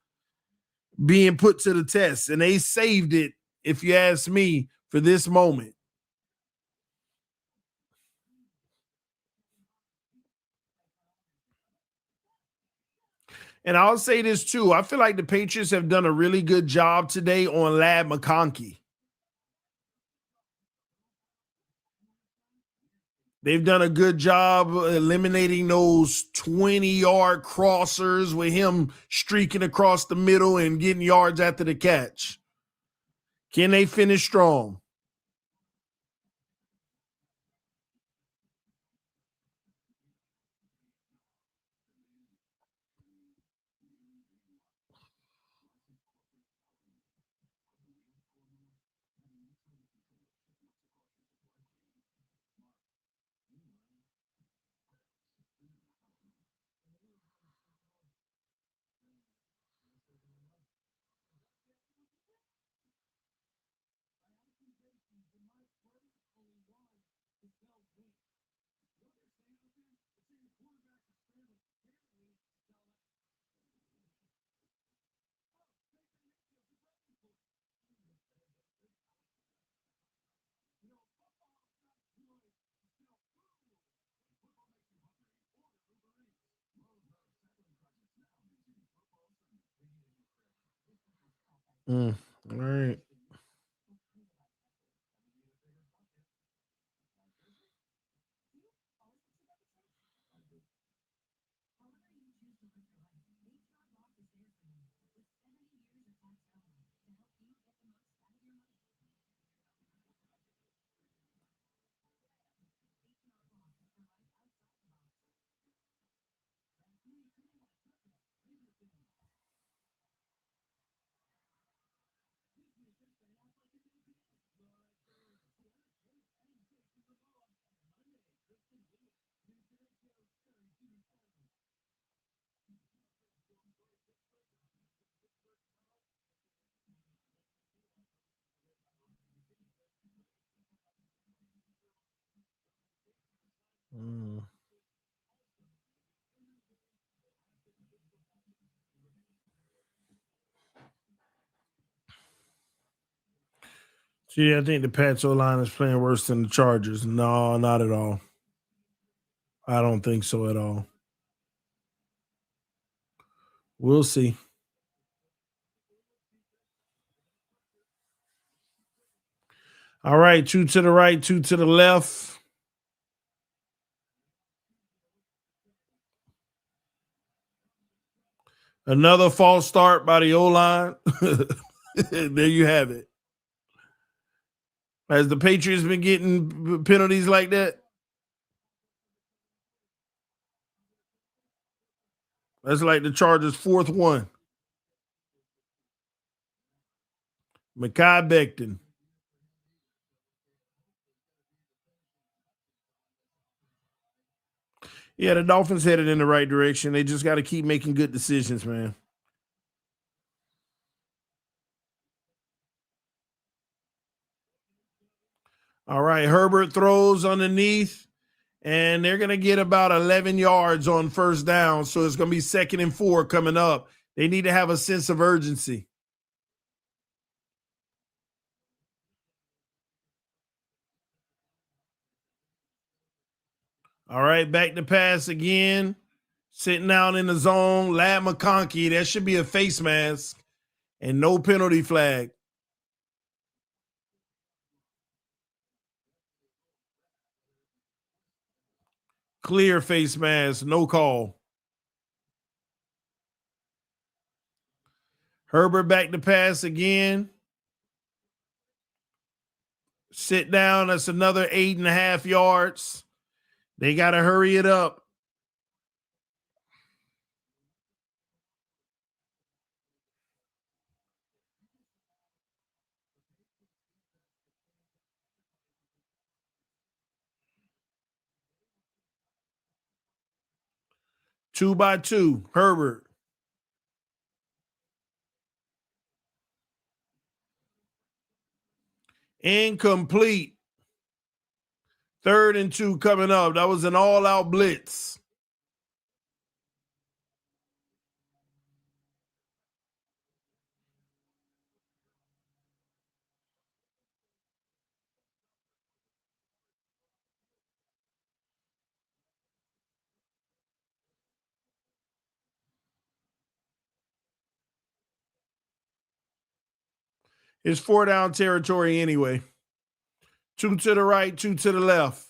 being put to the test, and they saved it, if you ask me, for this moment. And I'll say this too. I feel like the Patriots have done a really good job today on Lad McConkey. They've done a good job eliminating those 20-yard crossers with him streaking across the middle and getting yards after the catch. Can they finish strong? All right. See, I think the Pats O-line is playing worse than the Chargers. No, not at all. I don't think so at all. We'll see. All right, 2 to the right, 2 to the left. Another false start by the O-line. There you have it. Has the Patriots been getting penalties like that? That's like the Chargers' fourth one. Mekhi Becton. Yeah, the Dolphins headed in the right direction. They just got to keep making good decisions, man. All right, Herbert throws underneath, and they're going to get about 11 yards on first down, so it's going to be 2nd and 4 coming up. They need to have a sense of urgency. All right, back to pass again. Sitting down in the zone. Lad McConkey, that should be a face mask and no penalty flag. Clear face mask, no call. Herbert back to pass again. Sit down. That's another 8.5 yards. They got to hurry it up. Two by two, Herbert. Incomplete. 3rd and 2 coming up. That was an all-out blitz. It's 4 down territory anyway. 2 to the right, 2 to the left.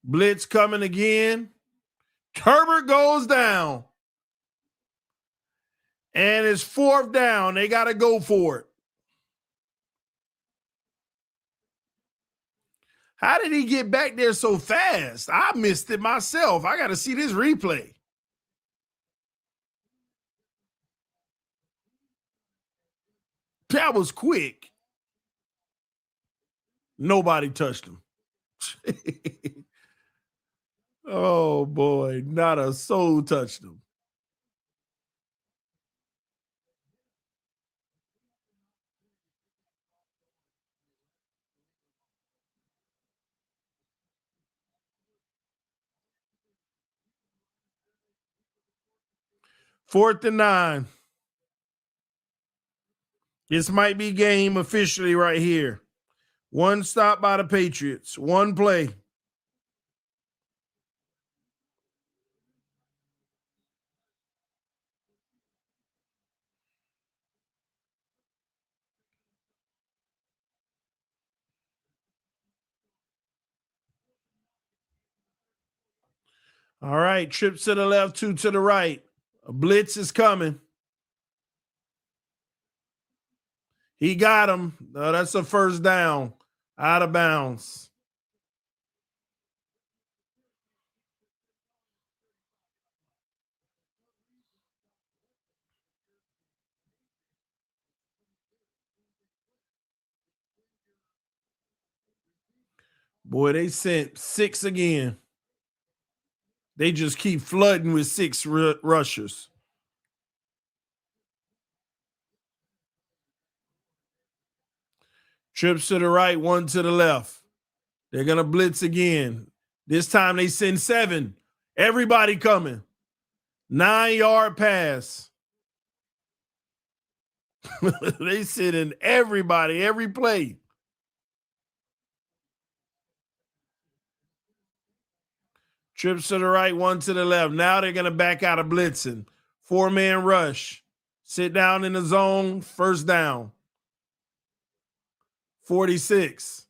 Blitz coming again. Herbert goes down. And it's 4th down. They got to go for it. How did he get back there so fast? I missed it myself. I got to see this replay. That was quick. Nobody touched him. Oh, boy. Not a soul touched him. Fourth and 9. This might be game officially right here. One stop by the Patriots. One play. All right, trips to the left, 2 to the right. A blitz is coming. He got him. That's a first down. Out of bounds. Boy, they sent 6 again. They just keep flooding with 6 rushers. Trips to the right, 1 to the left. They're going to blitz again. This time they send 7. Everybody coming. 9-yard pass. They send in everybody, every play. Trips to the right, 1 to the left. Now they're going to back out of blitzing. 4-man rush. Sit down in the zone. First down. 46.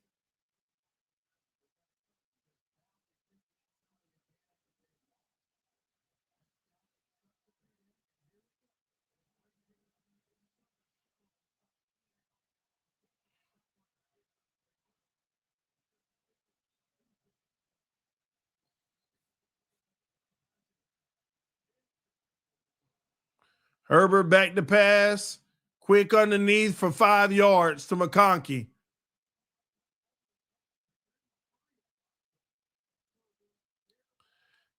Herbert back to pass. Quick underneath for 5 yards to McConkey.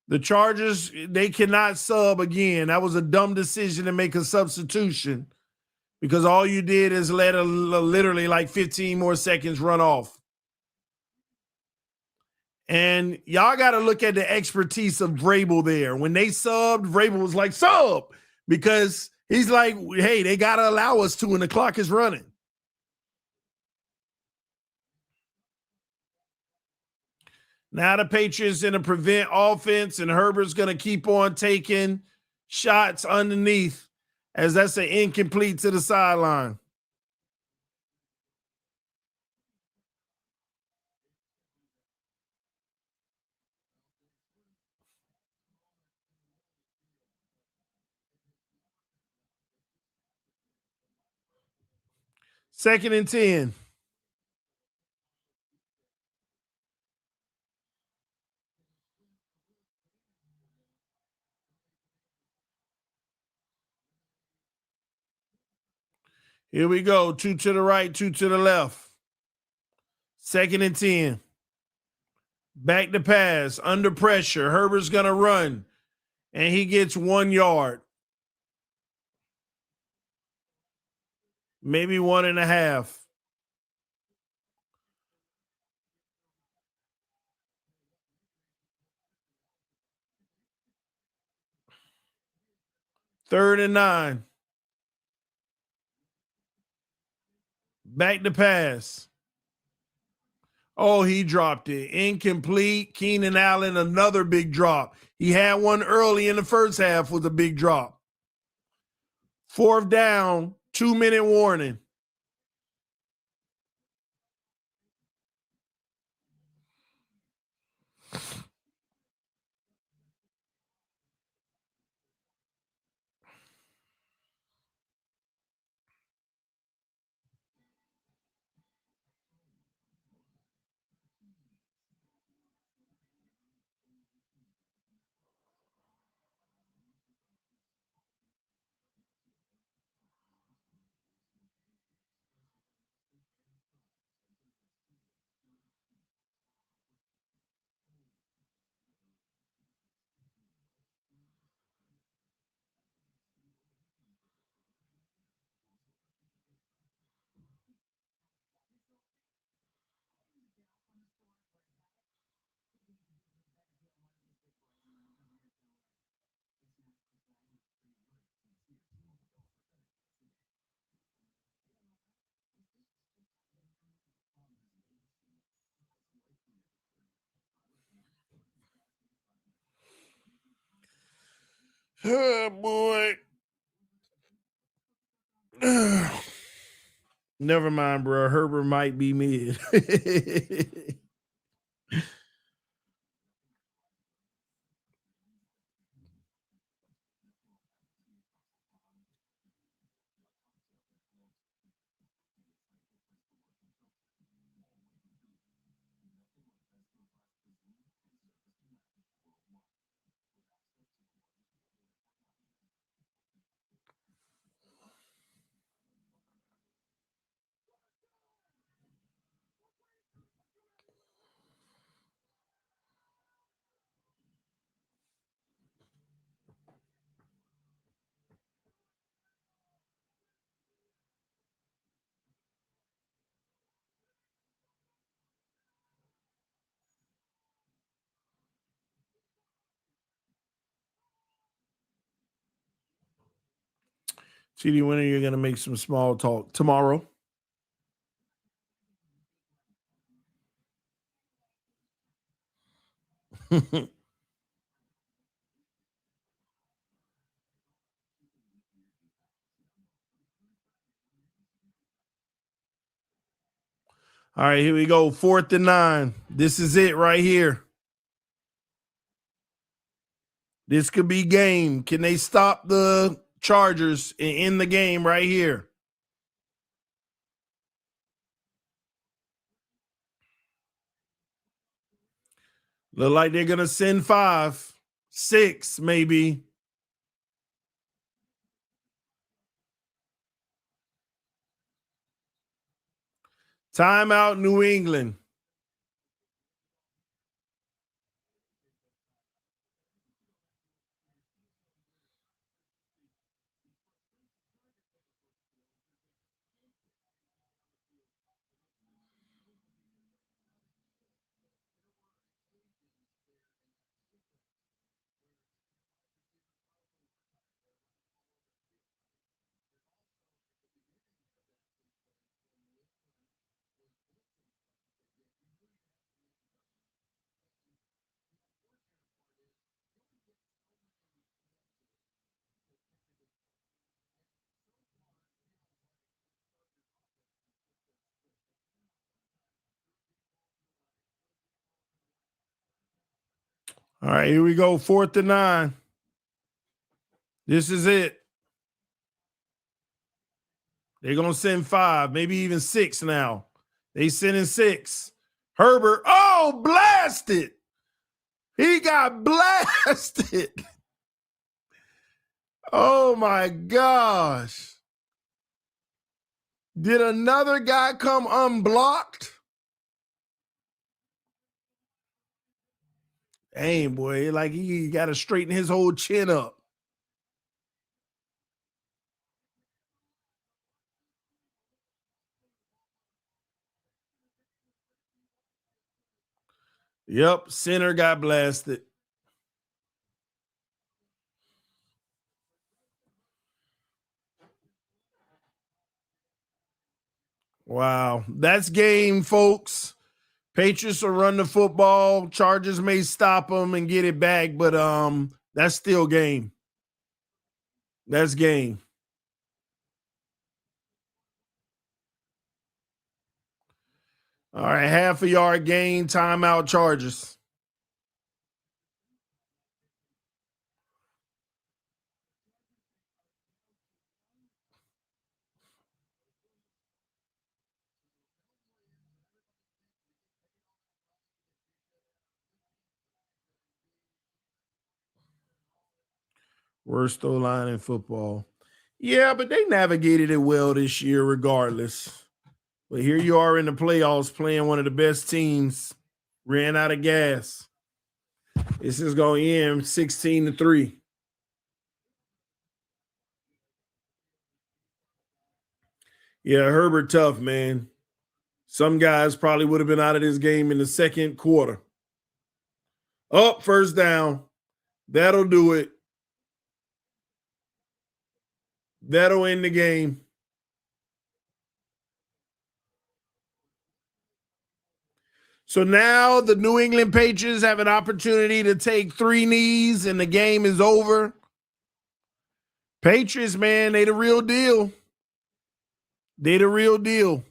The Chargers, they cannot sub again. That was a dumb decision to make a substitution because all you did is let literally like 15 more seconds run off. And y'all got to look at the expertise of Vrabel there. When they subbed, Vrabel was like, sub, because he's like, hey, they got to allow us to when the clock is running. Now the Patriots in a prevent offense, and Herbert's going to keep on taking shots underneath as that's an incomplete to the sideline. Second and 10. Here we go. 2 to the right, 2 to the left. Second and 10. Back to pass, under pressure. Herbert's going to run, and he gets 1 yard. Maybe 1.5. Third and 9. Back to pass. Oh, he dropped it. Incomplete. Keenan Allen, another big drop. He had one early in the first half with a big drop. 4th down, 2-minute warning. Oh, boy. Never mind, bro. Herbert might be mid. TD, when are you going to make some small talk? Tomorrow. All right, here we go. 4th and 9. This is it right here. This could be game. Can they stop the Chargers and end the game right here? Look like they're going to send 5, 6 maybe. Timeout, New England. All right, here we go. 4th and 9. This is it. They're going to send 5, maybe even 6 now. They sending 6. Herbert, oh, blasted. He got blasted. Oh, my gosh. Did another guy come unblocked? Dang, boy, like he got to straighten his whole chin up. Yep, center got blasted. Wow, that's game, folks. Patriots will run the football. Chargers may stop them and get it back, but that's still game. That's game. All right, half a yard gain, timeout, Chargers. Worst O-line in football. Yeah, but they navigated it well this year regardless. But here you are in the playoffs playing one of the best teams. Ran out of gas. This is going to end 16-3. Yeah, Herbert tough, man. Some guys probably would have been out of this game in the second quarter. Up, first down. That'll do it. That'll end the game. So now the New England Patriots have an opportunity to take 3 knees and the game is over. Patriots, man, they the real deal. They the real deal.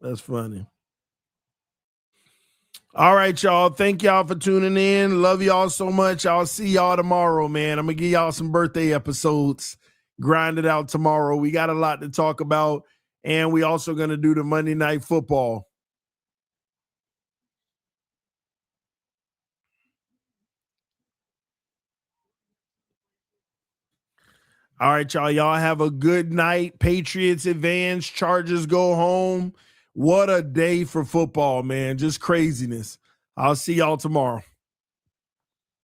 That's funny. All right, y'all. Thank y'all for tuning in. Love y'all so much. I'll see y'all tomorrow, man. I'm going to give y'all some birthday episodes. Grind it out tomorrow. We got a lot to talk about. And we also going to do the Monday Night Football. All right, y'all. Y'all have a good night. Patriots advance. Chargers go home. What a day for football, man. Just craziness. I'll see y'all tomorrow.